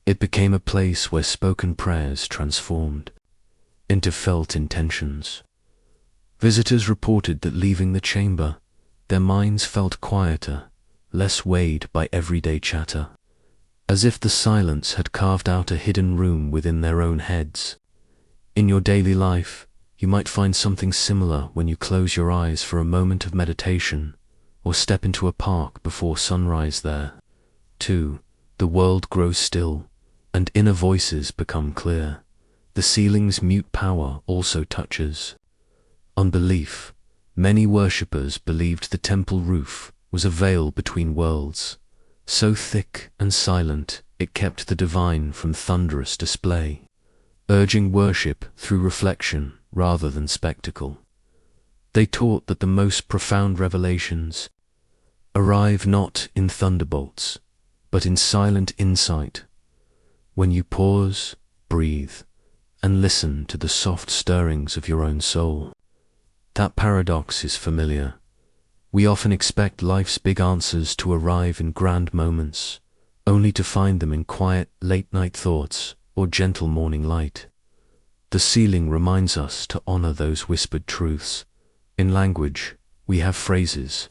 It became a place where spoken prayers transformed into felt intentions. Visitors reported that leaving the chamber, their minds felt quieter, less weighed by everyday chatter, as if the silence had carved out a hidden room within their own heads. In your daily life, you might find something similar when you close your eyes for a moment of meditation, or step into a park before sunrise. There, too, the world grows still, and inner voices become clear. The ceiling's mute power also touches unbelief. Many worshippers believed the temple roof was a veil between worlds, so thick and silent it kept the divine from thunderous display, urging worship through reflection rather than spectacle. They taught that the most profound revelations arrive not in thunderbolts, but in silent insight, when you pause, breathe, and listen to the soft stirrings of your own soul. That paradox is familiar. We often expect life's big answers to arrive in grand moments, only to find them in quiet, late-night thoughts or gentle morning light. The ceiling reminds us to honor those whispered truths. In language, we have phrases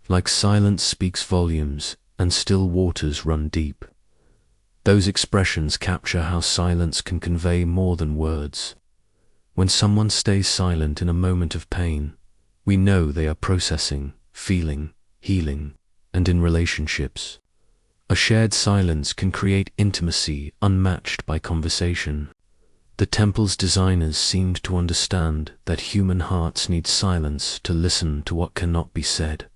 like silence speaks volumes and still waters run deep. Those expressions capture how silence can convey more than words. When someone stays silent in a moment of pain, we know they are processing, feeling, healing, and in relationships. A shared silence can create intimacy unmatched by conversation. The temple's designers seemed to understand that human hearts need silence to listen to what cannot be said.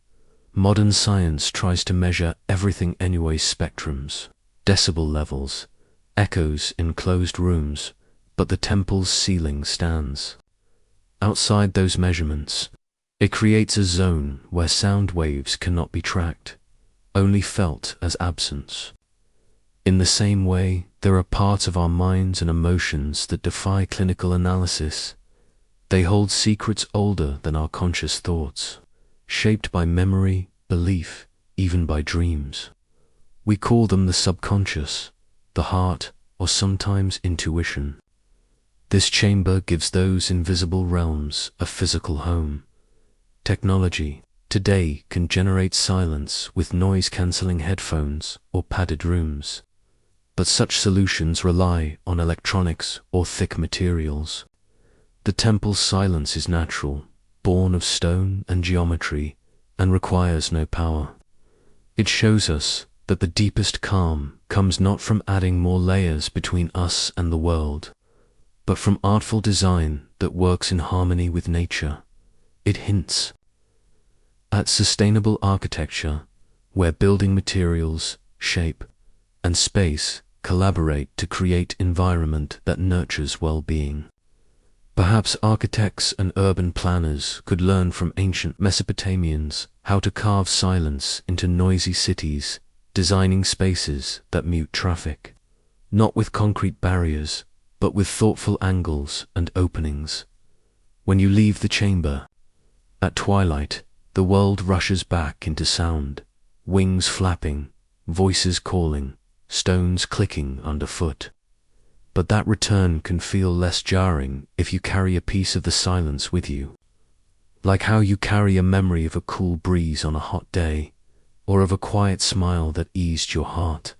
Modern science tries to measure everything anyway: spectrums, decibel levels, echoes in closed rooms, but the temple's ceiling stands outside those measurements. It creates a zone where sound waves cannot be tracked, only felt as absence. In the same way, there are parts of our minds and emotions that defy clinical analysis. They hold secrets older than our conscious thoughts, shaped by memory, belief, even by dreams. We call them the subconscious, the heart, or sometimes intuition. This chamber gives those invisible realms a physical home. Technology, today can generate silence with noise-cancelling headphones or padded rooms. But such solutions rely on electronics or thick materials. The temple's silence is natural, born of stone and geometry, and requires no power. It shows us that the deepest calm comes not from adding more layers between us and the world, but from artful design that works in harmony with nature. It hints at sustainable architecture, where building materials, shape, and space collaborate to create environment that nurtures well-being. Perhaps architects and urban planners could learn from ancient Mesopotamians how to carve silence into noisy cities, designing spaces that mute traffic, not with concrete barriers, but with thoughtful angles and openings. When you leave the chamber, at twilight, the world rushes back into sound, wings flapping, voices calling, stones clicking underfoot. But that return can feel less jarring if you carry a piece of the silence with you. Like how you carry a memory of a cool breeze on a hot day, or of a quiet smile that eased your heart.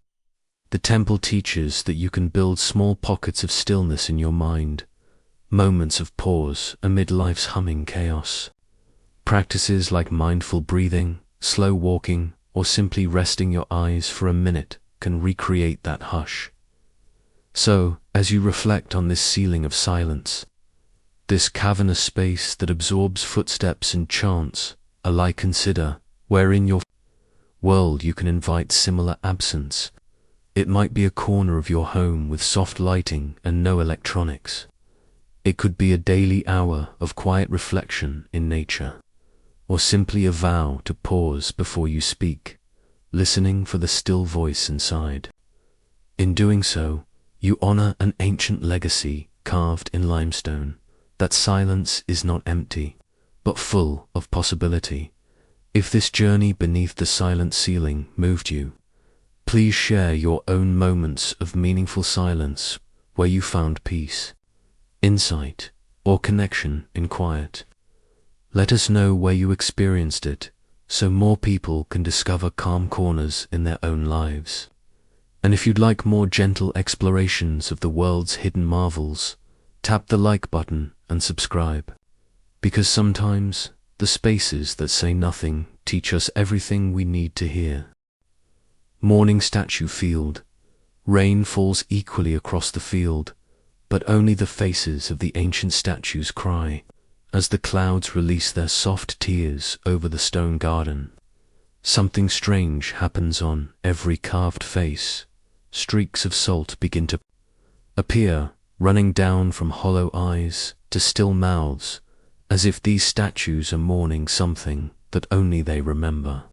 The temple teaches that you can build small pockets of stillness in your mind, moments of pause amid life's humming chaos. Practices like mindful breathing, slow walking, or simply resting your eyes for a minute can recreate that hush. So, as you reflect on this ceiling of silence, this cavernous space that absorbs footsteps and chants, alike consider where in your world you can invite similar absence. It might be a corner of your home with soft lighting and no electronics. It could be a daily hour of quiet reflection in nature, or simply a vow to pause before you speak, listening for the still voice inside. In doing so, you honor an ancient legacy carved in limestone, that silence is not empty, but full of possibility. If this journey beneath the silent ceiling moved you, please share your own moments of meaningful silence where you found peace, insight, or connection in quiet. Let us know where you experienced it, so more people can discover calm corners in their own lives. And if you'd like more gentle explorations of the world's hidden marvels, tap the like button and subscribe. Because sometimes the spaces that say nothing teach us everything we need to hear. Morning statue field. Rain falls equally across the field, but only the faces of the ancient statues cry, as the clouds release their soft tears over the stone garden. Something strange happens on every carved face. Streaks of salt begin to appear, running down from hollow eyes to still mouths, as if these statues are mourning something that only they remember.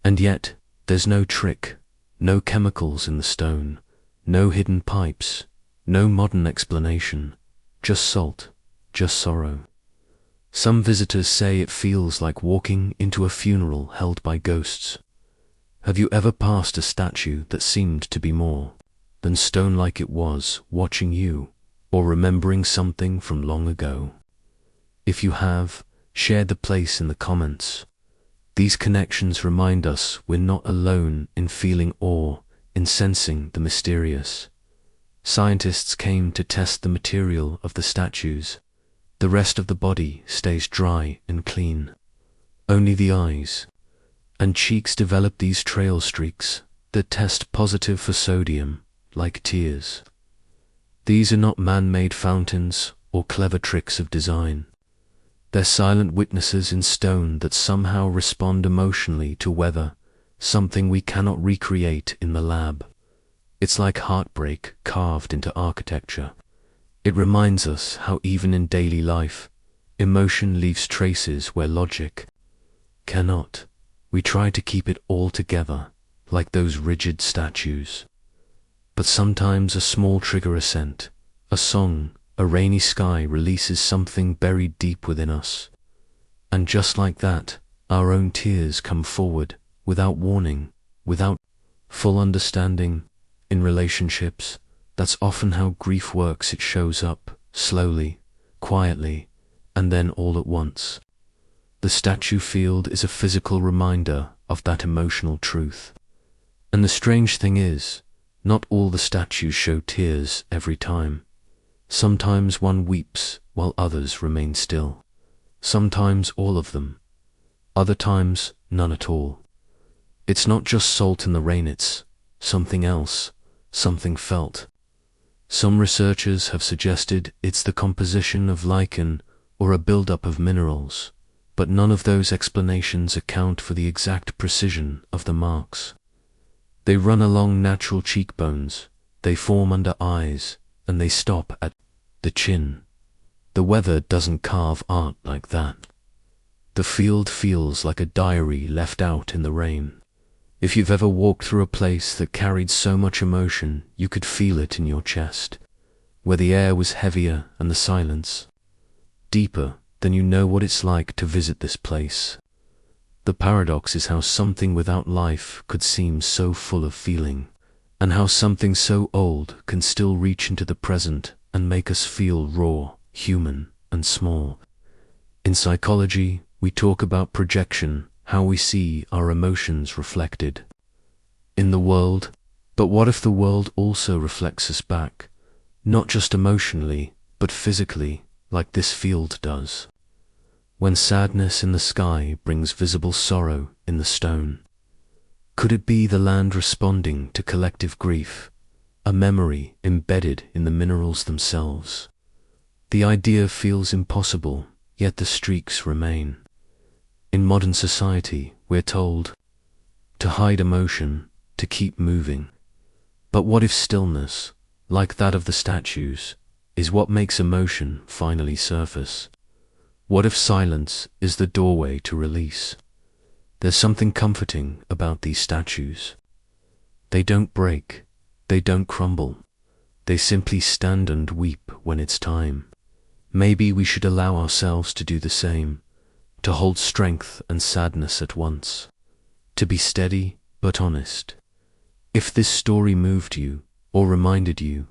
And yet, there's no trick, no chemicals in the stone, no hidden pipes, no modern explanation, just salt, just sorrow. Some visitors say it feels like walking into a funeral held by ghosts. Have you ever passed a statue that seemed to be more than stone, like it was watching you, or remembering something from long ago? If you have, share the place in the comments. These connections remind us we're not alone in feeling awe, in sensing the mysterious. Scientists came to test the material of the statues. The rest of the body stays dry and clean. Only the eyes and cheeks develop these trail streaks that test positive for sodium, like tears. These are not man-made fountains or clever tricks of design. They're silent witnesses in stone that somehow respond emotionally to weather, something we cannot recreate in the lab. It's like heartbreak carved into architecture. It reminds us how even in daily life, emotion leaves traces where logic cannot. We try to keep it all together, like those rigid statues. But sometimes a small trigger, a scent, a song, a rainy sky releases something buried deep within us. And just like that, our own tears come forward, without warning, without full understanding. In relationships, that's often how grief works. It shows up, slowly, quietly, and then all at once. The The statue field is a physical reminder of that emotional truth. And the strange thing is, not all the statues show tears every time. Sometimes one weeps while others remain still. Sometimes all of them. Other times, none at all. It's not just salt in the rain, it's something else, something felt. Some researchers have suggested it's the composition of lichen or a buildup of minerals, but none of those explanations account for the exact precision of the marks. They run along natural cheekbones, they form under eyes, and they stop at the chin. The weather doesn't carve art like that. The field feels like a diary left out in the rain. If you've ever walked through a place that carried so much emotion, you could feel it in your chest, where the air was heavier and the silence deeper, then you know what it's like to visit this place. The paradox is how something without life could seem so full of feeling, and how something so old can still reach into the present and make us feel raw, human, and small. In psychology, we talk about projection, how we see our emotions reflected in the world. But what if the world also reflects us back, not just emotionally, but physically, like this field does? When sadness in the sky brings visible sorrow in the stone, could it be the land responding to collective grief, a memory embedded in the minerals themselves? The idea feels impossible, yet the streaks remain. In modern society, we're told to hide emotion, to keep moving. But what if stillness, like that of the statues, is what makes emotion finally surface? What if silence is the doorway to release? There's something comforting about these statues. They don't break, they don't crumble. They simply stand and weep when it's time. Maybe we should allow ourselves to do the same, to hold strength and sadness at once, to be steady but honest. If this story moved you or reminded you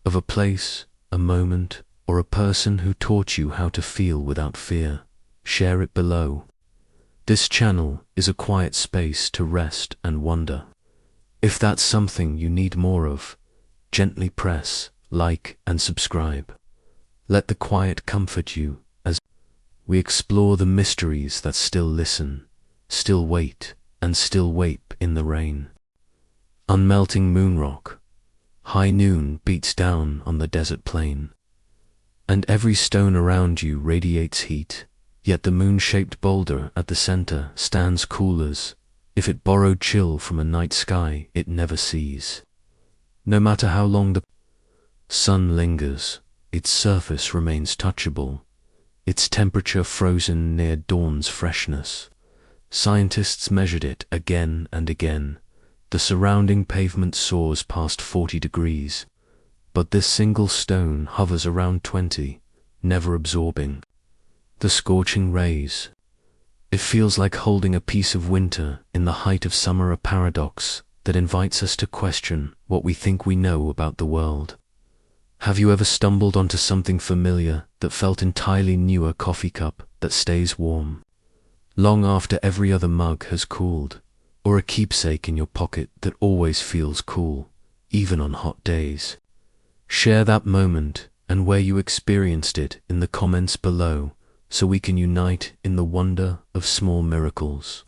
of a place, a moment, or a person who taught you how to feel without fear, share it below. This channel is a quiet space to rest and wonder. If that's something you need more of, gently press like and subscribe. Let the quiet comfort you as we explore the mysteries that still listen, still wait, and still weep in the rain. Unmelting moon rock. High noon beats down on the desert plain, and every stone around you radiates heat, yet the moon-shaped boulder at the center stands cool as if it borrowed chill from a night sky it never sees. No matter how long the sun lingers, its surface remains touchable, its temperature frozen near dawn's freshness. Scientists measured it again and again. The surrounding pavement soars past 40 degrees, but this single stone hovers around 20, never absorbing the scorching rays. It feels like holding a piece of winter in the height of summer, a paradox that invites us to question what we think we know about the world. Have you ever stumbled onto something familiar that felt entirely new, a coffee cup that stays warm long after every other mug has cooled, or a keepsake in your pocket that always feels cool, even on hot days? Share that moment and where you experienced it in the comments below, so we can unite in the wonder of small miracles.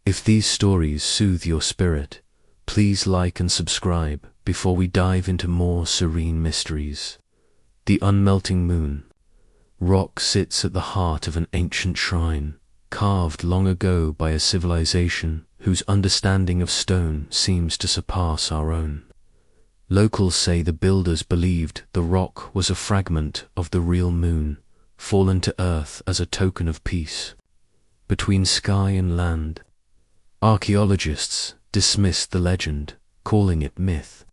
If these stories soothe your spirit, please like and subscribe before we dive into more serene mysteries. The unmelting moon rock sits at the heart of an ancient shrine, carved long ago by a civilization whose understanding of stone seems to surpass our own. Locals say the builders believed the rock was a fragment of the real moon, fallen to earth as a token of peace between sky and land. Archaeologists dismissed the legend, calling it myth,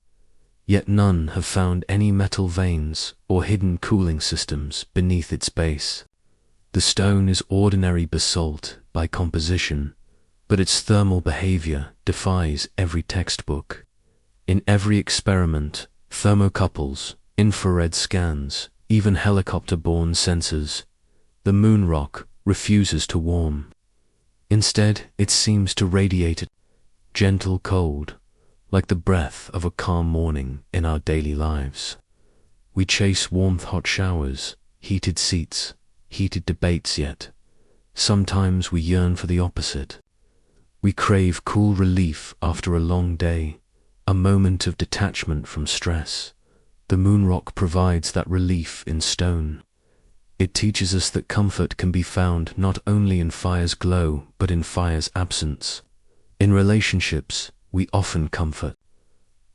yet none have found any metal veins or hidden cooling systems beneath its base. The stone is ordinary basalt by composition, but its thermal behavior defies every textbook. In every experiment, thermocouples, infrared scans, even helicopter-borne sensors, the moon rock refuses to warm. Instead, it seems to radiate a gentle cold, like the breath of a calm morning in our daily lives. We chase warmth, hot showers, heated seats, heated debates, yet sometimes we yearn for the opposite. We crave cool relief after a long day, a moment of detachment from stress. The moon rock provides that relief in stone. It teaches us that comfort can be found not only in fire's glow, but in fire's absence. In relationships, we often comfort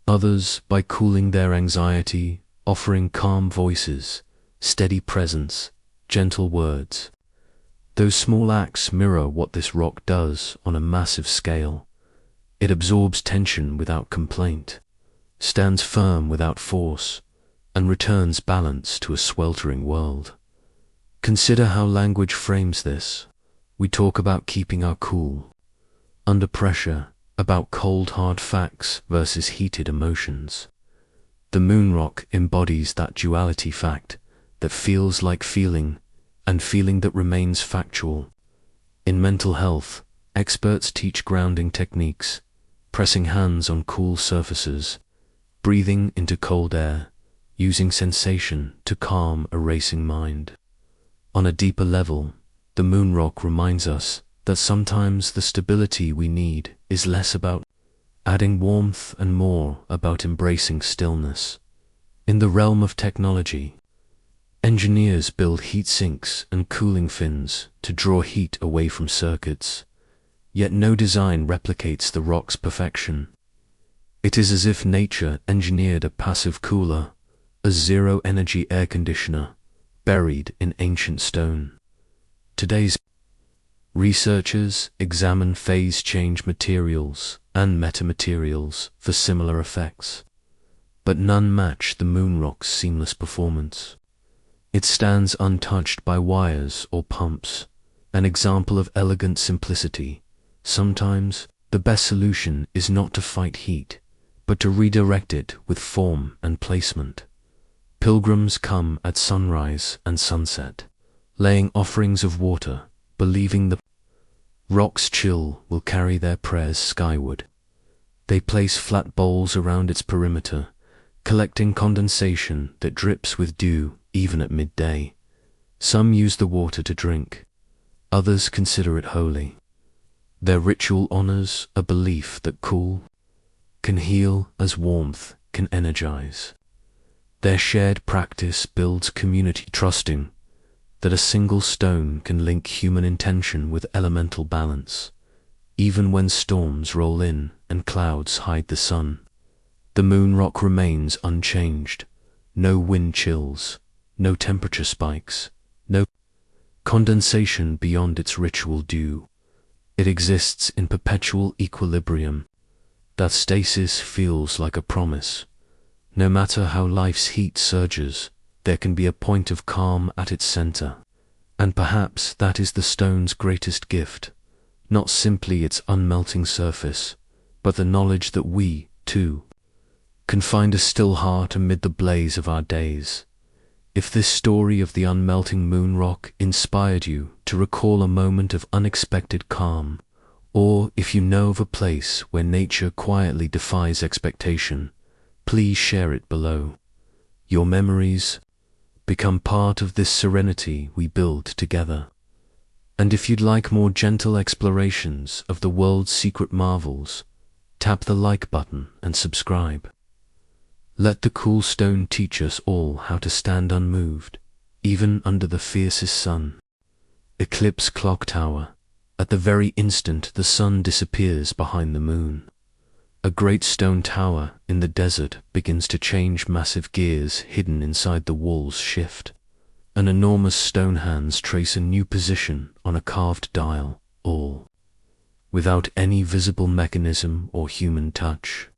others by cooling their anxiety, offering calm voices, steady presence, gentle words. Those small acts mirror what this rock does on a massive scale. It absorbs tension without complaint, stands firm without force, and returns balance to a sweltering world. Consider how language frames this. We talk about keeping our cool under pressure, about cold hard facts versus heated emotions. The moon rock embodies that duality, fact that feels like feeling and feeling that remains factual. In mental health, experts teach grounding techniques, pressing hands on cool surfaces, breathing into cold air, using sensation to calm a racing mind. On a deeper level, the moon rock reminds us that sometimes the stability we need is less about adding warmth and more about embracing stillness. In the realm of technology, engineers build heat sinks and cooling fins to draw heat away from circuits, yet no design replicates the rock's perfection. It is as if nature engineered a passive cooler, a zero-energy air conditioner, buried in ancient stone. Today's researchers examine phase-change materials and metamaterials for similar effects, but none match the moon rock's seamless performance. It stands untouched by wires or pumps, an example of elegant simplicity. Sometimes, the best solution is not to fight heat, but to redirect it with form and placement. Pilgrims come at sunrise and sunset, laying offerings of water, believing the rock's chill will carry their prayers skyward. They place flat bowls around its perimeter, collecting condensation that drips with dew even at midday. Some use the water to drink, others consider it holy. Their ritual honors a belief that cool can heal as warmth can energize. Their shared practice builds community, trusting that a single stone can link human intention with elemental balance. Even when storms roll in and clouds hide the sun, the moon rock remains unchanged. No wind chills, no temperature spikes, no condensation beyond its ritual dew. It exists in perpetual equilibrium. That stasis feels like a promise. No matter how life's heat surges, there can be a point of calm at its center. And perhaps that is the stone's greatest gift, not simply its unmelting surface, but the knowledge that we, too, can find a still heart amid the blaze of our days. If this story of the unmelting moon rock inspired you to recall a moment of unexpected calm, or if you know of a place where nature quietly defies expectation, please share it below. Your memories become part of this serenity we build together. And if you'd like more gentle explorations of the world's secret marvels, tap the like button and subscribe. Let the cool stone teach us all how to stand unmoved, even under the fiercest sun. Eclipse Clock Tower. At the very instant the sun disappears behind the moon, a great stone tower in the desert begins to change. Massive gears hidden inside the walls shift. An enormous stone hands trace a new position on a carved dial, all without any visible mechanism or human touch.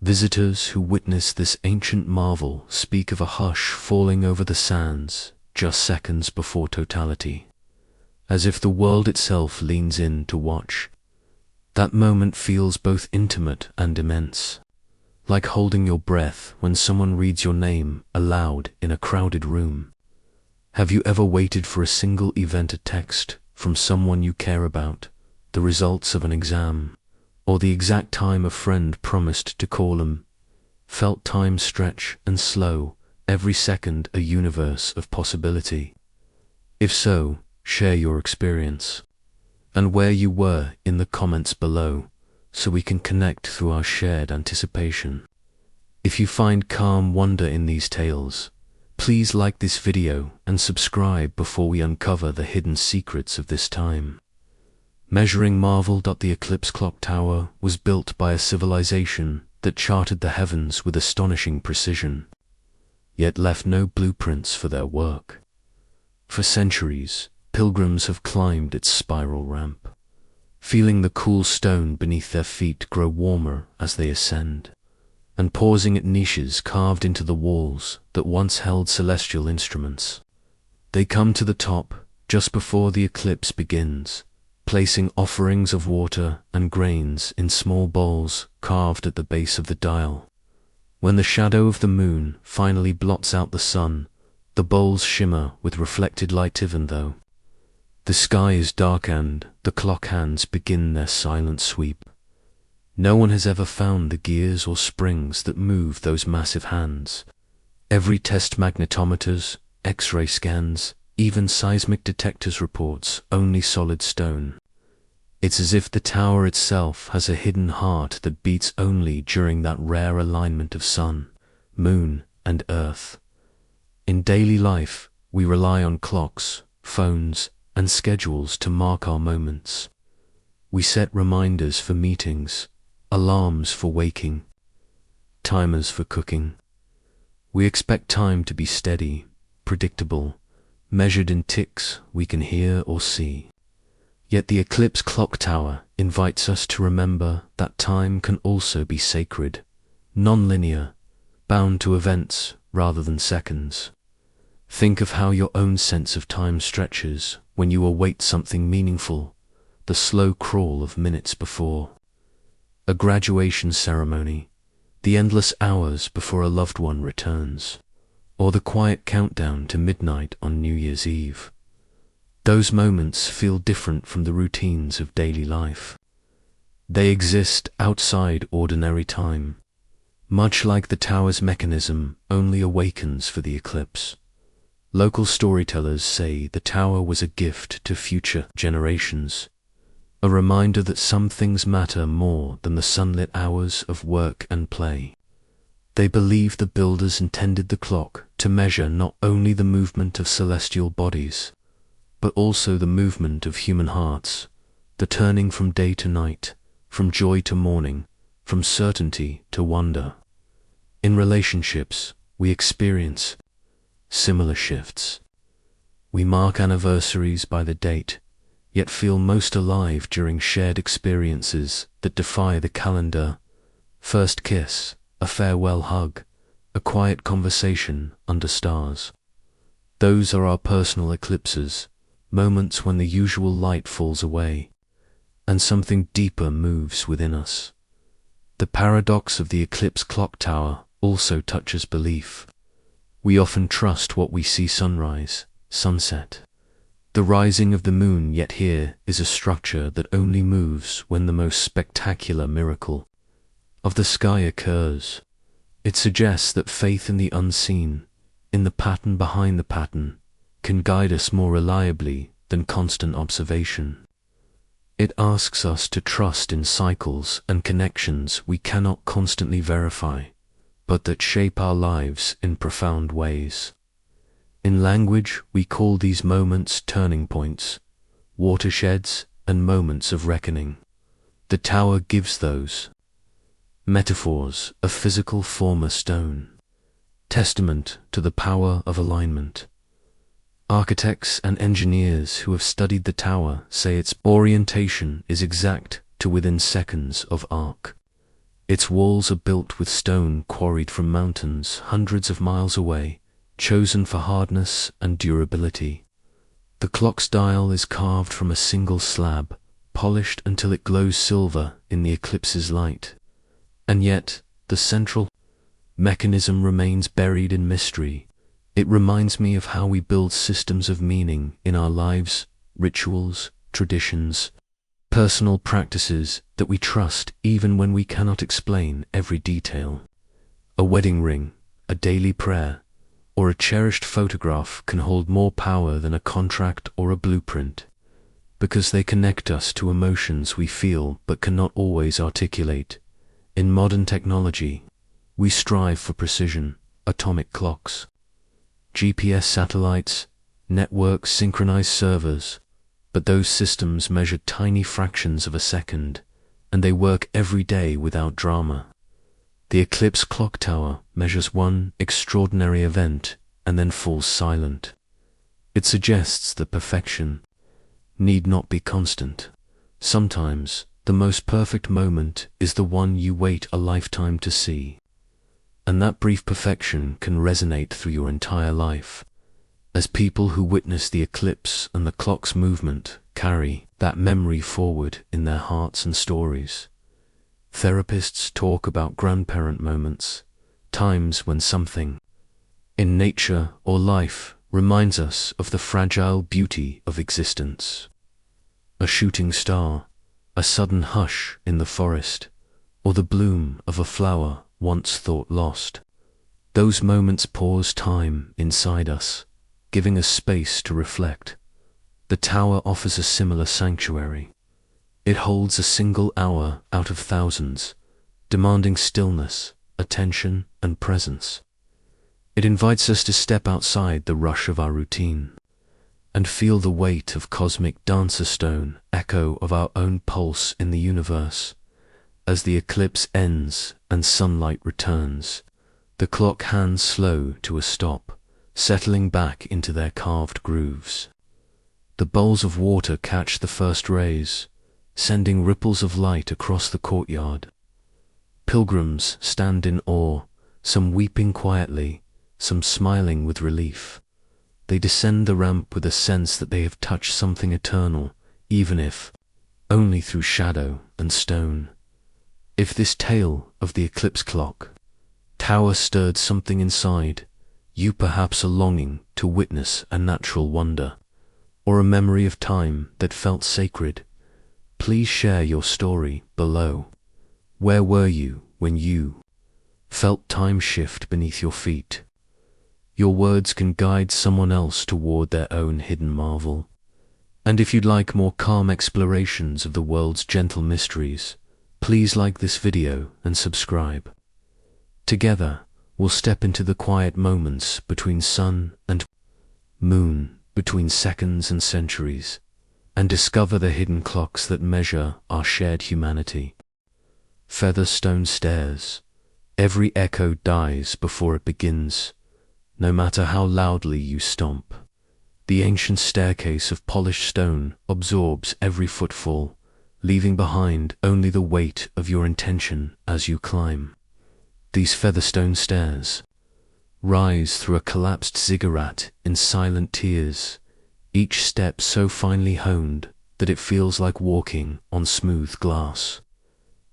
Visitors who witness this ancient marvel speak of a hush falling over the sands just seconds before totality, as if the world itself leans in to watch. That moment feels both intimate and immense, like holding your breath when someone reads your name aloud in a crowded room. Have you ever waited for a single event, a text, from someone you care about, the results of an exam, or the exact time a friend promised to call 'em. Felt time stretch and slow, every second a universe of possibility? If so, share your experience and where you were in the comments below, so we can connect through our shared anticipation. If you find calm wonder in these tales, please like this video and subscribe before we uncover the hidden secrets of this time. Measuring marvel. The eclipse clock tower was built by a civilization that charted the heavens with astonishing precision, yet left no blueprints for their work. For centuries, pilgrims have climbed its spiral ramp, feeling the cool stone beneath their feet grow warmer as they ascend, and pausing at niches carved into the walls that once held celestial instruments. They come to the top just before the eclipse begins, placing offerings of water and grains in small bowls carved at the base of the dial. When the shadow of the moon finally blots out the sun, the bowls shimmer with reflected light. Even though the sky is darkened, the clock hands begin their silent sweep. No one has ever found the gears or springs that move those massive hands. Every test magnetometers, X-ray scans, even seismic detectors reports only solid stone. It's as if the tower itself has a hidden heart that beats only during that rare alignment of sun, moon, and earth. In daily life, we rely on clocks, phones, and schedules to mark our moments. We set reminders for meetings, alarms for waking, timers for cooking. We expect time to be steady, predictable, measured in ticks we can hear or see. Yet the eclipse clock tower invites us to remember that time can also be sacred, non-linear, bound to events rather than seconds. Think of how your own sense of time stretches when you await something meaningful, the slow crawl of minutes before a graduation ceremony, the endless hours before a loved one returns, or the quiet countdown to midnight on New Year's Eve. Those moments feel different from the routines of daily life. They exist outside ordinary time, much like the tower's mechanism only awakens for the eclipse. Local storytellers say the tower was a gift to future generations, a reminder that some things matter more than the sunlit hours of work and play. They believe the builders intended the clock to measure not only the movement of celestial bodies, but also the movement of human hearts, the turning from day to night, from joy to mourning, from certainty to wonder. In relationships, we experience similar shifts. We mark anniversaries by the date, yet feel most alive during shared experiences that defy the calendar. First kiss, a farewell hug, a quiet conversation under stars. Those are our personal eclipses, moments when the usual light falls away, and something deeper moves within us. The paradox of the eclipse clock tower also touches belief. We often trust what we see: sunrise, sunset, the rising of the moon, yet here is a structure that only moves when the most spectacular miracle of the sky occurs. It suggests that faith in the unseen, in the pattern behind the pattern, can guide us more reliably than constant observation. It asks us to trust in cycles and connections we cannot constantly verify, but that shape our lives in profound ways. In language, we call these moments turning points, watersheds, and moments of reckoning. The tower gives those metaphors a physical form: a stone, testament to the power of alignment. Architects and engineers who have studied the tower say its orientation is exact to within seconds of arc. Its walls are built with stone quarried from mountains hundreds of miles away, chosen for hardness and durability. The clock's dial is carved from a single slab, polished until it glows silver in the eclipse's light. And yet, the central mechanism remains buried in mystery. It reminds me of how we build systems of meaning in our lives rituals, traditions, personal practices that we trust even when we cannot explain every detail. A wedding ring, a daily prayer, or a cherished photograph can hold more power than a contract or a blueprint, because they connect us to emotions we feel but cannot always articulate. In modern technology, we strive for precision, atomic clocks, GPS satellites, network synchronized servers, but those systems measure tiny fractions of a second, and they work every day without drama. The eclipse clock tower measures one extraordinary event and then falls silent. It suggests that perfection need not be constant. Sometimes, the most perfect moment is the one you wait a lifetime to see. And that brief perfection can resonate through your entire life, as people who witness the eclipse and the clock's movement carry that memory forward in their hearts and stories. Therapists talk about grandparent moments, times when something in nature or life reminds us of the fragile beauty of existence. A shooting star, a sudden hush in the forest, or the bloom of a flower once thought lost. Those moments pause time inside us, giving us space to reflect. The tower offers a similar sanctuary. It holds a single hour out of thousands, demanding stillness, attention, and presence. It invites us to step outside the rush of our routine and feel the weight of cosmic dancer stone echo of our own pulse in the universe. As the eclipse ends and sunlight returns, the clock hands slow to a stop, settling back into their carved grooves. The bowls of water catch the first rays, sending ripples of light across the courtyard. Pilgrims stand in awe, some weeping quietly, some smiling with relief. They descend the ramp with a sense that they have touched something eternal, even if only through shadow and stone. If this tale of the eclipse clock tower stirred something inside you, perhaps a longing to witness a natural wonder, or a memory of time that felt sacred, please share your story below. Where were you when you felt time shift beneath your feet? Your words can guide someone else toward their own hidden marvel. And if you'd like more calm explorations of the world's gentle mysteries, please like this video and subscribe. Together, we'll step into the quiet moments between sun and moon, between seconds and centuries, and discover the hidden clocks that measure our shared humanity. Featherstone stairs. Every echo dies before it begins, no matter how loudly you stomp. The ancient staircase of polished stone absorbs every footfall, leaving behind only the weight of your intention as you climb. These featherstone stairs rise through a collapsed ziggurat in silent tears, each step so finely honed that it feels like walking on smooth glass.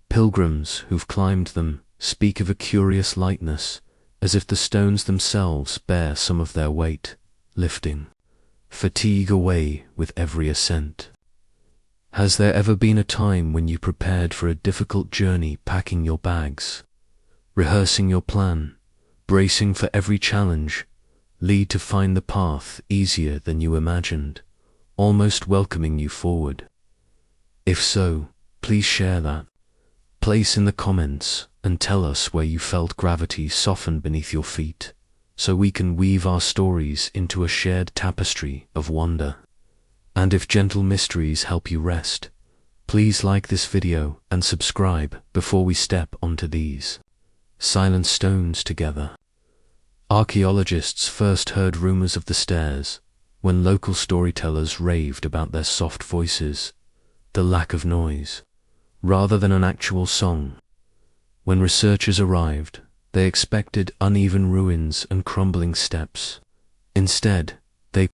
Pilgrims who've climbed them speak of a curious lightness, as if the stones themselves bear some of their weight, lifting fatigue away with every ascent. Has there ever been a time when you prepared for a difficult journey, packing your bags, rehearsing your plan, bracing for every challenge, lead to find the path easier than you imagined, almost welcoming you forward? If so, please share that place in the comments and tell us where you felt gravity soften beneath your feet, so we can weave our stories into a shared tapestry of wonder. And if gentle mysteries help you rest, please like this video and subscribe before we step onto these silent stones together. Archaeologists first heard rumors of the stairs when local storytellers raved about their soft voices, the lack of noise, rather than an actual song. When researchers arrived, they expected uneven ruins and crumbling steps. Instead, they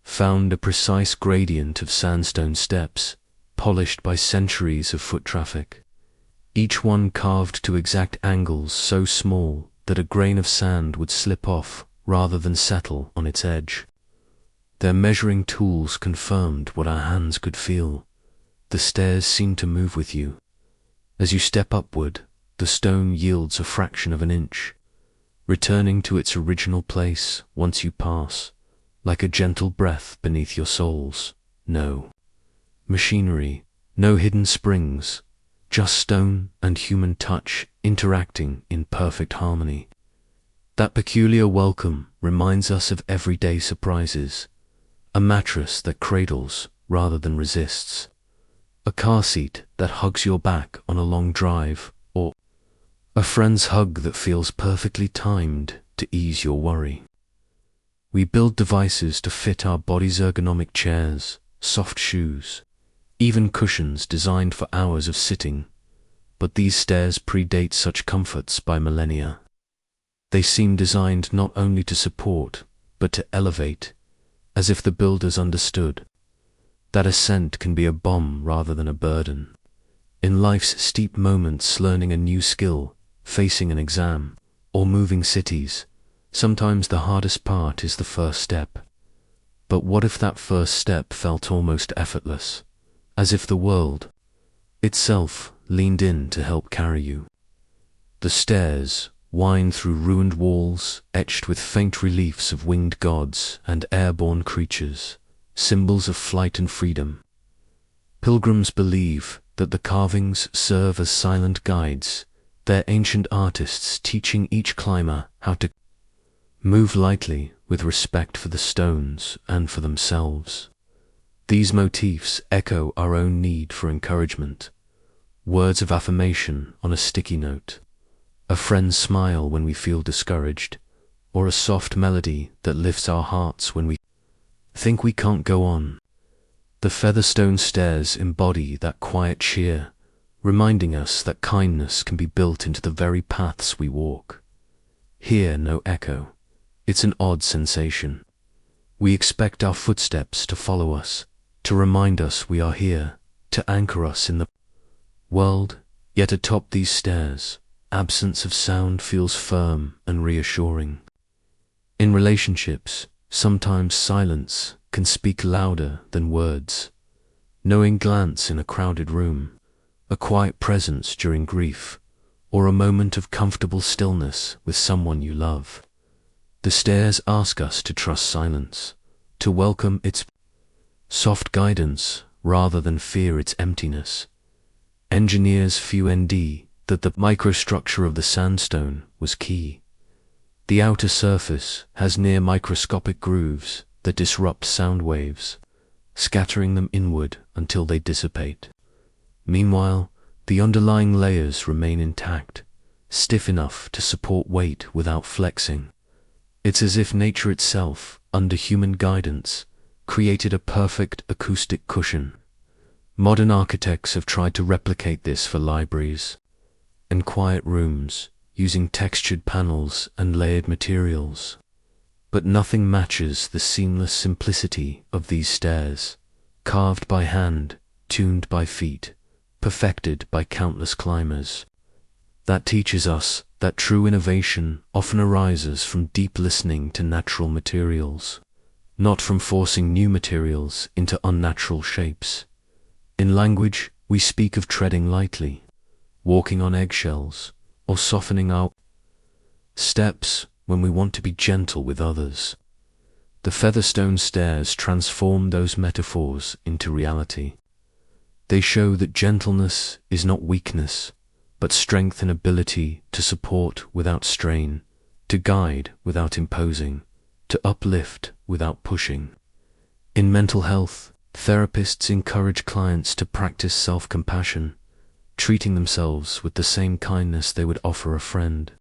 found a precise gradient of sandstone steps, polished by centuries of foot traffic, each one carved to exact angles so small that a grain of sand would slip off rather than settle on its edge. Their measuring tools confirmed what our hands could feel. The stairs seem to move with you. As you step upward, the stone yields a fraction of an inch, returning to its original place once you pass, like a gentle breath beneath your soles. No machinery, no hidden springs, just stone and human touch interacting in perfect harmony. That peculiar welcome reminds us of everyday surprises. A mattress that cradles rather than resists, a car seat that hugs your back on a long drive, or a friend's hug that feels perfectly timed to ease your worry. We build devices to fit our body's ergonomic chairs, soft shoes, even cushions designed for hours of sitting, but these stairs predate such comforts by millennia. They seem designed not only to support, but to elevate, as if the builders understood that ascent can be a balm rather than a burden. In life's steep moments, learning a new skill, facing an exam, or moving cities, sometimes the hardest part is the first step. But what if that first step felt almost effortless, as if the world itself leaned in to help carry you? The stairs wind through ruined walls etched with faint reliefs of winged gods and airborne creatures, symbols of flight and freedom. Pilgrims believe that the carvings serve as silent guides, their ancient artists teaching each climber how to move lightly with respect for the stones and for themselves. These motifs echo our own need for encouragement, words of affirmation on a sticky note, a friend's smile when we feel discouraged, or a soft melody that lifts our hearts when we think we can't go on. The featherstone stairs embody that quiet cheer, reminding us that kindness can be built into the very paths we walk. Here, no echo. It's an odd sensation. We expect our footsteps to follow us, to remind us we are here, to anchor us in the world, yet atop these stairs, absence of sound feels firm and reassuring. In relationships, sometimes silence can speak louder than words. Knowing glance in a crowded room, a quiet presence during grief, or a moment of comfortable stillness with someone you love. The stairs ask us to trust silence, to welcome its soft guidance rather than fear its emptiness. Engineers FUND that the microstructure of the sandstone was key. The outer surface has near microscopic grooves that disrupt sound waves, scattering them inward until they dissipate. Meanwhile, the underlying layers remain intact, stiff enough to support weight without flexing. It's as if nature itself, under human guidance, created a perfect acoustic cushion. Modern architects have tried to replicate this for libraries and quiet rooms, using textured panels and layered materials. But nothing matches the seamless simplicity of these stairs, carved by hand, tuned by feet, perfected by countless climbers. That teaches us that true innovation often arises from deep listening to natural materials, not from forcing new materials into unnatural shapes. In language, we speak of treading lightly, walking on eggshells, or softening our steps when we want to be gentle with others. The featherstone stairs transform those metaphors into reality. They show that gentleness is not weakness, but strength and ability to support without strain, to guide without imposing, to uplift without pushing. In mental health, therapists encourage clients to practice self-compassion, treating themselves with the same kindness they would offer a friend.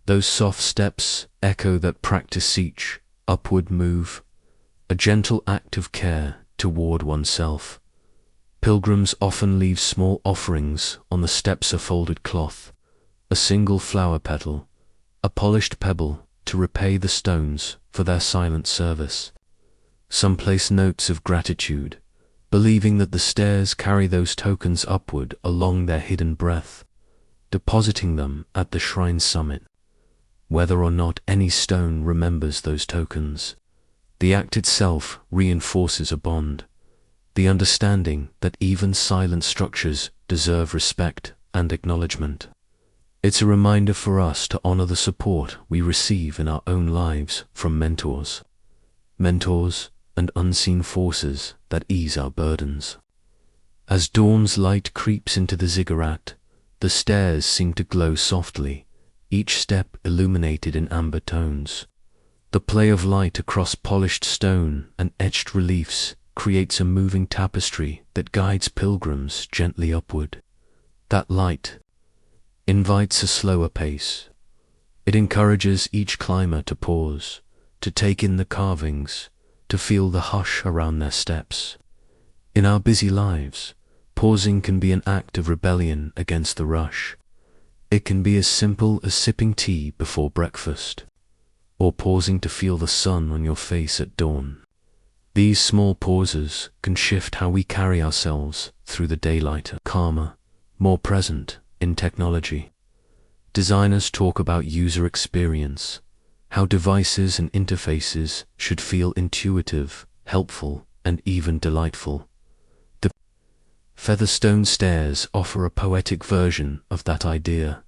Those soft steps echo that practice each upward move, a gentle act of care toward oneself. Pilgrims often leave small offerings on the steps: a folded cloth, a single flower petal, a polished pebble to repay the stones for their silent service. Some place notes of gratitude, believing that the stairs carry those tokens upward along their hidden breath, depositing them at the shrine's summit. Whether or not any stone remembers those tokens, The act itself reinforces a bond, the understanding that even silent structures deserve respect and acknowledgement. It's a reminder for us to honor the support we receive in our own lives from mentors and unseen forces that ease our burdens. As dawn's light creeps into the ziggurat, the stairs seem to glow softly, each step illuminated in amber tones. The play of light across polished stone and etched reliefs creates a moving tapestry that guides pilgrims gently upward. That light invites a slower pace. It encourages each climber to pause, to take in the carvings, to feel the hush around their steps. In our busy lives, pausing can be an act of rebellion against the rush. It can be as simple as sipping tea before breakfast, or pausing to feel the sun on your face at dawn. These small pauses can shift how we carry ourselves through the daylight, calmer, more present in technology. Designers talk about user experience, how devices and interfaces should feel intuitive, helpful, and even delightful. The Featherstone stairs offer a poetic version of that idea,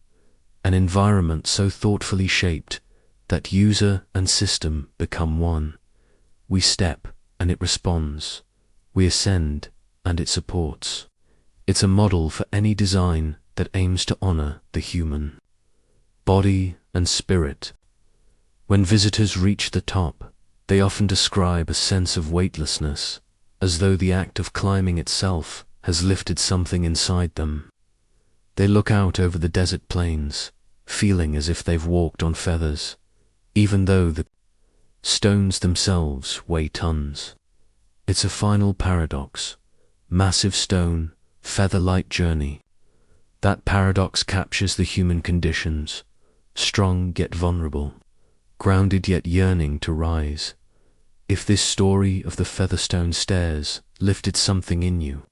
an environment so thoughtfully shaped that user and system become one. We step and it responds. We ascend and it supports. It's a model for any design that aims to honor the human body and spirit. When visitors reach the top, they often describe a sense of weightlessness, as though the act of climbing itself has lifted something inside them. They look out over the desert plains, feeling as if they've walked on feathers, even though the stones themselves weigh tons. It's a final paradox. Massive stone, feather-light journey. That paradox captures the human conditions, strong yet vulnerable, grounded yet yearning to rise. If this story of the Featherstone stairs lifted something in you,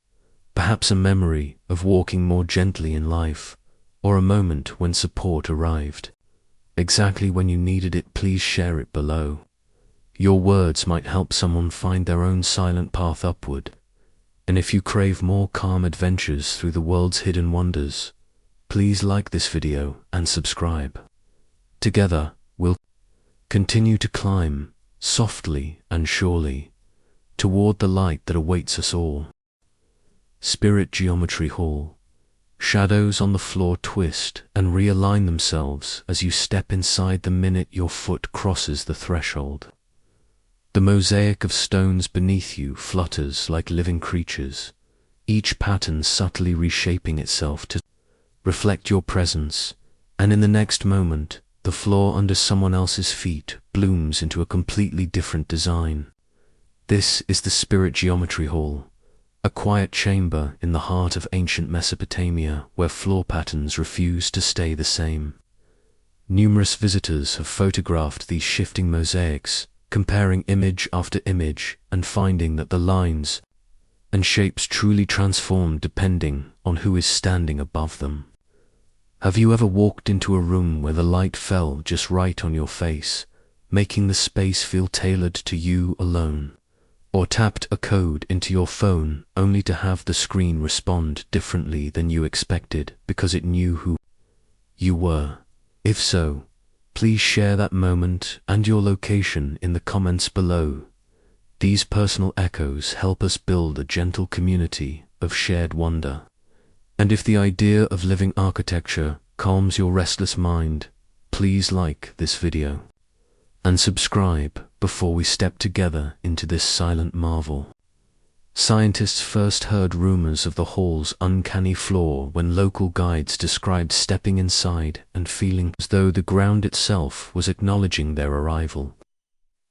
perhaps a memory of walking more gently in life, or a moment when support arrived, exactly when you needed it, please share it below. Your words might help someone find their own silent path upward. And if you crave more calm adventures through the world's hidden wonders, please like this video and subscribe. Together, we'll continue to climb, softly and surely, toward the light that awaits us all. Spirit Geometry Hall. Shadows on the floor twist and realign themselves as you step inside the minute your foot crosses the threshold. The mosaic of stones beneath you flutters like living creatures, each pattern subtly reshaping itself to reflect your presence, and in the next moment, the floor under someone else's feet blooms into a completely different design. This is the Spirit Geometry Hall, a quiet chamber in the heart of ancient Mesopotamia where floor patterns refuse to stay the same. Numerous visitors have photographed these shifting mosaics, comparing image after image and finding that the lines and shapes truly transform depending on who is standing above them. Have you ever walked into a room where the light fell just right on your face, making the space feel tailored to you alone? Or tapped a code into your phone only to have the screen respond differently than you expected because it knew who you were? If so, please share that moment and your location in the comments below. These personal echoes help us build a gentle community of shared wonder. And if the idea of living architecture calms your restless mind, please like this video and subscribe before we step together into this silent marvel. Scientists first heard rumors of the hall's uncanny floor when local guides described stepping inside and feeling as though the ground itself was acknowledging their arrival.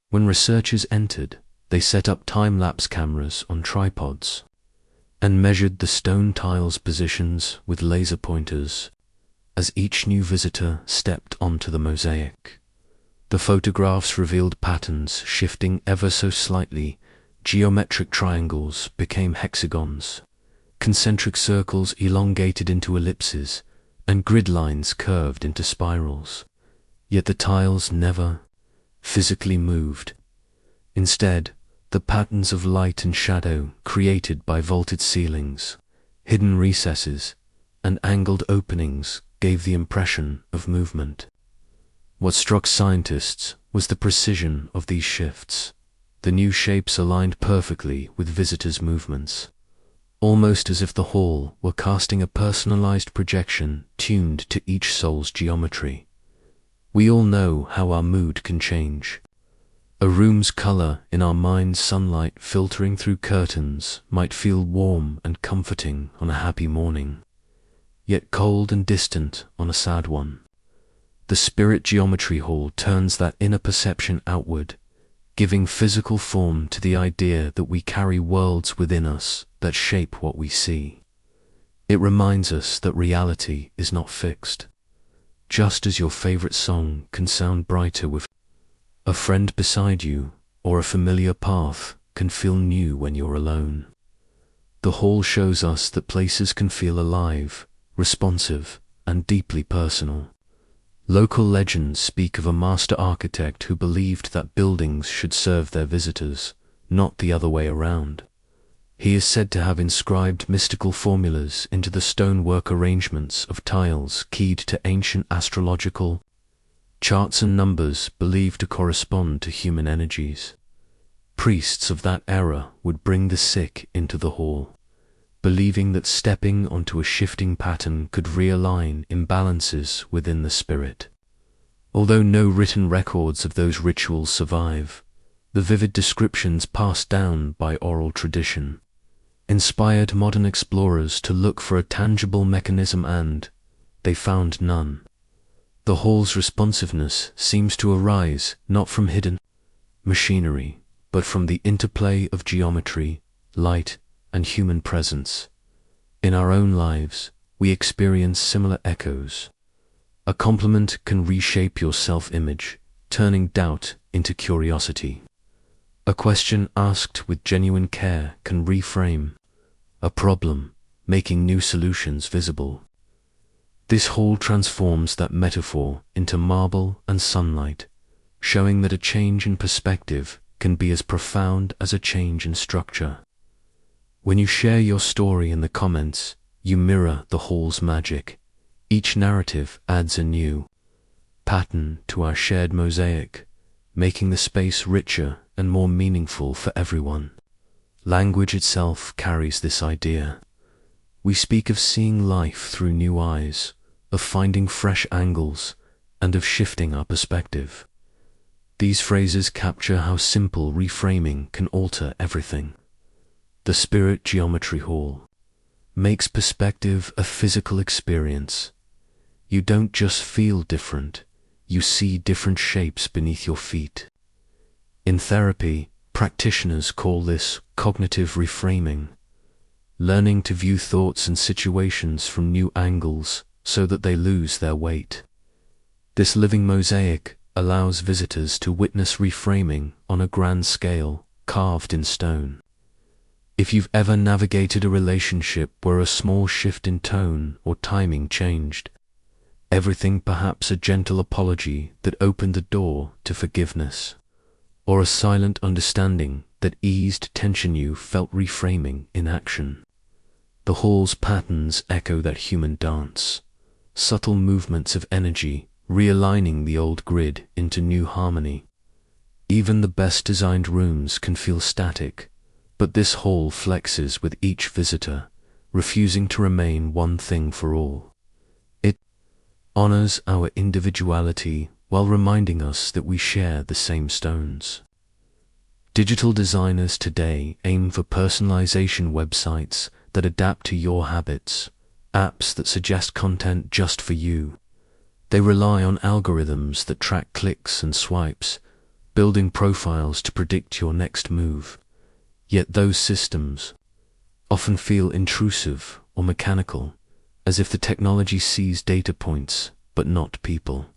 When researchers entered, they set up time-lapse cameras on tripods and measured the stone tiles' positions with laser pointers as each new visitor stepped onto the mosaic. The photographs revealed patterns shifting ever so slightly. Geometric triangles became hexagons, concentric circles elongated into ellipses, and grid lines curved into spirals. Yet the tiles never physically moved. Instead, the patterns of light and shadow created by vaulted ceilings, hidden recesses, and angled openings gave the impression of movement. What struck scientists was the precision of these shifts. The new shapes aligned perfectly with visitors' movements, almost as if the hall were casting a personalized projection tuned to each soul's geometry. We all know how our mood can change. A room's color in our mind's sunlight filtering through curtains might feel warm and comforting on a happy morning, yet cold and distant on a sad one. The spirit geometry hall turns that inner perception outward, giving physical form to the idea that we carry worlds within us that shape what we see. It reminds us that reality is not fixed. Just as your favorite song can sound brighter with a friend beside you, or a familiar path can feel new when you're alone. The hall shows us that places can feel alive, responsive, and deeply personal. Local legends speak of a master architect who believed that buildings should serve their visitors, not the other way around. He is said to have inscribed mystical formulas into the stonework arrangements of tiles keyed to ancient astrological charts and numbers believed to correspond to human energies. Priests of that era would bring the sick into the hall, believing that stepping onto a shifting pattern could realign imbalances within the spirit. Although no written records of those rituals survive, the vivid descriptions passed down by oral tradition inspired modern explorers to look for a tangible mechanism, and they found none. The hall's responsiveness seems to arise not from hidden machinery, but from the interplay of geometry, light, and human presence. In our own lives, we experience similar echoes. A compliment can reshape your self-image, turning doubt into curiosity. A question asked with genuine care can reframe a problem, making new solutions visible. This hall transforms that metaphor into marble and sunlight, showing that a change in perspective can be as profound as a change in structure. When you share your story in the comments, you mirror the hall's magic. Each narrative adds a new pattern to our shared mosaic, making the space richer and more meaningful for everyone. Language itself carries this idea. We speak of seeing life through new eyes, of finding fresh angles, and of shifting our perspective. These phrases capture how simple reframing can alter everything. The Spirit Geometry Hall makes perspective a physical experience. You don't just feel different, you see different shapes beneath your feet. In therapy, practitioners call this cognitive reframing, learning to view thoughts and situations from new angles so that they lose their weight. This living mosaic allows visitors to witness reframing on a grand scale, carved in stone. If you've ever navigated a relationship where a small shift in tone or timing changed everything, perhaps a gentle apology that opened the door to forgiveness, or a silent understanding that eased tension, you felt reframing in action. The hall's patterns echo that human dance, subtle movements of energy realigning the old grid into new harmony. Even the best designed rooms can feel static, but this hall flexes with each visitor, refusing to remain one thing for all. It honors our individuality while reminding us that we share the same stones. Digital designers today aim for personalization websites that adapt to your habits, apps that suggest content just for you. They rely on algorithms that track clicks and swipes, building profiles to predict your next move. Yet those systems often feel intrusive or mechanical, as if the technology sees data points but not people.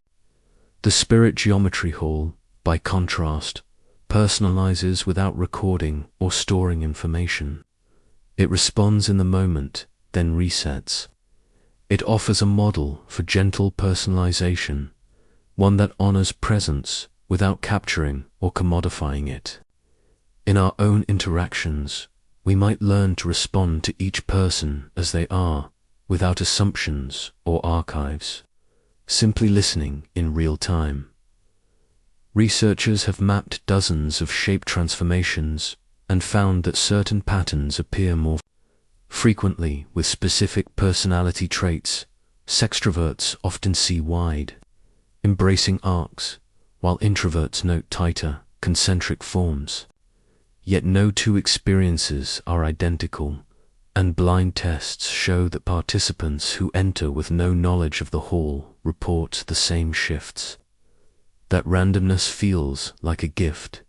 The Spirit Geometry Hall, by contrast, personalizes without recording or storing information. It responds in the moment, then resets. It offers a model for gentle personalization, one that honors presence without capturing or commodifying it. In our own interactions, we might learn to respond to each person as they are, without assumptions or archives, simply listening in real time. Researchers have mapped dozens of shape transformations and found that certain patterns appear more frequently with specific personality traits. Sextroverts often see wide, embracing arcs, while introverts note tighter, concentric forms. Yet no two experiences are identical, and blind tests show that participants who enter with no knowledge of the hall report the same shifts. That randomness feels like a gift.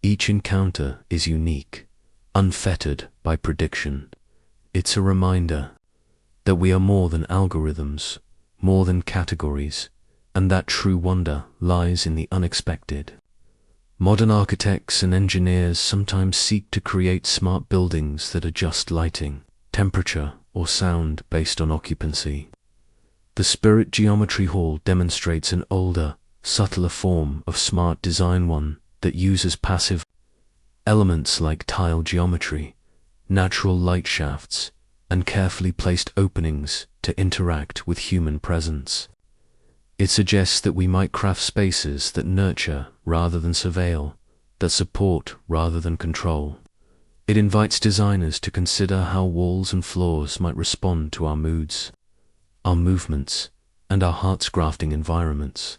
Each encounter is unique, unfettered by prediction. It's a reminder that we are more than algorithms, more than categories, and that true wonder lies in the unexpected. Modern architects and engineers sometimes seek to create smart buildings that adjust lighting, temperature, or sound based on occupancy. The Spirit Geometry Hall demonstrates an older, subtler form of smart design, one that uses passive elements like tile geometry, natural light shafts, and carefully placed openings to interact with human presence. It suggests that we might craft spaces that nurture rather than surveil, that support rather than control. It invites designers to consider how walls and floors might respond to our moods, our movements, and our heart's grafting environments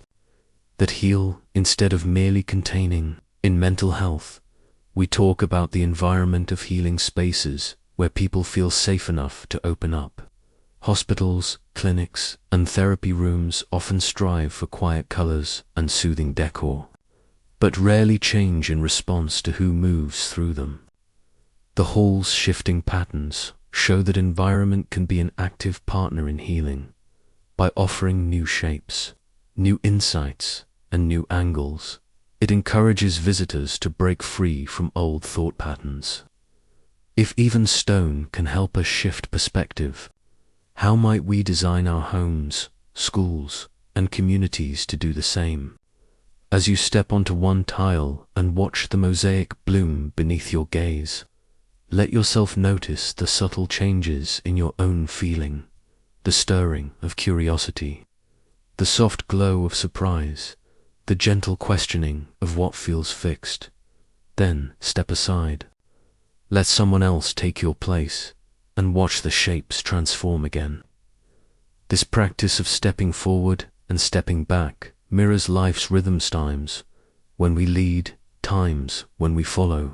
that heal instead of merely containing. In mental health, we talk about the environment of healing spaces where people feel safe enough to open up. Hospitals, clinics, and therapy rooms often strive for quiet colors and soothing decor, but rarely change in response to who moves through them. The hall's shifting patterns show that environment can be an active partner in healing. By offering new shapes, new insights, and new angles, it encourages visitors to break free from old thought patterns. If even stone can help us shift perspective, how might we design our homes, schools, and communities to do the same? As you step onto one tile and watch the mosaic bloom beneath your gaze, let yourself notice the subtle changes in your own feeling, the stirring of curiosity, the soft glow of surprise, the gentle questioning of what feels fixed. Then step aside. Let someone else take your place and watch the shapes transform again. This practice of stepping forward and stepping back mirrors life's rhythms, times when we lead, times when we follow,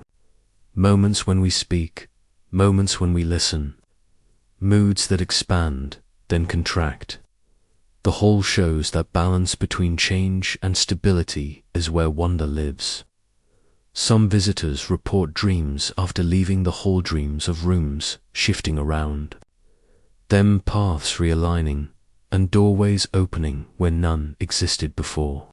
moments when we speak, moments when we listen, moods that expand, then contract. The whole shows that balance between change and stability is where wonder lives. Some visitors report dreams after leaving the hall, dreams of rooms shifting around, them paths realigning, and doorways opening where none existed before.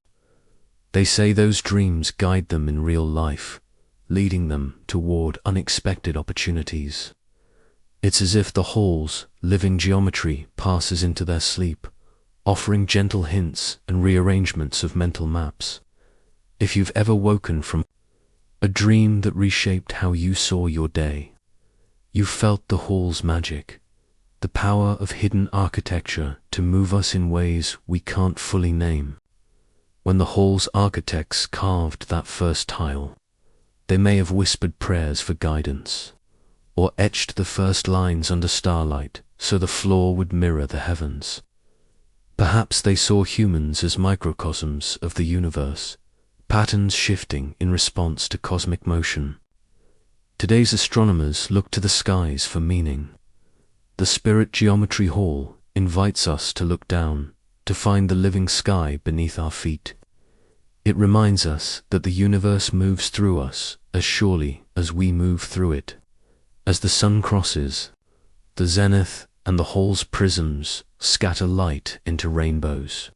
They say those dreams guide them in real life, leading them toward unexpected opportunities. It's as if the hall's living geometry passes into their sleep, offering gentle hints and rearrangements of mental maps. If you've ever woken from a dream that reshaped how you saw your day, you felt the hall's magic, the power of hidden architecture to move us in ways we can't fully name. When the hall's architects carved that first tile, they may have whispered prayers for guidance, or etched the first lines under starlight so the floor would mirror the heavens. Perhaps they saw humans as microcosms of the universe, patterns shifting in response to cosmic motion. Today's astronomers look to the skies for meaning. The Spirit Geometry Hall invites us to look down, to find the living sky beneath our feet. It reminds us that the universe moves through us as surely as we move through it. As the sun crosses the zenith and the hall's prisms scatter light into rainbows,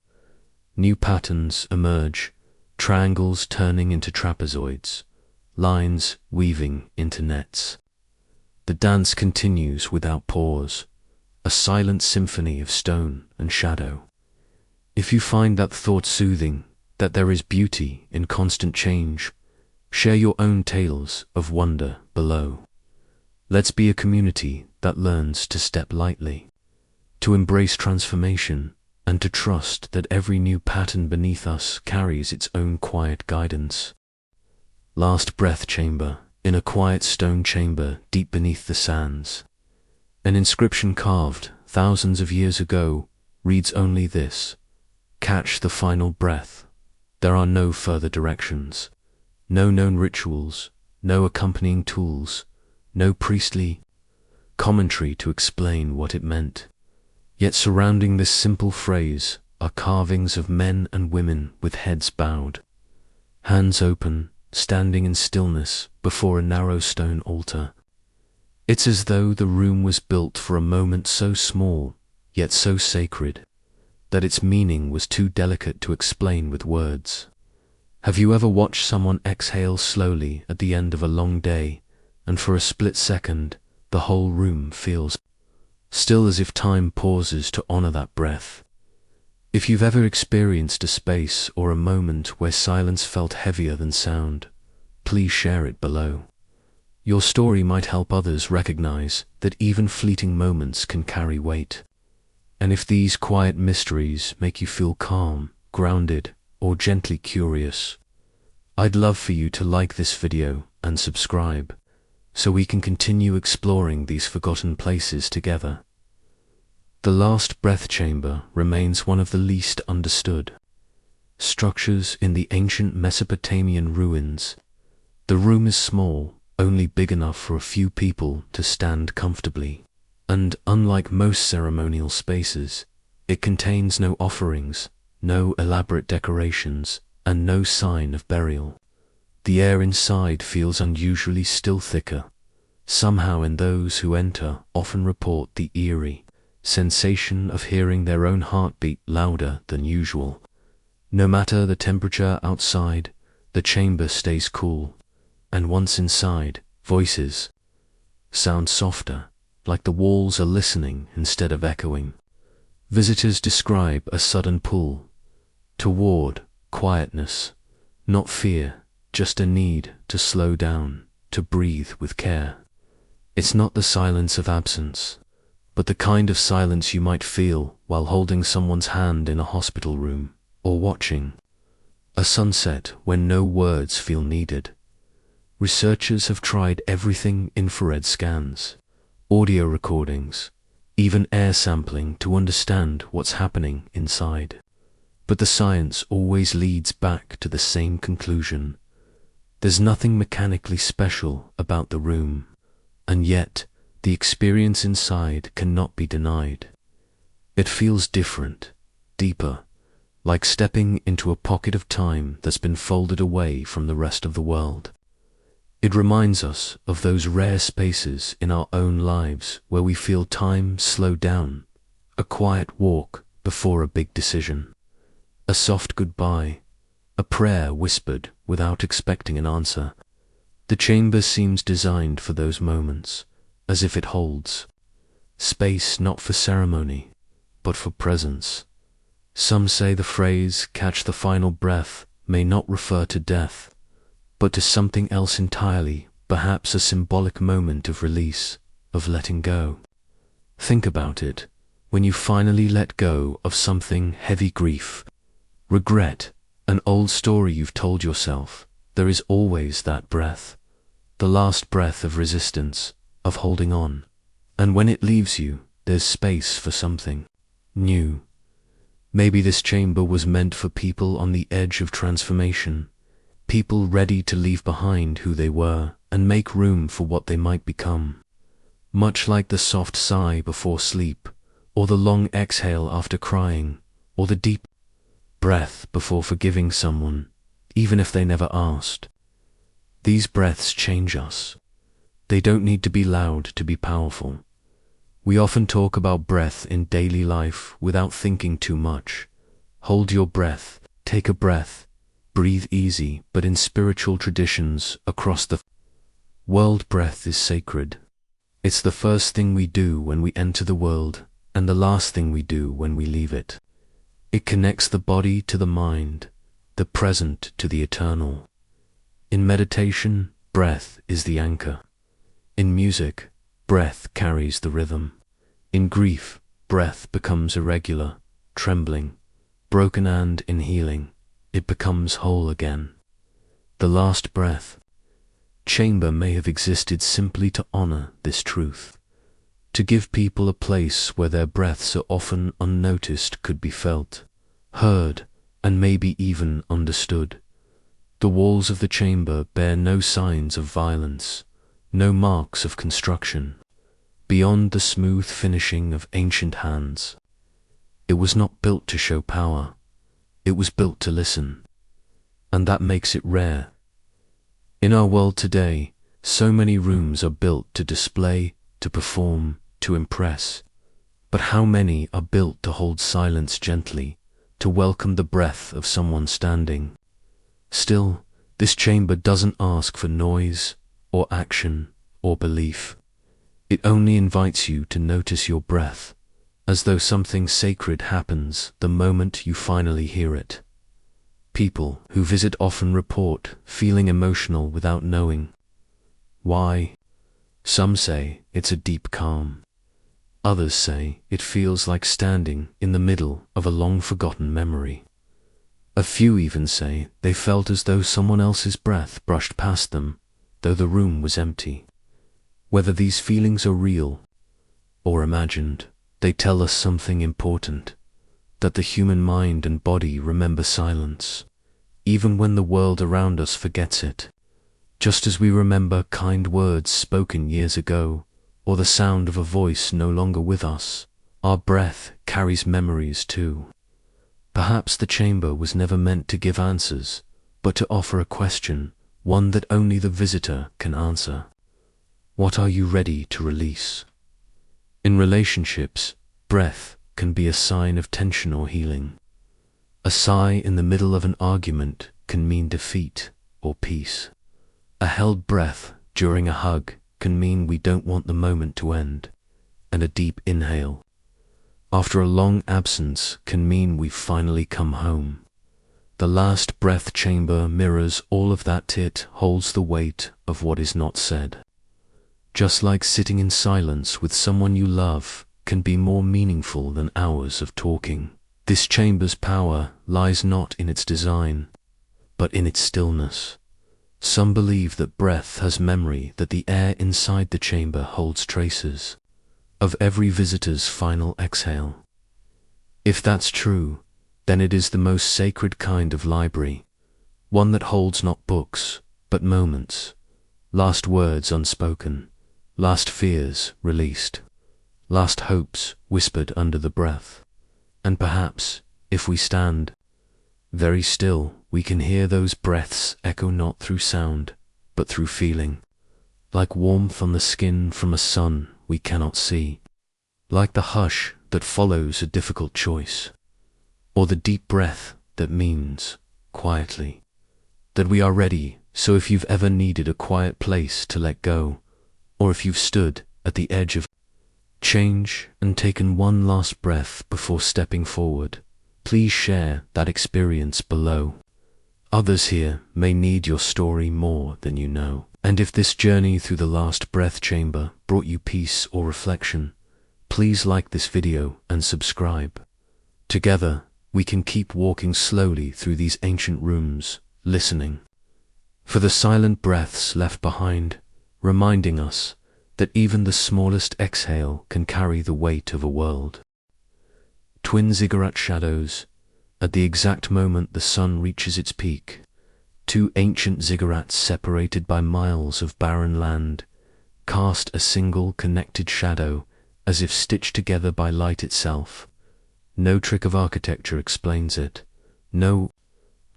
new patterns emerge, triangles turning into trapezoids, lines weaving into nets. The dance continues without pause, a silent symphony of stone and shadow. If you find that thought soothing, that there is beauty in constant change, Share your own tales of wonder below. Let's be a community that learns to step lightly, to embrace transformation, and to trust that every new pattern beneath us carries its own quiet guidance. Last breath chamber, in a quiet stone chamber deep beneath the sands. An inscription carved thousands of years ago reads only this: catch the final breath. There are no further directions, no known rituals, no accompanying tools, no priestly commentary to explain what it meant. Yet surrounding this simple phrase are carvings of men and women with heads bowed, hands open, standing in stillness before a narrow stone altar. It's as though the room was built for a moment so small, yet so sacred, that its meaning was too delicate to explain with words. Have you ever watched someone exhale slowly at the end of a long day, and for a split second, the whole room feels still, as if time pauses to honor that breath? If you've ever experienced a space or a moment where silence felt heavier than sound, please share it below. Your story might help others recognize that even fleeting moments can carry weight. And if these quiet mysteries make you feel calm, grounded, or gently curious, I'd love for you to like this video and subscribe, so we can continue exploring these forgotten places together. The last breath chamber remains one of the least understood structures in the ancient Mesopotamian ruins. The room is small, only big enough for a few people to stand comfortably. And unlike most ceremonial spaces, it contains no offerings, no elaborate decorations, and no sign of burial. The air inside feels unusually still thicker. Somehow, and those who enter often report the eerie sensation of hearing their own heartbeat louder than usual. No matter the temperature outside, the chamber stays cool, and once inside, voices sound softer, like the walls are listening instead of echoing. Visitors describe a sudden pull toward quietness, not fear, just a need to slow down, to breathe with care. It's not the silence of absence, but the kind of silence you might feel while holding someone's hand in a hospital room, or watching a sunset when no words feel needed. Researchers have tried everything: infrared scans, audio recordings, even air sampling to understand what's happening inside. But the science always leads back to the same conclusion. There's nothing mechanically special about the room, and yet the experience inside cannot be denied. It feels different, deeper, like stepping into a pocket of time that's been folded away from the rest of the world. It reminds us of those rare spaces in our own lives where we feel time slow down, a quiet walk before a big decision, a soft goodbye, a prayer whispered without expecting an answer. The chamber seems designed for those moments, as if it holds space not for ceremony, but for presence. Some say the phrase "catch the final breath" may not refer to death, but to something else entirely, perhaps a symbolic moment of release, of letting go. Think about it. When you finally let go of something heavy, grief, regret, an old story you've told yourself, there is always that breath, the last breath of resistance, of holding on. And when it leaves you, there's space for something new. Maybe this chamber was meant for people on the edge of transformation, people ready to leave behind who they were and make room for what they might become. Much like the soft sigh before sleep, or the long exhale after crying, or the deep breath before forgiving someone, even if they never asked. These breaths change us. They don't need to be loud to be powerful. We often talk about breath in daily life without thinking too much. Hold your breath, take a breath, breathe easy, but in spiritual traditions across the world, breath is sacred. It's the first thing we do when we enter the world, and the last thing we do when we leave it. It connects the body to the mind, the present to the eternal. In meditation, breath is the anchor. In music, breath carries the rhythm. In grief, breath becomes irregular, trembling, broken, and in healing, it becomes whole again. The last breath chamber may have existed simply to honor this truth, to give people a place where their breath so often unnoticed could be felt, heard, and maybe even understood. The walls of the chamber bear no signs of violence, no marks of construction, beyond the smooth finishing of ancient hands. It was not built to show power, it was built to listen, and that makes it rare. In our world today, so many rooms are built to display, to perform, to impress, but how many are built to hold silence gently, to welcome the breath of someone standing? Still, this chamber doesn't ask for noise, or action, or belief. It only invites you to notice your breath, as though something sacred happens the moment you finally hear it. People who visit often report feeling emotional without knowing why. Some say it's a deep calm. Others say it feels like standing in the middle of a long-forgotten memory. A few even say they felt as though someone else's breath brushed past them, though the room was empty. Whether these feelings are real or imagined, they tell us something important, that the human mind and body remember silence, even when the world around us forgets it. Just as we remember kind words spoken years ago, or the sound of a voice no longer with us, our breath carries memories too. Perhaps the chamber was never meant to give answers, but to offer a question, one that only the visitor can answer. What are you ready to release? In relationships, breath can be a sign of tension or healing. A sigh in the middle of an argument can mean defeat or peace. A held breath during a hug can mean we don't want the moment to end, and a deep inhale after a long absence can mean we've finally come home. The last breath chamber mirrors all of that. It holds the weight of what is not said. Just like sitting in silence with someone you love can be more meaningful than hours of talking. This chamber's power lies not in its design, but in its stillness. Some believe that breath has memory, that the air inside the chamber holds traces of every visitor's final exhale. If that's true, then it is the most sacred kind of library, one that holds not books, but moments, last words unspoken, last fears released, last hopes whispered under the breath. And perhaps, if we stand very still, we can hear those breaths echo not through sound, but through feeling, like warmth on the skin from a sun we cannot see, like the hush that follows a difficult choice, or the deep breath that means, quietly, that we are ready. So if you've ever needed a quiet place to let go, or if you've stood at the edge of change and taken one last breath before stepping forward, please share that experience below. Others here may need your story more than you know. And if this journey through the last breath chamber brought you peace or reflection, please like this video and subscribe. Together, we can keep walking slowly through these ancient rooms, listening for the silent breaths left behind, reminding us that even the smallest exhale can carry the weight of a world. Twin ziggurat shadows. At the exact moment the sun reaches its peak, two ancient ziggurats separated by miles of barren land cast a single connected shadow, as if stitched together by light itself. No trick of architecture explains it. No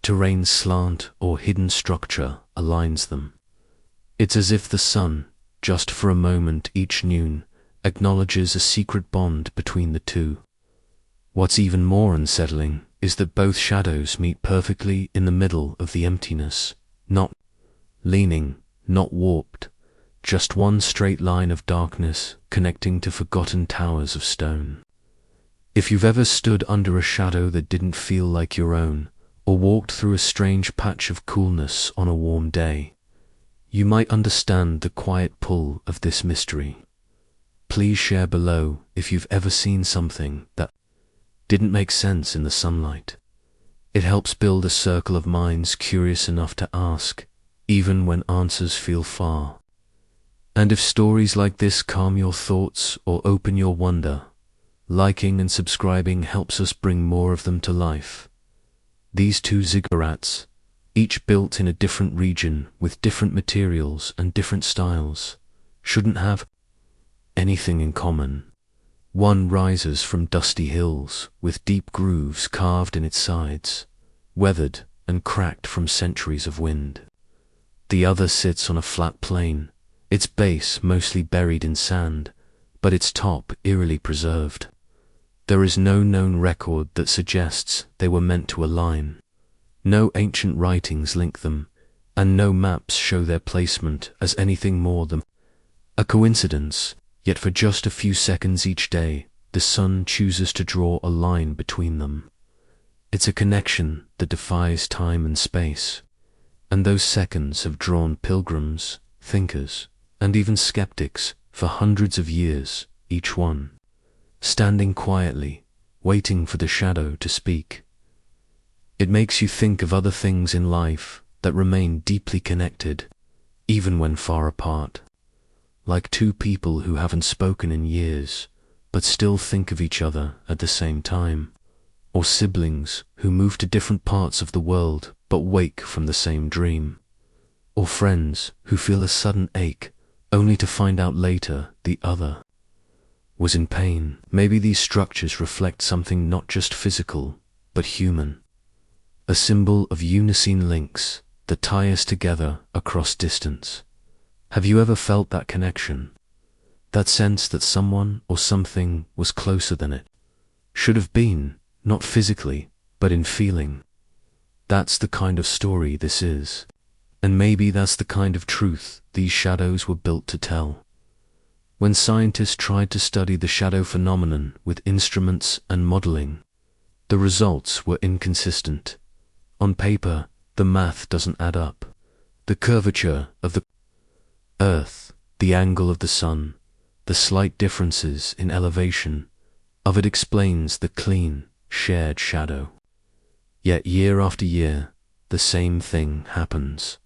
terrain slant or hidden structure aligns them. It's as if the sun, just for a moment each noon, acknowledges a secret bond between the two. What's even more unsettling is that both shadows meet perfectly in the middle of the emptiness, not leaning, not warped, just one straight line of darkness connecting to forgotten towers of stone. If you've ever stood under a shadow that didn't feel like your own, or walked through a strange patch of coolness on a warm day, you might understand the quiet pull of this mystery. Please share below if you've ever seen something that didn't make sense in the sunlight. It helps build a circle of minds curious enough to ask, even when answers feel far. And if stories like this calm your thoughts or open your wonder, liking and subscribing helps us bring more of them to life. These two ziggurats, each built in a different region with different materials and different styles, shouldn't have anything in common. One rises from dusty hills with deep grooves carved in its sides, weathered and cracked from centuries of wind. The other sits on a flat plain, its base mostly buried in sand, but its top eerily preserved. There is no known record that suggests they were meant to align. No ancient writings link them, and no maps show their placement as anything more than a coincidence. Yet for just a few seconds each day, the sun chooses to draw a line between them. It's a connection that defies time and space, and those seconds have drawn pilgrims, thinkers, and even skeptics for hundreds of years, each one, standing quietly, waiting for the shadow to speak. It makes you think of other things in life that remain deeply connected, even when far apart. Like two people who haven't spoken in years, but still think of each other at the same time, or siblings who move to different parts of the world but wake from the same dream, or friends who feel a sudden ache only to find out later the other was in pain. Maybe these structures reflect something not just physical, but human, a symbol of unseen links that tie us together across distance. Have you ever felt that connection? That sense that someone or something was closer than it should have been, not physically, but in feeling? That's the kind of story this is. And maybe that's the kind of truth these shadows were built to tell. When scientists tried to study the shadow phenomenon with instruments and modeling, the results were inconsistent. On paper, the math doesn't add up. The curvature of the Earth, the angle of the sun, the slight differences in elevation of it explains the clean, shared shadow. Yet year after year, the same thing happens,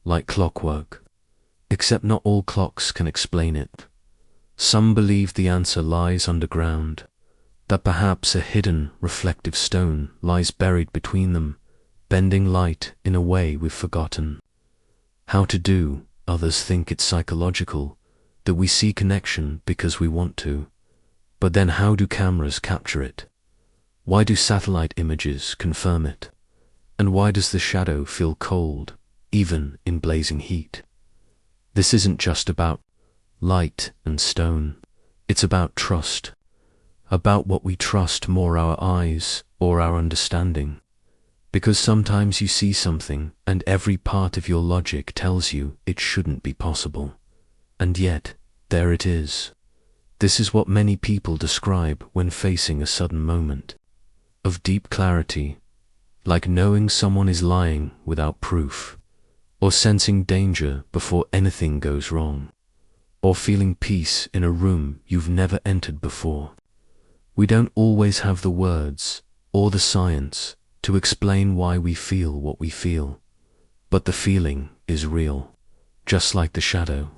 like clockwork. Except not all clocks can explain it. Some believe the answer lies underground, that perhaps a hidden, reflective stone lies buried between them, bending light in a way we've forgotten how to do. Others think it's psychological, that we see connection because we want to. But then how do cameras capture it? Why do satellite images confirm it? And why does the shadow feel cold, even in blazing heat? This isn't just about light and stone. It's about trust. About what we trust more, our eyes or our understanding. Because sometimes you see something and every part of your logic tells you it shouldn't be possible. And yet, there it is. This is what many people describe when facing a sudden moment of deep clarity, like knowing someone is lying without proof, or sensing danger before anything goes wrong, or feeling peace in a room you've never entered before. We don't always have the words or the science to explain why we feel what we feel, but the feeling is real, just like the shadow,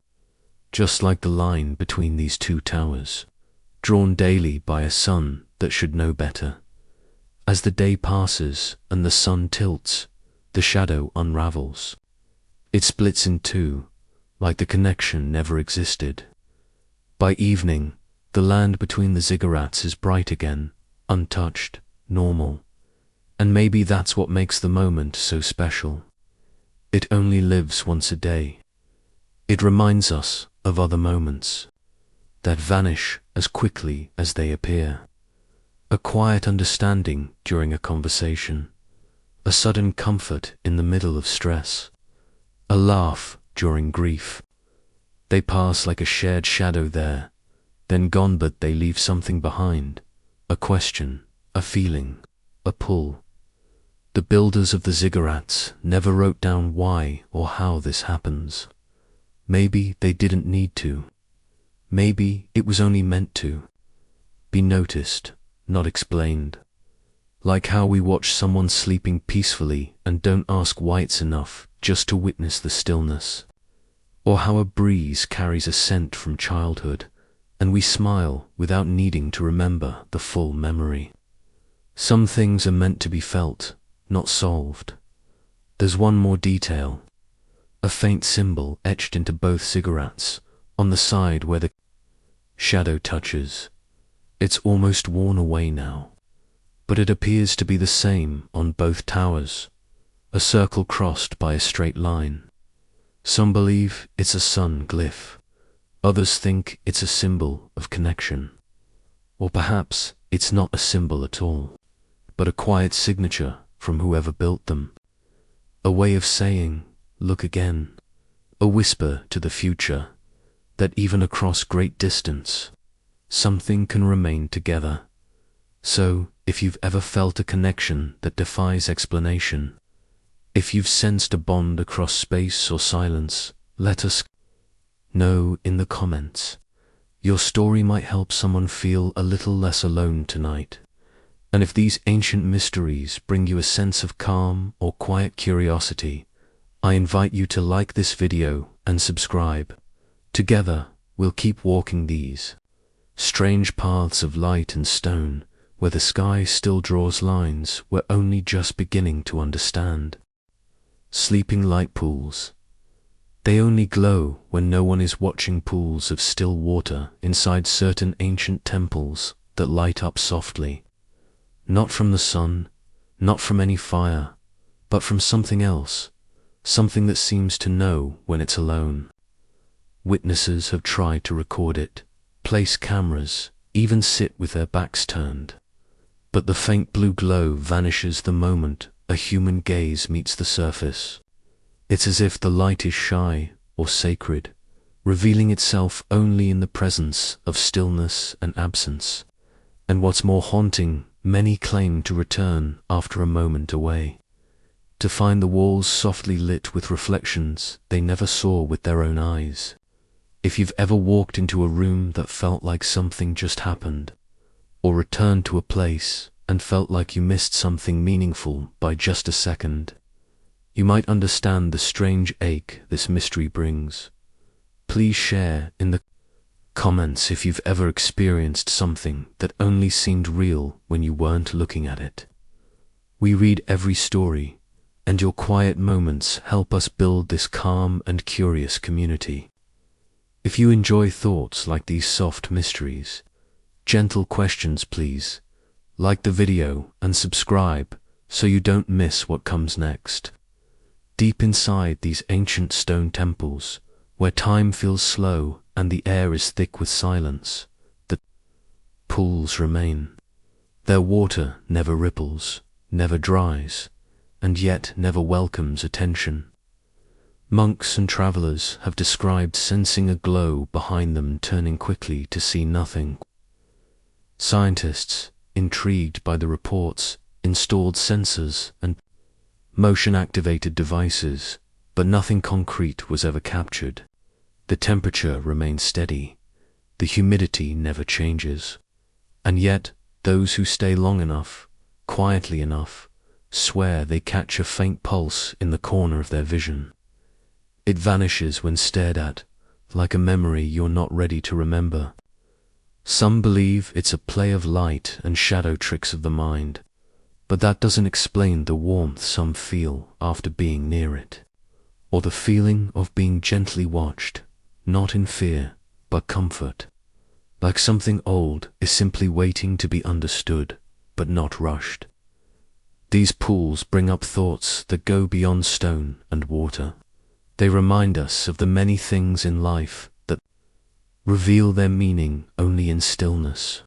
just like the line between these two towers, drawn daily by a sun that should know better. As the day passes and the sun tilts, the shadow unravels. It splits in two, like the connection never existed. By evening, the land between the ziggurats is bright again, untouched, normal. And maybe that's what makes the moment so special. It only lives once a day. It reminds us of other moments that vanish as quickly as they appear. A quiet understanding during a conversation, a sudden comfort in the middle of stress, a laugh during grief. They pass like a shared shadow there, then gone, but they leave something behind, a question, a feeling, a pull. The builders of the ziggurats never wrote down why or how this happens. Maybe they didn't need to. Maybe it was only meant to be noticed, not explained. Like how we watch someone sleeping peacefully and don't ask why it's enough just to witness the stillness. Or how a breeze carries a scent from childhood, and we smile without needing to remember the full memory. Some things are meant to be felt, not solved. There's one more detail. A faint symbol etched into both ziggurats, on the side where the shadow touches. It's almost worn away now, but it appears to be the same on both towers, a circle crossed by a straight line. Some believe it's a sun glyph, others think it's a symbol of connection. Or perhaps it's not a symbol at all, but a quiet signature from whoever built them. A way of saying, look again, a whisper to the future, that even across great distance, something can remain together. So, if you've ever felt a connection that defies explanation, if you've sensed a bond across space or silence, let us know in the comments. Your story might help someone feel a little less alone tonight. And if these ancient mysteries bring you a sense of calm or quiet curiosity, I invite you to like this video and subscribe. Together, we'll keep walking these strange paths of light and stone, where the sky still draws lines we're only just beginning to understand. Sleeping light pools. They only glow when no one is watching. Pools of still water inside certain ancient temples that light up softly. Not from the sun, not from any fire, but from something else, something that seems to know when it's alone. Witnesses have tried to record it, place cameras, even sit with their backs turned. But the faint blue glow vanishes the moment a human gaze meets the surface. It's as if the light is shy or sacred, revealing itself only in the presence of stillness and absence. And what's more haunting, many claim to return after a moment away, to find the walls softly lit with reflections they never saw with their own eyes. If you've ever walked into a room that felt like something just happened, or returned to a place and felt like you missed something meaningful by just a second, you might understand the strange ache this mystery brings. Please share in the comments if you've ever experienced something that only seemed real when you weren't looking at it. We read every story, and your quiet moments help us build this calm and curious community. If you enjoy thoughts like these soft mysteries, gentle questions, please like the video and subscribe so you don't miss what comes next. Deep inside these ancient stone temples, where time feels slow and the air is thick with silence, the pools remain. Their water never ripples, never dries, and yet never welcomes attention. Monks and travelers have described sensing a glow behind them, turning quickly to see nothing. Scientists, intrigued by the reports, installed sensors and motion-activated devices, but nothing concrete was ever captured. The temperature remains steady, the humidity never changes, and yet those who stay long enough, quietly enough, swear they catch a faint pulse in the corner of their vision. It vanishes when stared at, like a memory you're not ready to remember. Some believe it's a play of light and shadow tricks of the mind, but that doesn't explain the warmth some feel after being near it, or the feeling of being gently watched, not in fear, but comfort, like something old is simply waiting to be understood, but not rushed. These pools bring up thoughts that go beyond stone and water. They remind us of the many things in life that reveal their meaning only in stillness,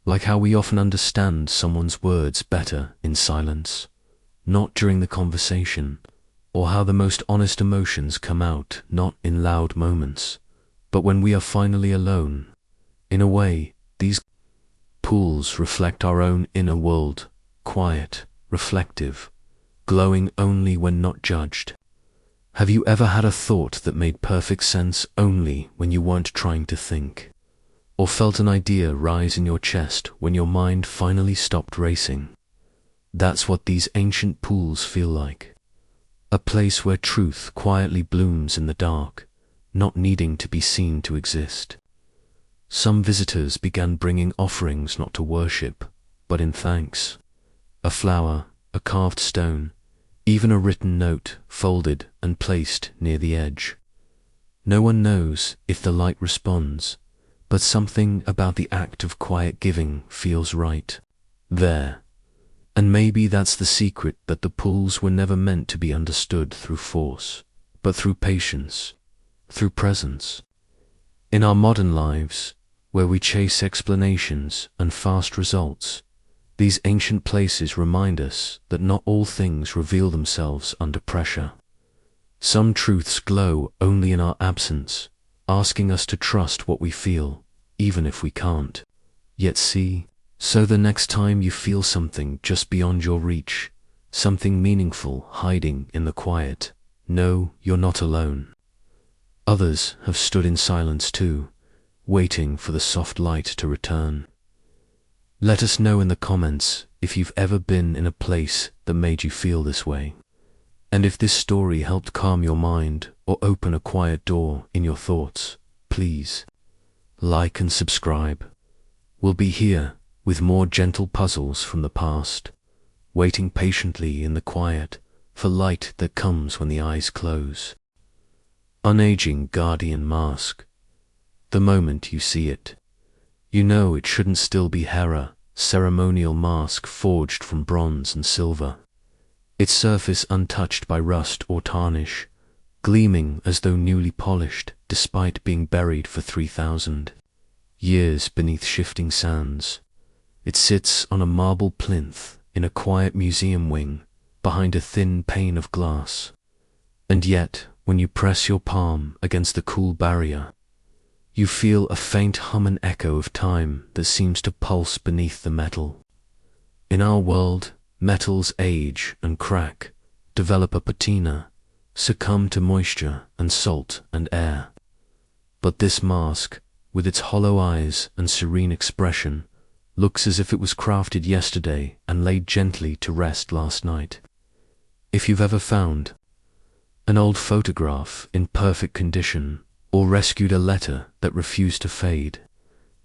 like how we often understand someone's words better in silence, not during the conversation, or how the most honest emotions come out not in loud moments, but when we are finally alone. In a way, these pools reflect our own inner world, quiet, reflective, glowing only when not judged. Have you ever had a thought that made perfect sense only when you weren't trying to think? Or felt an idea rise in your chest when your mind finally stopped racing? That's what these ancient pools feel like. A place where truth quietly blooms in the dark, not needing to be seen to exist. Some visitors began bringing offerings not to worship, but in thanks. A flower, a carved stone, even a written note folded and placed near the edge. No one knows if the light responds, but something about the act of quiet giving feels right there. And maybe that's the secret, that the pools were never meant to be understood through force, but through patience, through presence. In our modern lives, where we chase explanations and fast results, these ancient places remind us that not all things reveal themselves under pressure. Some truths glow only in our absence, asking us to trust what we feel, even if we can't yet see. So the next time you feel something just beyond your reach, something meaningful hiding in the quiet, know you're not alone. Others have stood in silence too, waiting for the soft light to return. Let us know in the comments if you've ever been in a place that made you feel this way. And if this story helped calm your mind or open a quiet door in your thoughts, please like and subscribe. We'll be here with more gentle puzzles from the past, waiting patiently in the quiet for light that comes when the eyes close. Unaging guardian mask. The moment you see it, you know it shouldn't still be Hera, ceremonial mask forged from bronze and silver. Its surface untouched by rust or tarnish, gleaming as though newly polished despite being buried for 3,000 years beneath shifting sands. It sits on a marble plinth in a quiet museum wing behind a thin pane of glass. And yet, when you press your palm against the cool barrier, you feel a faint hum and echo of time that seems to pulse beneath the metal. In our world, metals age and crack, develop a patina, succumb to moisture and salt and air. But this mask, with its hollow eyes and serene expression, looks as if it was crafted yesterday and laid gently to rest last night. If you've ever found an old photograph in perfect condition or rescued a letter that refused to fade,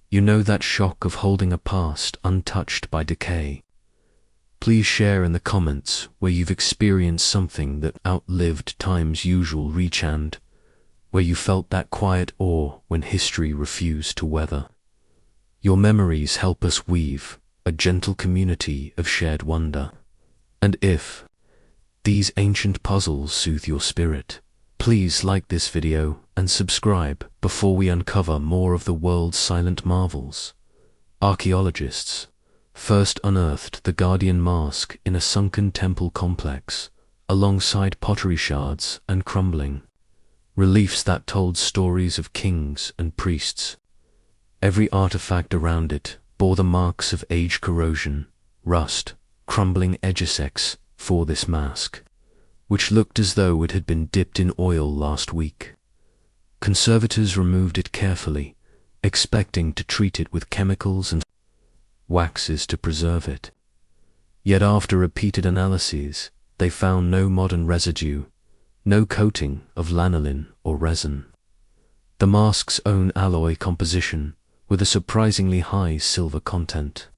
you know that shock of holding a past untouched by decay. Please share in the comments where you've experienced something that outlived time's usual reach and where you felt that quiet awe when history refused to weather. Your memories help us weave a gentle community of shared wonder. And if these ancient puzzles soothe your spirit, please like this video and subscribe before we uncover more of the world's silent marvels. Archaeologists first unearthed the guardian mask in a sunken temple complex, alongside pottery shards and crumbling reliefs that told stories of kings and priests. Every artifact around it bore the marks of age, corrosion, rust, crumbling edges for this mask, which looked as though it had been dipped in oil last week. Conservators removed it carefully, expecting to treat it with chemicals and waxes to preserve it. Yet after repeated analyses, they found no modern residue, no coating of lanolin or resin. The mask's own alloy composition, with a surprisingly high silver content,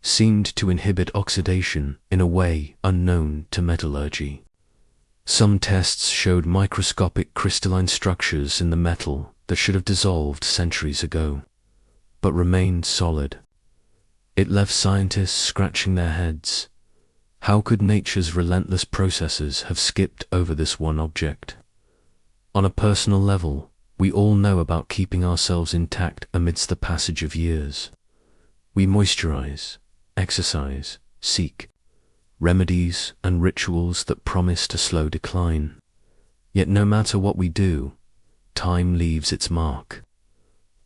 seemed to inhibit oxidation in a way unknown to metallurgy. Some tests showed microscopic crystalline structures in the metal that should have dissolved centuries ago, but remained solid. It left scientists scratching their heads. How could nature's relentless processes have skipped over this one object? On a personal level, we all know about keeping ourselves intact amidst the passage of years. We moisturize, exercise, seek remedies and rituals that promise to slow decline. Yet no matter what we do, time leaves its mark.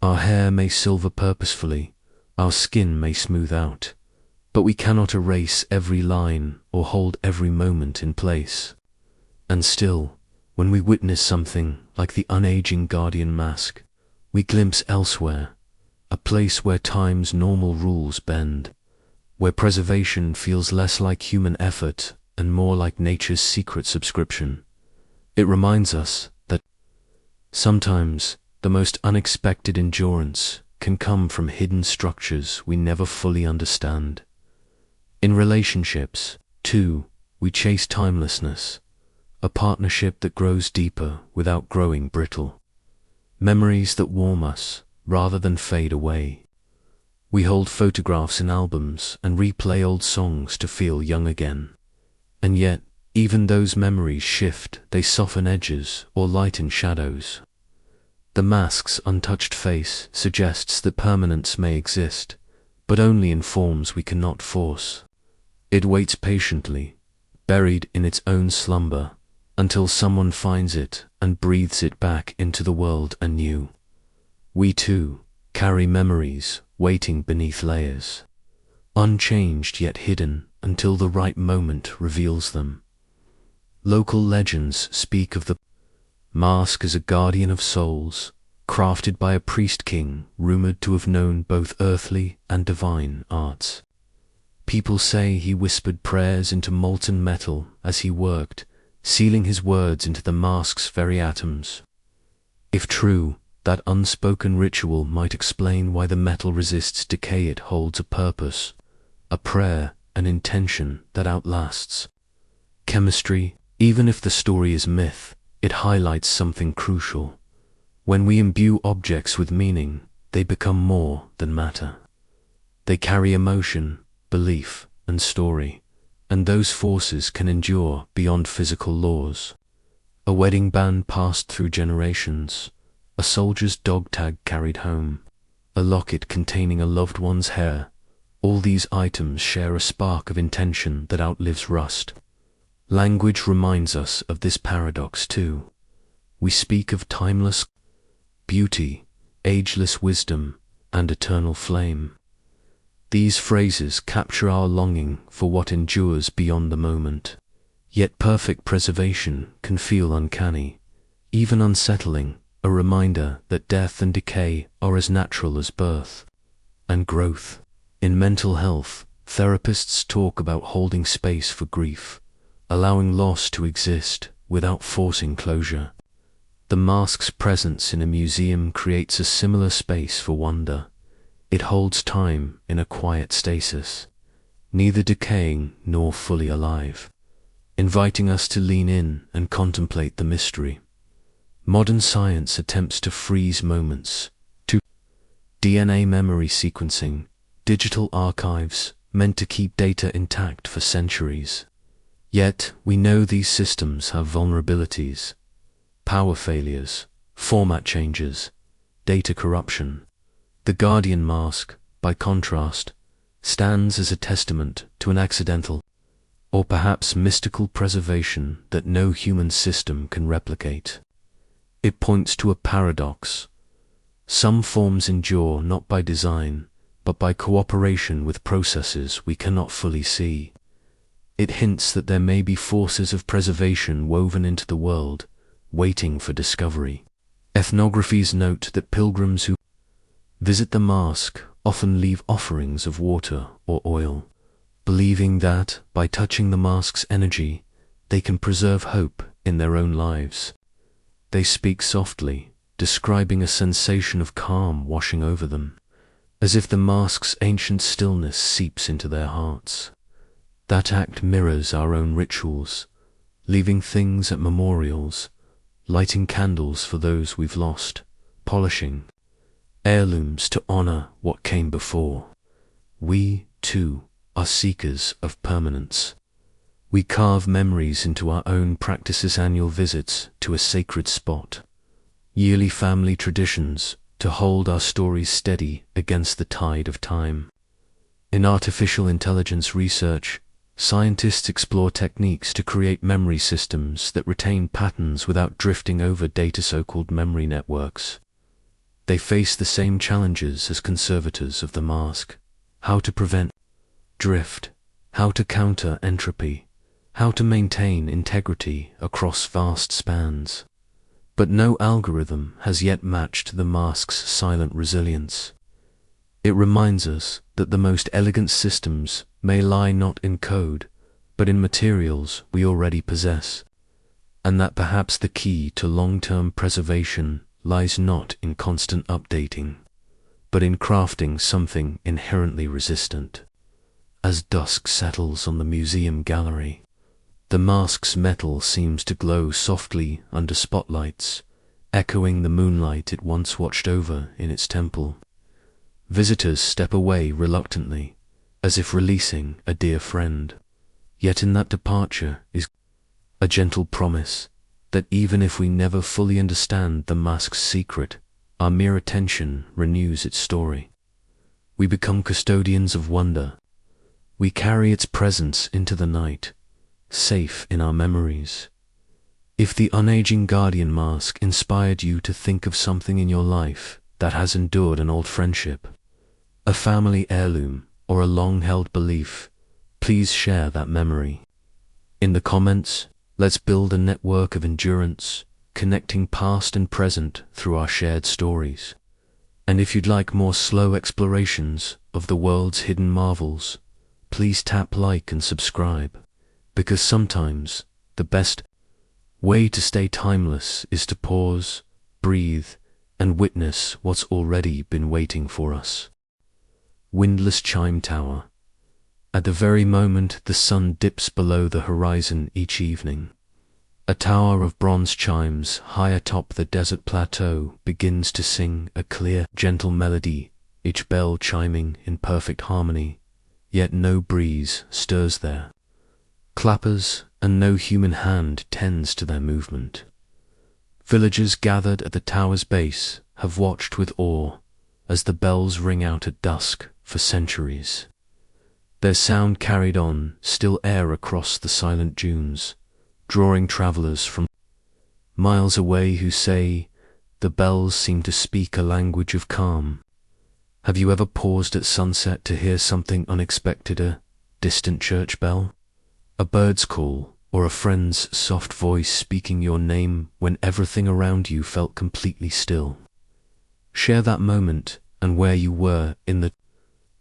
Our hair may silver purposefully, our skin may smooth out, but we cannot erase every line or hold every moment in place. And still, when we witness something like the unaging guardian mask, we glimpse elsewhere, a place where time's normal rules bend, where preservation feels less like human effort and more like nature's secret subscription. It reminds us that sometimes the most unexpected endurance can come from hidden structures we never fully understand. In relationships, too, we chase timelessness, a partnership that grows deeper without growing brittle. Memories that warm us rather than fade away. We hold photographs in albums and replay old songs to feel young again. And yet, even those memories shift, they soften edges or lighten shadows. The mask's untouched face suggests that permanence may exist, but only in forms we cannot force. It waits patiently, buried in its own slumber, until someone finds it and breathes it back into the world anew. We too carry memories waiting beneath layers, unchanged yet hidden until the right moment reveals them. Local legends speak of the mask as a guardian of souls, crafted by a priest-king rumored to have known both earthly and divine arts. People say he whispered prayers into molten metal as he worked, sealing his words into the mask's very atoms. If true, that unspoken ritual might explain why the metal resists decay. It holds a purpose, a prayer, an intention that outlasts. Chemistry, even if the story is myth, it highlights something crucial. When we imbue objects with meaning, they become more than matter. They carry emotion, belief, and story, and those forces can endure beyond physical laws. A wedding band passed through generations, a soldier's dog tag carried home, a locket containing a loved one's hair. All these items share a spark of intention that outlives rust. Language reminds us of this paradox too. We speak of timeless beauty, ageless wisdom, and eternal flame. These phrases capture our longing for what endures beyond the moment. Yet perfect preservation can feel uncanny, even unsettling, a reminder that death and decay are as natural as birth and growth. In mental health, therapists talk about holding space for grief, allowing loss to exist without forcing closure. The mask's presence in a museum creates a similar space for wonder. It holds time in a quiet stasis, neither decaying nor fully alive, inviting us to lean in and contemplate the mystery. Modern science attempts to freeze moments, to DNA memory sequencing, digital archives meant to keep data intact for centuries. Yet, we know these systems have vulnerabilities, power failures, format changes, data corruption. The Guardian mask, by contrast, stands as a testament to an accidental, or perhaps mystical preservation that no human system can replicate. It points to a paradox. Some forms endure not by design, but by cooperation with processes we cannot fully see. It hints that there may be forces of preservation woven into the world, waiting for discovery. Ethnographies note that pilgrims who visit the mask often leave offerings of water or oil, believing that, by touching the mask's energy, they can preserve hope in their own lives. They speak softly, describing a sensation of calm washing over them, as if the mask's ancient stillness seeps into their hearts. That act mirrors our own rituals, leaving things at memorials, lighting candles for those we've lost, polishing heirlooms to honor what came before. We, too, are seekers of permanence. We carve memories into our own practices, annual visits to a sacred spot, yearly family traditions to hold our stories steady against the tide of time. In artificial intelligence research, scientists explore techniques to create memory systems that retain patterns without drifting over data, so-called memory networks. They face the same challenges as conservators of the mask: how to prevent drift, how to counter entropy, how to maintain integrity across vast spans. But no algorithm has yet matched the mask's silent resilience. It reminds us that the most elegant systems may lie not in code, but in materials we already possess, and that perhaps the key to long-term preservation lies not in constant updating, but in crafting something inherently resistant. As dusk settles on the museum gallery, the mask's metal seems to glow softly under spotlights, echoing the moonlight it once watched over in its temple. Visitors step away reluctantly, as if releasing a dear friend. Yet in that departure is a gentle promise that even if we never fully understand the mask's secret, our mere attention renews its story. We become custodians of wonder. We carry its presence into the night, safe in our memories. If the unaging guardian mask inspired you to think of something in your life that has endured an old friendship, a family heirloom, or a long-held belief, please share that memory. In the comments, let's build a network of endurance, connecting past and present through our shared stories. And if you'd like more slow explorations of the world's hidden marvels, please tap like and subscribe, because sometimes the best way to stay timeless is to pause, breathe, and witness what's already been waiting for us. Windless Chime Tower. At the very moment the sun dips below the horizon each evening, a tower of bronze chimes high atop the desert plateau begins to sing a clear, gentle melody, each bell chiming in perfect harmony, yet no breeze stirs there. Clappers and no human hand tends to their movement. Villagers gathered at the tower's base have watched with awe as the bells ring out at dusk for centuries. Their sound carried on still air across the silent dunes, drawing travelers from miles away who say the bells seem to speak a language of calm. Have you ever paused at sunset to hear something unexpected, a distant church bell, a bird's call, or a friend's soft voice speaking your name when everything around you felt completely still? Share that moment and where you were in the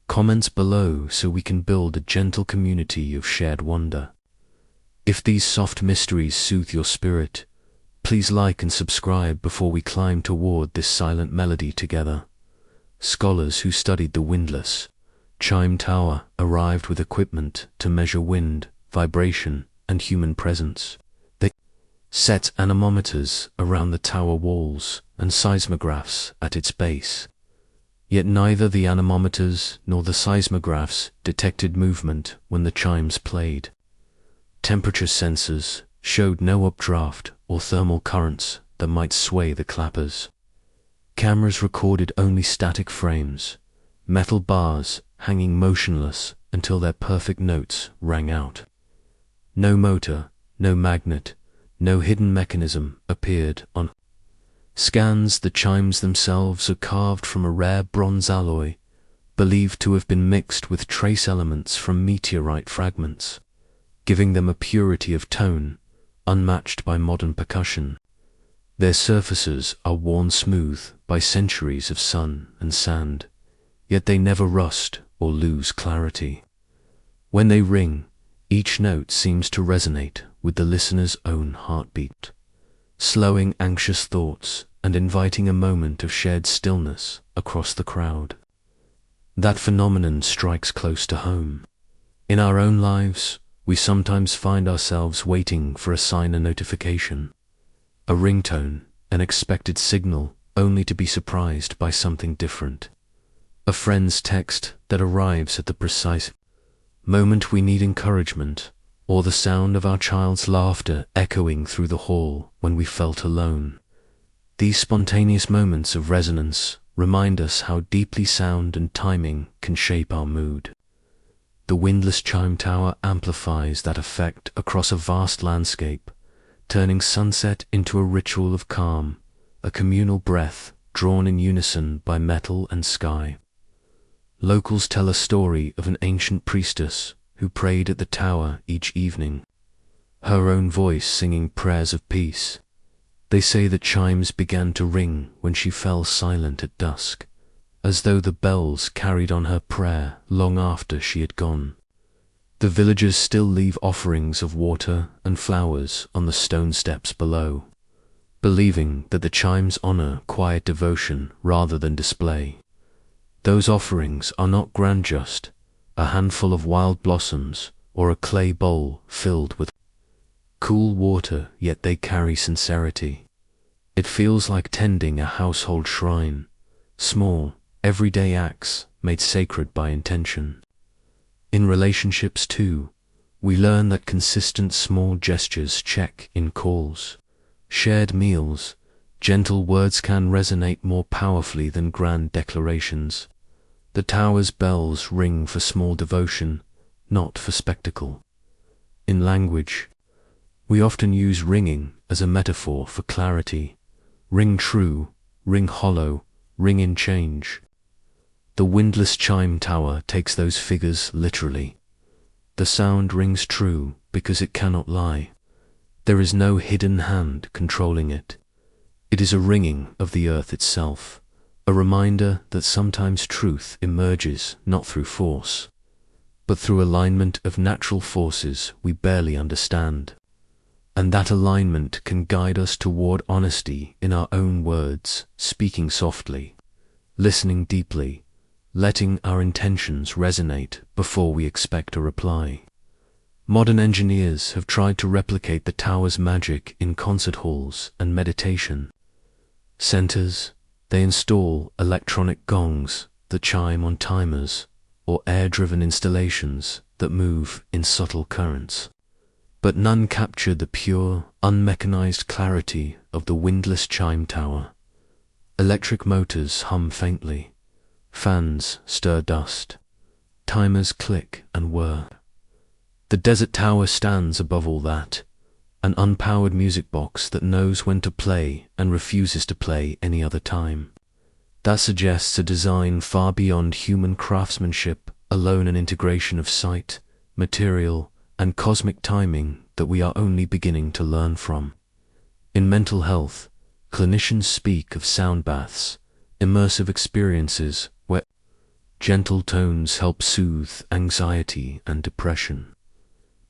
comments below so we can build a gentle community of shared wonder. If these soft mysteries soothe your spirit, please like and subscribe before we climb toward this silent melody together. Scholars who studied the windless Chime Tower arrived with equipment to measure wind, vibration, and human presence. They set anemometers around the tower walls and seismographs at its base. Yet neither the anemometers nor the seismographs detected movement when the chimes played. Temperature sensors showed no updraft or thermal currents that might sway the clappers. Cameras recorded only static frames, metal bars hanging motionless until their perfect notes rang out. No motor, no magnet, no hidden mechanism appeared on scans. The chimes themselves are carved from a rare bronze alloy, believed to have been mixed with trace elements from meteorite fragments, giving them a purity of tone unmatched by modern percussion. Their surfaces are worn smooth by centuries of sun and sand, yet they never rust or lose clarity. When they ring, each note seems to resonate with the listener's own heartbeat, slowing anxious thoughts and inviting a moment of shared stillness across the crowd. That phenomenon strikes close to home. In our own lives, we sometimes find ourselves waiting for a sign or notification, a ringtone, an expected signal, only to be surprised by something different. A friend's text that arrives at the precise moment we need encouragement, or the sound of our child's laughter echoing through the hall when we felt alone. These spontaneous moments of resonance remind us how deeply sound and timing can shape our mood. The windless Chime Tower amplifies that effect across a vast landscape, turning sunset into a ritual of calm, a communal breath drawn in unison by metal and sky. Locals tell a story of an ancient priestess who prayed at the tower each evening, her own voice singing prayers of peace. They say the chimes began to ring when she fell silent at dusk, as though the bells carried on her prayer long after she had gone. The villagers still leave offerings of water and flowers on the stone steps below, believing that the chimes honor quiet devotion rather than display. Those offerings are not grand, just a handful of wild blossoms or a clay bowl filled with cool water, yet they carry sincerity. It feels like tending a household shrine, small, everyday acts made sacred by intention. In relationships too, we learn that consistent small gestures, check-in calls, shared meals, gentle words can resonate more powerfully than grand declarations. The tower's bells ring for small devotion, not for spectacle. In language, we often use ringing as a metaphor for clarity. Ring true, ring hollow, ring in change. The windless chime tower takes those figures literally. The sound rings true because it cannot lie. There is no hidden hand controlling it. It is a ringing of the earth itself, a reminder that sometimes truth emerges not through force, but through alignment of natural forces we barely understand. And that alignment can guide us toward honesty in our own words, speaking softly, listening deeply, letting our intentions resonate before we expect a reply. Modern engineers have tried to replicate the tower's magic in concert halls and meditation centers. They install electronic gongs that chime on timers, or air-driven installations that move in subtle currents. But none capture the pure, unmechanized clarity of the windless chime tower. Electric motors hum faintly, fans stir dust, timers click and whir. The desert tower stands above all that, an unpowered music box that knows when to play and refuses to play any other time. That suggests a design far beyond human craftsmanship, alone an integration of sight, material, and cosmic timing that we are only beginning to learn from. In mental health, clinicians speak of sound baths, immersive experiences where gentle tones help soothe anxiety and depression.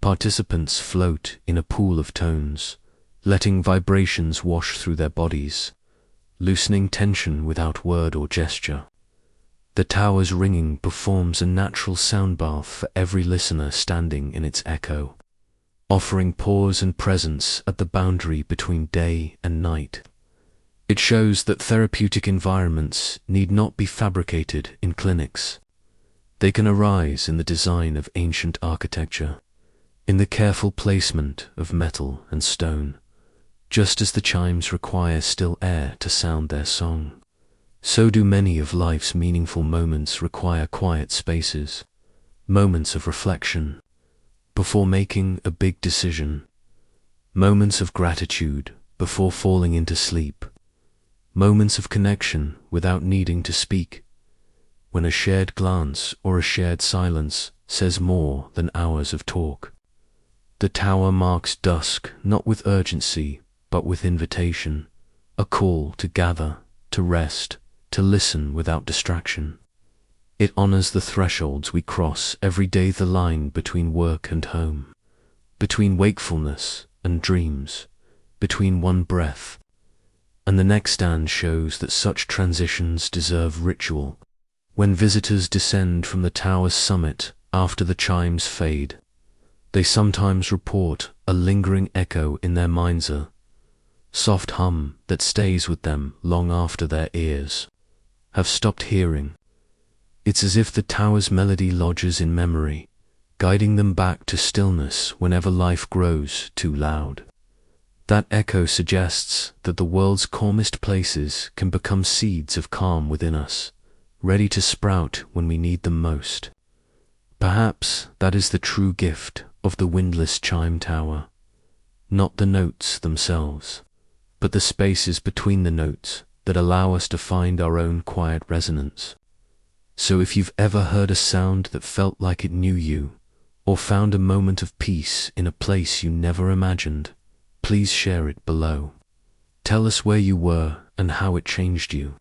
Participants float in a pool of tones, letting vibrations wash through their bodies, loosening tension without word or gesture. The tower's ringing performs a natural sound bath for every listener standing in its echo, offering pause and presence at the boundary between day and night. It shows that therapeutic environments need not be fabricated in clinics. They can arise in the design of ancient architecture, in the careful placement of metal and stone. Just as the chimes require still air to sound their song, so do many of life's meaningful moments require quiet spaces, moments of reflection before making a big decision, moments of gratitude before falling into sleep, moments of connection without needing to speak, when a shared glance or a shared silence says more than hours of talk. The tower marks dusk not with urgency, but with invitation, a call to gather, to rest, to listen without distraction. It honors the thresholds we cross every day, the line between work and home, between wakefulness and dreams, between one breath and the next. Stand shows that such transitions deserve ritual. When visitors descend from the tower's summit after the chimes fade, they sometimes report a lingering echo in their minds, a soft hum that stays with them long after their ears have stopped hearing. It's as if the tower's melody lodges in memory, guiding them back to stillness whenever life grows too loud. That echo suggests that the world's calmest places can become seeds of calm within us, ready to sprout when we need them most. Perhaps that is the true gift of the windless chime tower, not the notes themselves, but the spaces between the notes that allow us to find our own quiet resonance. So if you've ever heard a sound that felt like it knew you, or found a moment of peace in a place you never imagined, please share it below. Tell us where you were and how it changed you.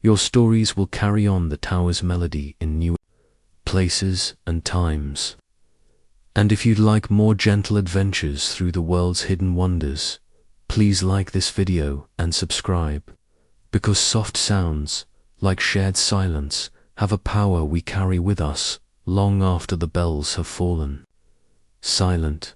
Your stories will carry on the tower's melody in new places and times. And if you'd like more gentle adventures through the world's hidden wonders, please like this video and subscribe, because soft sounds, like shared silence, have a power we carry with us long after the bells have fallen. Silent,